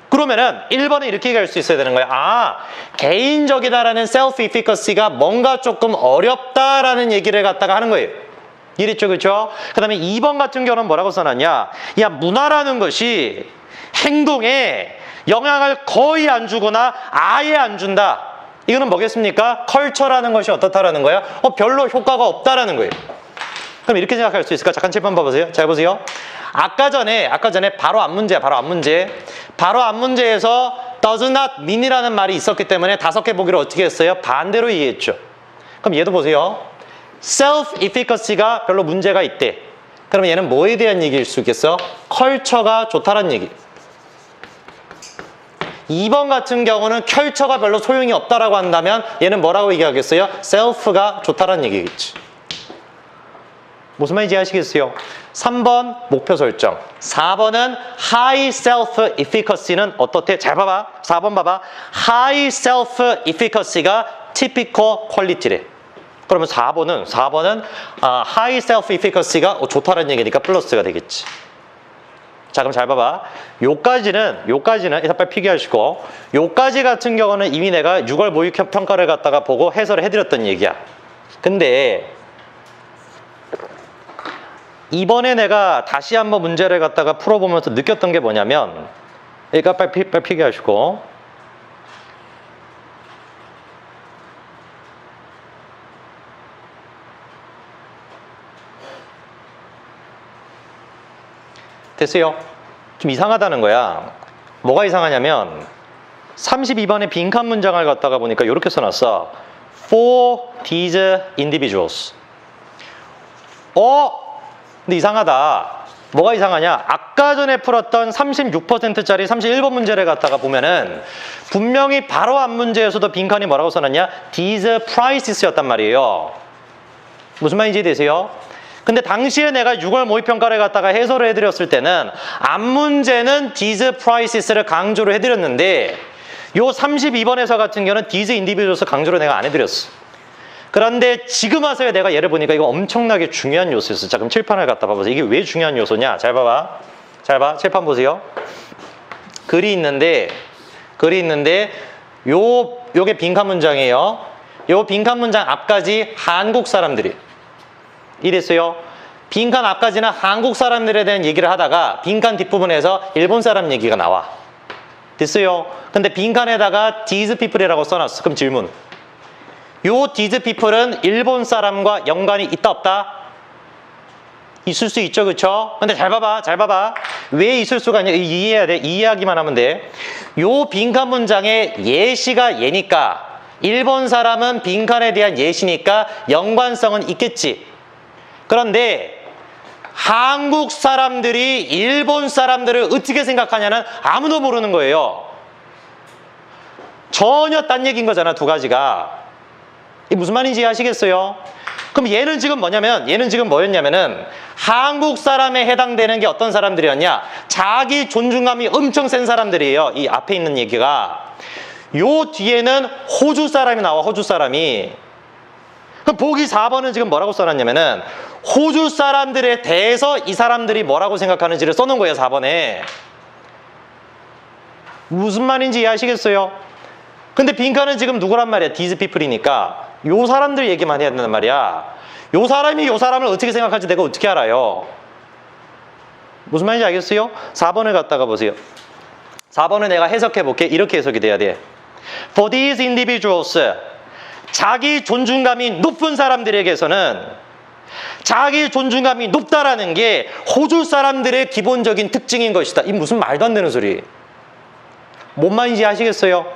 그러면은 1번은 이렇게 얘기할 수 있어야 되는 거야. 개인적이다라는 self-efficacy가 뭔가 조금 어렵다라는 얘기를 갖다가 하는 거예요. 이랬죠, 그렇죠? 그 다음에 2번 같은 경우는 뭐라고 써놨냐? 문화라는 것이 행동에 영향을 거의 안 주거나 아예 안 준다. 이거는 뭐겠습니까? 컬처라는 것이 어떻다라는 거야? 별로 효과가 없다라는 거예요. 그럼 이렇게 생각할 수 있을까? 잠깐 칠판 봐보세요. 잘 보세요. 아까 전에 바로 앞 문제야, 바로 앞 문제. 바로 앞 문제에서 does not mean이라는 말이 있었기 때문에 5개 보기를 어떻게 했어요? 반대로 이해했죠. 그럼 얘도 보세요. self-efficacy가 별로 문제가 있대. 그러면 얘는 뭐에 대한 얘기일 수 있겠어? 컬처가 좋다는 얘기. 2번 같은 경우는 컬처가 별로 소용이 없다라고 한다면 얘는 뭐라고 얘기하겠어요? self가 좋다는 얘기겠지. 무슨 말인지 아시겠어요? 3번 목표 설정. 4번은 high self-efficacy는 어떻대? 잘 봐봐. 4번 봐봐. high self-efficacy가 typical quality래. 그러면 4번은 high self-efficacy가 좋다는 얘기니까 플러스가 되겠지. 자, 그럼 잘 봐봐. 요까지는 일단 빨리 필기하시고 요까지 같은 경우는 이미 내가 6월 모의 평가를 갖다가 보고 해설을 해드렸던 얘기야. 근데 이번에 내가 다시 한번 문제를 갖다가 풀어보면서 느꼈던 게 뭐냐면 그러니까 빨리 필기하시고 됐어요? 좀 이상하다는 거야. 뭐가 이상하냐면 32번의 빈칸 문장을 갖다가 보니까 이렇게 써놨어. For these individuals. 근데 이상하다. 뭐가 이상하냐? 아까 전에 풀었던 36%짜리 31번 문제를 갖다가 보면은 분명히 바로 앞 문제에서도 빈칸이 뭐라고 써놨냐? These prices였단 말이에요. 무슨 말인지 되세요? 근데 당시에 내가 6월 모의평가를 갖다가 해설을 해드렸을 때는 앞 문제는 these prices를 강조를 해드렸는데 요 32번에서 같은 경우는 these individuals 강조를 내가 안 해드렸어. 그런데 지금 와서야 내가 얘를 보니까 이거 엄청나게 중요한 요소였어. 자, 그럼 칠판을 갖다 봐보세요. 이게 왜 중요한 요소냐? 잘 봐봐. 잘 봐. 칠판 보세요. 글이 있는데 요게 빈칸 문장이에요. 요 빈칸 문장 앞까지 한국 사람들이 이랬어요. 빈칸 앞까지는 한국 사람들에 대한 얘기를 하다가 빈칸 뒷부분에서 일본 사람 얘기가 나와. 됐어요. 근데 빈칸에다가 these people이라고 써놨어. 그럼 질문. 요 these people은 일본 사람과 연관이 있다 없다? 있을 수 있죠, 그쵸? 근데 잘 봐봐. 왜 있을 수가 있냐? 이해해야 돼. 이해하기만 하면 돼. 요 빈칸 문장에 예시가 얘니까 일본 사람은 빈칸에 대한 예시니까 연관성은 있겠지. 그런데 한국 사람들이 일본 사람들을 어떻게 생각하냐는 아무도 모르는 거예요. 전혀 딴 얘기인 거잖아, 두 가지가. 이게 무슨 말인지 아시겠어요? 그럼 얘는 지금 뭐였냐면은 한국 사람에 해당되는 게 어떤 사람들이었냐? 자기 존중감이 엄청 센 사람들이에요. 이 앞에 있는 얘기가. 요 뒤에는 호주 사람이 나와, 호주 사람이. 그럼 보기 4번은 지금 뭐라고 써놨냐면은 호주 사람들에 대해서 이 사람들이 뭐라고 생각하는지를 써놓은 거예요, 4번에. 무슨 말인지 이해하시겠어요? 근데 빈칸은 지금 누구란 말이야? these people이니까 요 사람들 얘기만 해야 된단 말이야. 요 사람이 요 사람을 어떻게 생각할지 내가 어떻게 알아요? 무슨 말인지 알겠어요? 4번을 갖다가 보세요. 4번을 내가 해석해 볼게. 이렇게 해석이 돼야 돼. For these individuals, 자기 존중감이 높은 사람들에게서는 자기 존중감이 높다라는 게 호주 사람들의 기본적인 특징인 것이다. 이 무슨 말도 안 되는 소리. 뭔 말인지 아시겠어요?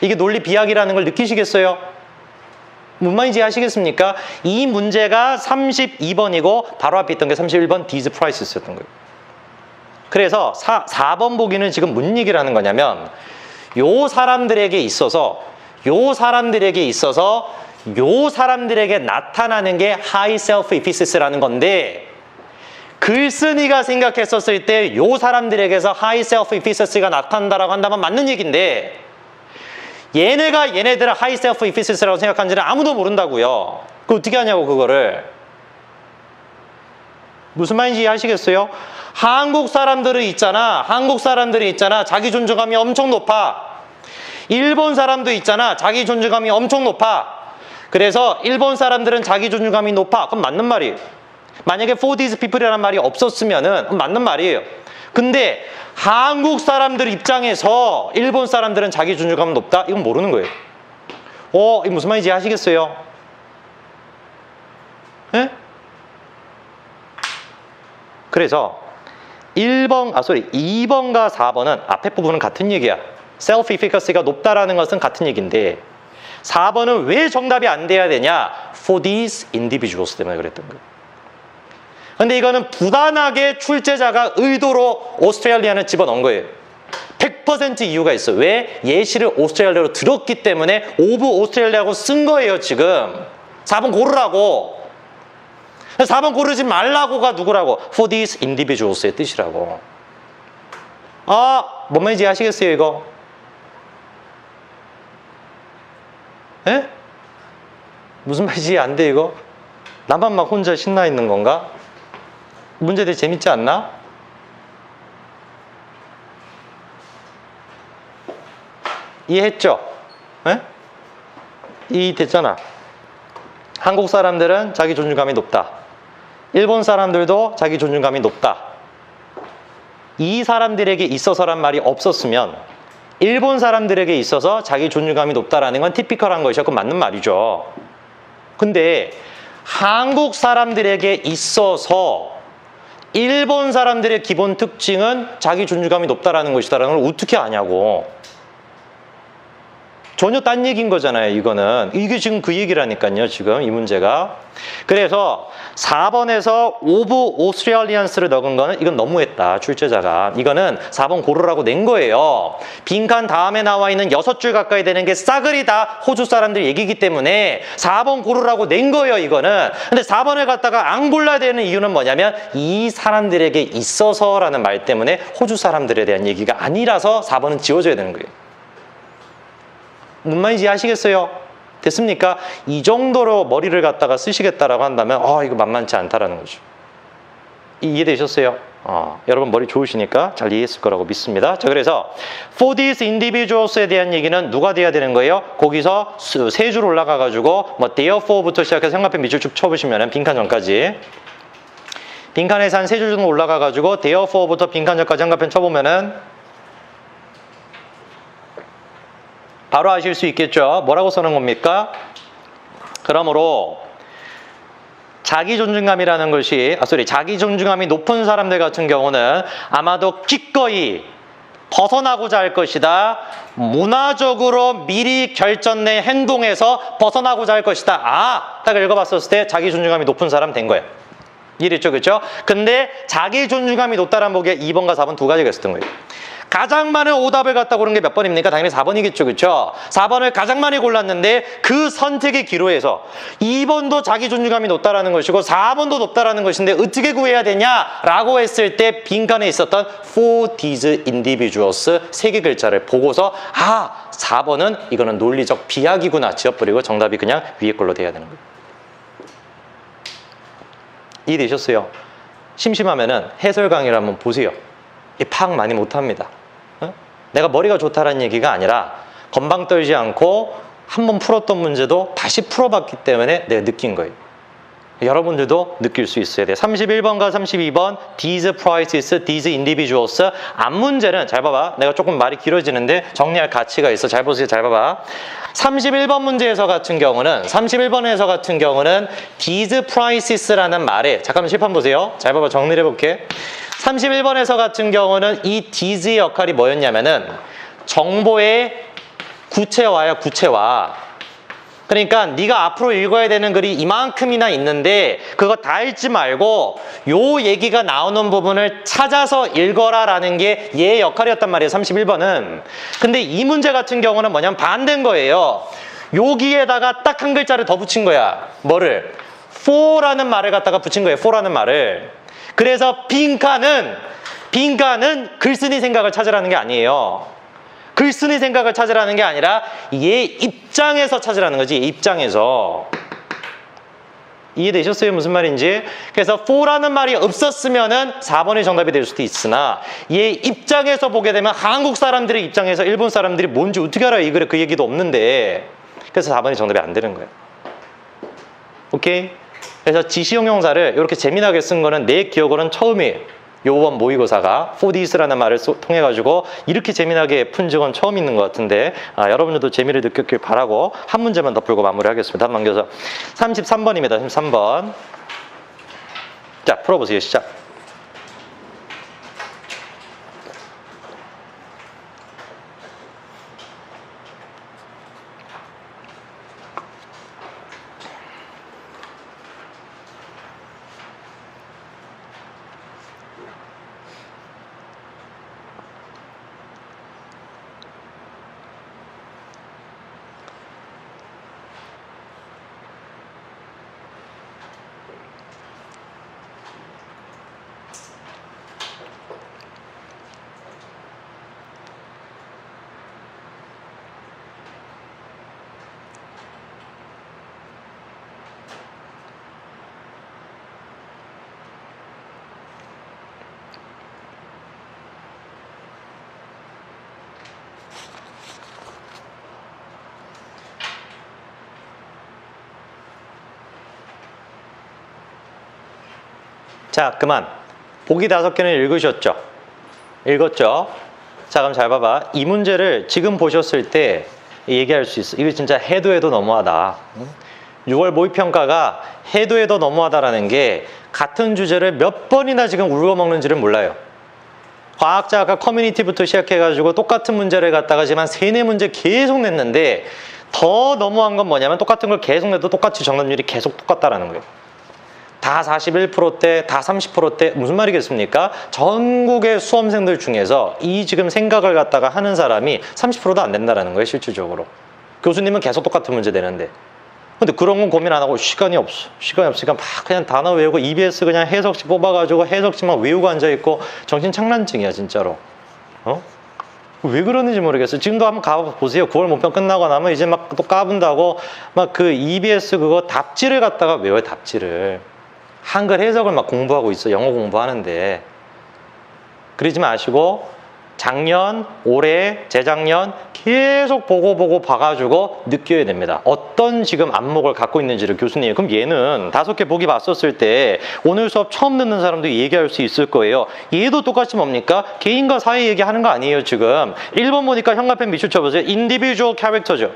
이게 논리 비약이라는 걸 느끼시겠어요? 뭔 말인지 아시겠습니까? 이 문제가 32번이고 바로 앞에 있던 게 31번 these prices였던 거예요. 그래서 4번 보기는 지금 뭔 얘기를 하는 거냐면 요 사람들에게 있어서 요 사람들에게 나타나는 게 high self-efficacy라는 건데 글쓴이가 생각했었을 때 요 사람들에게서 high self-efficacy가 나타난다라고 한다면 맞는 얘기인데 얘네가 얘네들은 high self-efficacy라고 생각하는지는 아무도 모른다고요. 그 어떻게 하냐고 그거를. 무슨 말인지 이해하시겠어요? 한국 사람들이 있잖아 자기 존중감이 엄청 높아. 일본 사람도 있잖아 자기 존중감이 엄청 높아. 그래서 일본 사람들은 자기 존중감이 높아. 그럼 맞는 말이에요. 만약에 for these people이라는 말이 없었으면은 맞는 말이에요. 근데 한국 사람들 입장에서 일본 사람들은 자기 존중감이 높다? 이건 모르는 거예요. 이게 무슨 말인지 아시겠어요? 예? 그래서 2번과 4번은 앞에 부분은 같은 얘기야. self-efficacy가 높다라는 것은 같은 얘기인데 4번은 왜 정답이 안 돼야 되냐? for these individuals 때문에 그랬던 거예요. 근데 이거는 부단하게 출제자가 의도로 오스트레일리아는 집어넣은 거예요. 100% 이유가 있어. 왜? 예시를 오스트레일리아로 들었기 때문에 오브 오스트레일리아고 쓴 거예요, 지금. 4번 고르라고. 4번 고르지 말라고가 누구라고? For these individuals의 뜻이라고. 뭔 말인지 아시겠어요, 이거? 에? 무슨 말인지 안 돼, 이거? 나만 막 혼자 신나 있는 건가? 문제들이 재밌지 않나? 이해했죠? 에? 이해됐잖아. 한국 사람들은 자기 존중감이 높다. 일본 사람들도 자기 존중감이 높다. 이 사람들에게 있어서란 말이 없었으면 일본 사람들에게 있어서 자기 존중감이 높다라는 건 티피컬한 것이었고 맞는 말이죠. 근데 한국 사람들에게 있어서 일본 사람들의 기본 특징은 자기 존중감이 높다라는 것이다라는 걸 어떻게 아냐고. 전혀 딴 얘기인 거잖아요, 이거는. 이게 지금 그 얘기라니까요, 지금 이 문제가. 그래서 4번에서 오브 오스트레일리안스를 넣은 거는 이건 너무했다, 출제자가. 이거는 4번 고르라고 낸 거예요. 빈칸 다음에 나와 있는 6줄 가까이 되는 게 싸그리 다 호주 사람들 얘기이기 때문에 4번 고르라고 낸 거예요, 이거는. 근데 4번을 갖다가 안 골라야 되는 이유는 뭐냐면 이 사람들에게 있어서라는 말 때문에 호주 사람들에 대한 얘기가 아니라서 4번은 지워져야 되는 거예요. 뭔 말인지 아시겠어요? 됐습니까? 이 정도로 머리를 갖다가 쓰시겠다라고 한다면 이거 만만치 않다라는 거죠. 이해되셨어요? 여러분 머리 좋으시니까 잘 이해했을 거라고 믿습니다. 자, 그래서 for these individuals에 대한 얘기는 누가 돼야 되는 거예요? 거기서 세 줄 올라가가지고 therefore부터 시작해서 형광펜 밑줄 쭉 쳐보시면 빈칸 전까지 빈칸에서 한 세 줄 정도 올라가가지고 therefore부터 빈칸 전까지 형광펜 쳐보면은 바로 아실 수 있겠죠. 뭐라고 써놓은 겁니까? 그러므로 자기 존중감이라는 것이 자기 존중감이 높은 사람들 같은 경우는 아마도 기꺼이 벗어나고자 할 것이다. 문화적으로 미리 결정된 행동에서 벗어나고자 할 것이다. 딱 읽어봤었을 때 자기 존중감이 높은 사람 된 거예요. 이랬죠, 그렇죠? 근데 자기 존중감이 높다라는 보기에 2번과 4번 두 가지가 있었던 거예요. 가장 많은 오답을 갖다 고른 게 몇 번입니까? 당연히 4번이겠죠, 그렇죠? 4번을 가장 많이 골랐는데 그 선택의 기로에서 2번도 자기 존중감이 높다라는 것이고 4번도 높다라는 것인데 어떻게 구해야 되냐라고 했을 때 빈칸에 있었던 for these individuals 세 개 글자를 보고서 4번은 이거는 논리적 비약이구나 지어버리고 정답이 그냥 위에 걸로 돼야 되는 거예요. 이해되셨어요? 심심하면은 해설 강의를 한번 보세요. 파악 많이 못합니다. 내가 머리가 좋다라는 얘기가 아니라 건방 떨지 않고 한번 풀었던 문제도 다시 풀어봤기 때문에 내가 느낀 거예요. 여러분들도 느낄 수 있어야 돼요. 31번과 32번 these prices, these individuals 앞 문제는 잘 봐봐. 내가 조금 말이 길어지는데 정리할 가치가 있어. 잘 보세요. 잘 봐봐. 31번 문제에서 같은 경우는 31번에서 같은 경우는 these prices라는 말에 잠깐만 실판 보세요. 잘 봐봐. 정리를 해볼게. 31번에서 같은 경우는 이 these의 역할이 뭐였냐면은 정보의 구체화야 구체화. 그러니까 네가 앞으로 읽어야 되는 글이 이만큼이나 있는데 그거 다 읽지 말고 요 얘기가 나오는 부분을 찾아서 읽어라라는 게 얘의 역할이었단 말이에요. 31번은. 근데 이 문제 같은 경우는 뭐냐면 반대인 거예요. 여기에다가 딱 한 글자를 더 붙인 거야. 뭐를? for라는 말을 갖다가 붙인 거예요. for라는 말을. 그래서 빈칸은 글쓴이 생각을 찾으라는 게 아니에요. 글쓴이 생각을 찾으라는 게 아니라 얘 입장에서 찾으라는 거지. 얘 입장에서. 이해되셨어요? 무슨 말인지? 그래서 for라는 말이 없었으면은 4번이 정답이 될 수도 있으나 얘 입장에서 보게 되면 한국 사람들의 입장에서 일본 사람들이 뭔지 어떻게 알아요? 이 글에 그 얘기도 없는데. 그래서 4번이 정답이 안 되는 거예요. 오케이? 그래서 지시형용사를 이렇게 재미나게 쓴 거는 내 기억으로는 처음이에요. 요번 모의고사가 for this라는 말을 통해 가지고 이렇게 재미나게 푼 적은 처음 있는 것 같은데 여러분들도 재미를 느꼈길 바라고 한 문제만 더 풀고 마무리하겠습니다. 다음 넘겨서 33번입니다. 33번. 자, 풀어보세요. 시작. 자, 그만. 보기 5개는 읽으셨죠? 읽었죠? 자, 그럼 잘 봐봐. 이 문제를 지금 보셨을 때 얘기할 수 있어. 이거 진짜 해도 너무하다. 6월 모의평가가 해도 너무하다라는 게 같은 주제를 몇 번이나 지금 울고먹는지를 몰라요. 과학자 아까 커뮤니티부터 시작해가지고 똑같은 문제를 갖다가 지금 한 3-4문제 계속 냈는데 더 너무한 건 뭐냐면 똑같은 걸 계속 내도 똑같이 정답률이 계속 똑같다라는 거예요. 다 41%대, 다 30%대 무슨 말이겠습니까? 전국의 수험생들 중에서 이 지금 생각을 갖다가 하는 사람이 30%도 안 된다는 거예요, 실질적으로. 교수님은 계속 똑같은 문제 내는데. 근데 그런 건 고민 안 하고 시간이 없어. 시간이 없으니까 막 그냥 단어 외우고 EBS 그냥 해석지 뽑아가지고 해석지만 외우고 앉아있고 정신 착란증이야, 진짜로. 왜 그러는지 모르겠어요. 지금도 한번 가보세요. 9월 모평 끝나고 나면 이제 막 또 까분다고 막 그 EBS 그거 답지를 갖다가 외워요, 답지를. 한글 해석을 막 공부하고 있어. 영어 공부하는데. 그러지 마시고 작년, 올해, 재작년 계속 보고 봐가지고 느껴야 됩니다. 어떤 지금 안목을 갖고 있는지를 교수님. 그럼 얘는 5개 보기 봤었을 때 오늘 수업 처음 듣는 사람도 얘기할 수 있을 거예요. 얘도 똑같이 뭡니까? 개인과 사회 얘기하는 거 아니에요, 지금. 1번 보니까 현관펜 밑줄 쳐보세요. individual character죠.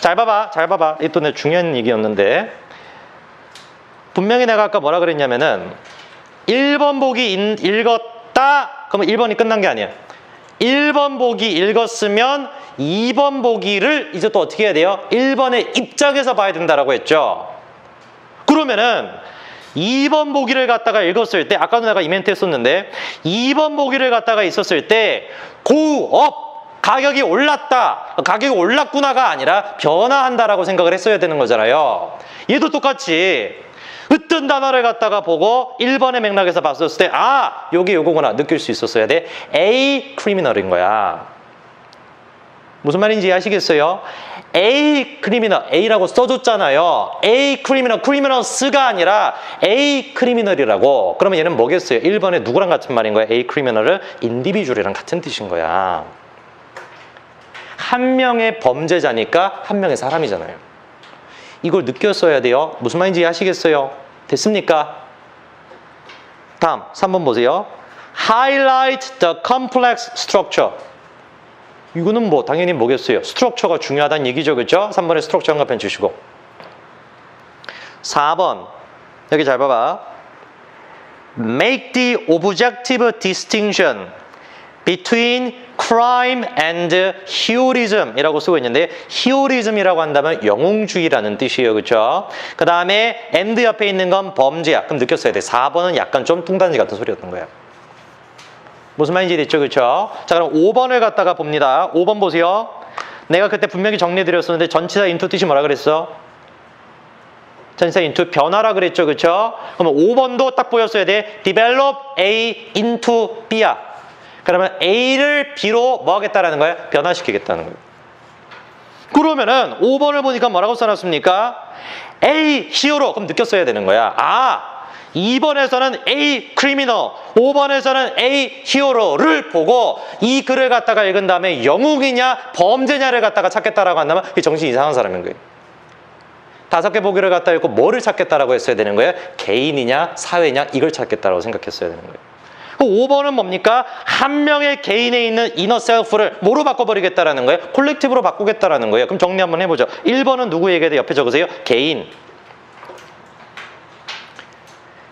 잘 봐봐. 이 또 내 중요한 얘기였는데 분명히 내가 아까 뭐라 그랬냐면은 1번 보기 읽었다 그러면 1번이 끝난 게 아니야. 1번 보기 읽었으면 2번 보기를 이제 또 어떻게 해야 돼요? 1번의 입장에서 봐야 된다라고 했죠. 그러면은 2번 보기를 갖다가 읽었을 때, 아까도 내가 이멘트 했었는데 2번 보기를 갖다가 있었을 때 go up, 가격이 올랐다, 가격이 올랐구나가 아니라 변화한다라고 생각을 했어야 되는 거잖아요. 얘도 똑같이 어떤 단어를 갖다가 보고 1번의 맥락에서 봤었을 때 아, 요게 요거구나 느낄 수 있었어야 돼. A criminal인 거야. 무슨 말인지 이해하시겠어요? A criminal, A라고 써줬잖아요. A criminal, criminals가 아니라 A criminal이라고. 그러면 얘는 뭐겠어요? 1번에 누구랑 같은 말인 거야? A criminal은 individual이랑 같은 뜻인 거야. 한 명의 범죄자니까 한 명의 사람이잖아요. 이걸 느꼈어야 돼요. 무슨 말인지 이해하시겠어요? 됐습니까? 다음 3번 보세요. Highlight the complex structure. 이거는 뭐 당연히 뭐겠어요? 스트럭처가 중요하다는 얘기죠. 그렇죠? 3번에 스트럭처 한 칸 주시고 4번 여기 잘 봐봐. Make the objective distinction between crime and heroism 이라고 쓰고 있는데 heroism이라고 한다면 영웅주의라는 뜻이에요. 그렇죠? 그 다음에 and 옆에 있는 건 범죄야. 그럼 느꼈어야 돼. 4번은 약간 좀 뚱딴지 같은 소리였던 거야. 무슨 말인지 됐죠? 그렇죠? 자, 그럼 5번을 갖다가 봅니다. 5번 보세요. 내가 그때 분명히 정리해드렸었는데 전치사 인투 뜻이 뭐라 그랬어? 전치사 인투 변화라 그랬죠? 그렇죠? 그러면 5번도 딱 보였어야 돼. develop A into B야. 그러면 A를 B로 뭐 하겠다라는 거야? 변화시키겠다는 거예요. 그러면은 5번을 보니까 뭐라고 써놨습니까? A 히어로. 그럼 느꼈어야 되는 거야. 아, 2번에서는 A criminal, 5번에서는 A hero를 보고 이 글을 갖다가 읽은 다음에 영웅이냐 범죄냐를 갖다가 찾겠다라고 한다면 그게 정신 이상한 사람인 거예요. 5개 보기를 갖다 읽고 뭐를 찾겠다라고 했어야 되는 거예요? 개인이냐 사회냐 이걸 찾겠다라고 생각했어야 되는 거예요. 5번은 뭡니까? 한 명의 개인에 있는 이너 셀프를 뭐로 바꿔버리겠다라는 거예요? 콜렉티브로 바꾸겠다라는 거예요. 그럼 정리 한번 해보죠. 1번은 누구에게 돼? 옆에 적으세요. 개인.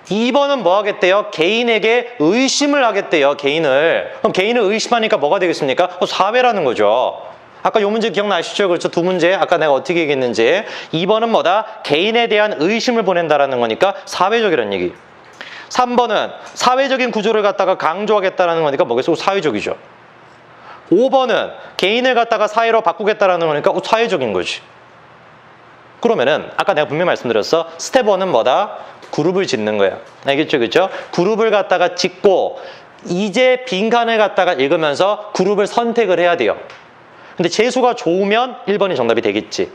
2번은 뭐 하겠대요? 개인에게 의심을 하겠대요. 개인을. 그럼 개인을 의심하니까 뭐가 되겠습니까? 사회라는 거죠. 아까 요 문제 기억나시죠? 그렇죠? 두 문제 아까 내가 어떻게 얘기했는지. 2번은 뭐다? 개인에 대한 의심을 보낸다라는 거니까 사회적이라는 얘기. 3번은 사회적인 구조를 갖다가 강조하겠다라는 거니까 뭐겠어? 사회적이죠. 5번은 개인을 갖다가 사회로 바꾸겠다라는 거니까 사회적인 거지. 그러면은 아까 내가 분명히 말씀드렸어. 스텝 1은 뭐다? 그룹을 짓는 거야. 알겠죠? 그렇죠? 그룹을 갖다가 짓고 이제 빈칸을 갖다가 읽으면서 그룹을 선택을 해야 돼요. 근데 재수가 좋으면 1번이 정답이 되겠지.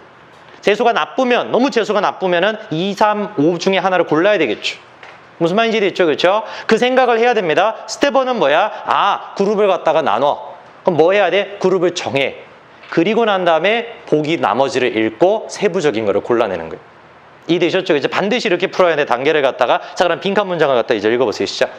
재수가 나쁘면, 너무 재수가 나쁘면은 2, 3, 5 중에 하나를 골라야 되겠죠. 무슨 말인지 됐죠? 그렇죠? 그 생각을 해야 됩니다. 스텝 1은 뭐야? 아, 그룹을 갖다가 나눠. 그럼 뭐 해야 돼? 그룹을 정해. 그리고 난 다음에 보기 나머지를 읽고 세부적인 거를 골라내는 거예요. 이해되셨죠? 이제 반드시 이렇게 풀어야 돼. 단계를 갖다가. 자, 그럼 빈칸 문장을 갖다 이제 읽어보세요. 시작.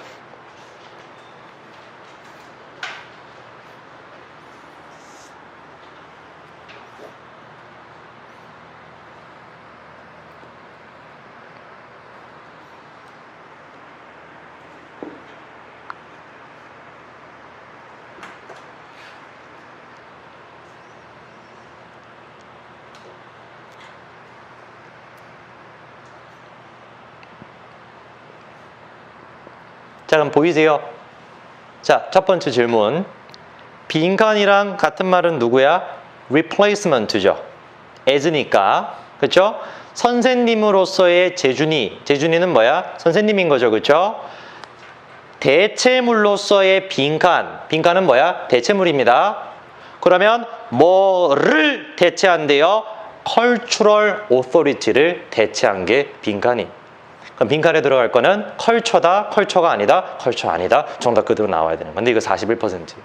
자, 그럼 보이세요? 자, 첫 번째 질문. 빈칸이랑 같은 말은 누구야? replacement죠. as니까. 그렇죠? 선생님으로서의 재준이. 재준이는 뭐야? 선생님인 거죠. 그렇죠? 대체물로서의 빈칸. 빈칸은 뭐야? 대체물입니다. 그러면 뭐를 대체한대요? cultural authority를 대체한 게 빈칸이. 그럼 빈칸에 들어갈 거는 컬처다, 컬처가 아니다, 컬처 아니다. 정답 그대로 나와야 되는 건데 이거 41%.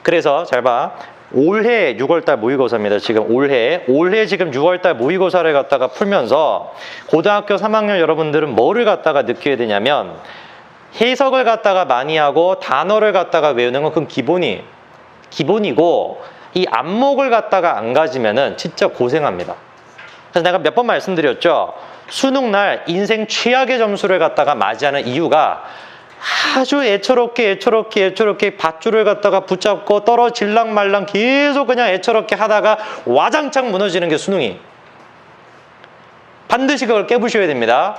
그래서 잘 봐. 올해 6월달 모의고사입니다. 지금 올해 지금 6월달 모의고사를 갖다가 풀면서 고등학교 3학년 여러분들은 뭐를 갖다가 느껴야 되냐면 해석을 갖다가 많이 하고 단어를 갖다가 외우는 건 그건 기본이고 이 안목을 갖다가 안 가지면은 진짜 고생합니다. 그래서 내가 몇 번 말씀드렸죠. 수능날 인생 최악의 점수를 갖다가 맞이하는 이유가 아주 애처롭게 밧줄을 갖다가 붙잡고 떨어질랑 말랑 계속 그냥 애처롭게 하다가 와장창 무너지는 게 수능이. 반드시 그걸 깨부셔야 됩니다.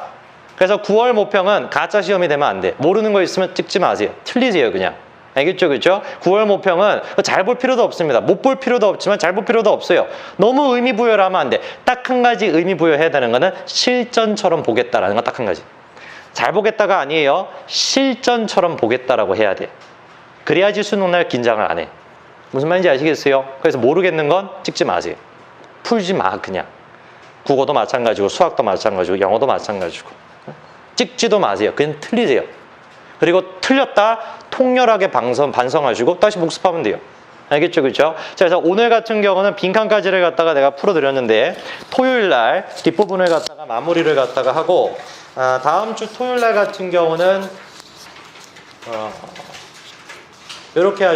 그래서 9월 모평은 가짜 시험이 되면 안 돼. 모르는 거 있으면 찍지 마세요. 틀리세요, 그냥. 알겠죠? 그렇죠? 9월 모평은 잘 볼 필요도 없습니다. 못 볼 필요도 없지만 잘 볼 필요도 없어요. 너무 의미 부여를 하면 안 돼. 딱 한 가지 의미 부여해야 되는 거는 실전처럼 보겠다라는 거 딱 한 가지. 잘 보겠다가 아니에요. 실전처럼 보겠다라고 해야 돼. 그래야지 수능날 긴장을 안 해. 무슨 말인지 아시겠어요? 그래서 모르겠는 건 찍지 마세요. 풀지 마, 그냥. 국어도 마찬가지고 수학도 마찬가지고 영어도 마찬가지고. 찍지도 마세요. 그냥 틀리세요. 그리고 틀렸다 통렬하게 반성하시고 다시 복습하면 돼요. 알겠죠? 그렇죠? 자, 그래서 오늘 같은 경우는 빈칸까지를 갖다가 내가 풀어드렸는데 토요일 날 뒷부분을 갖다가 마무리를 갖다가 하고 다음 주 토요일 날 같은 경우는 이렇게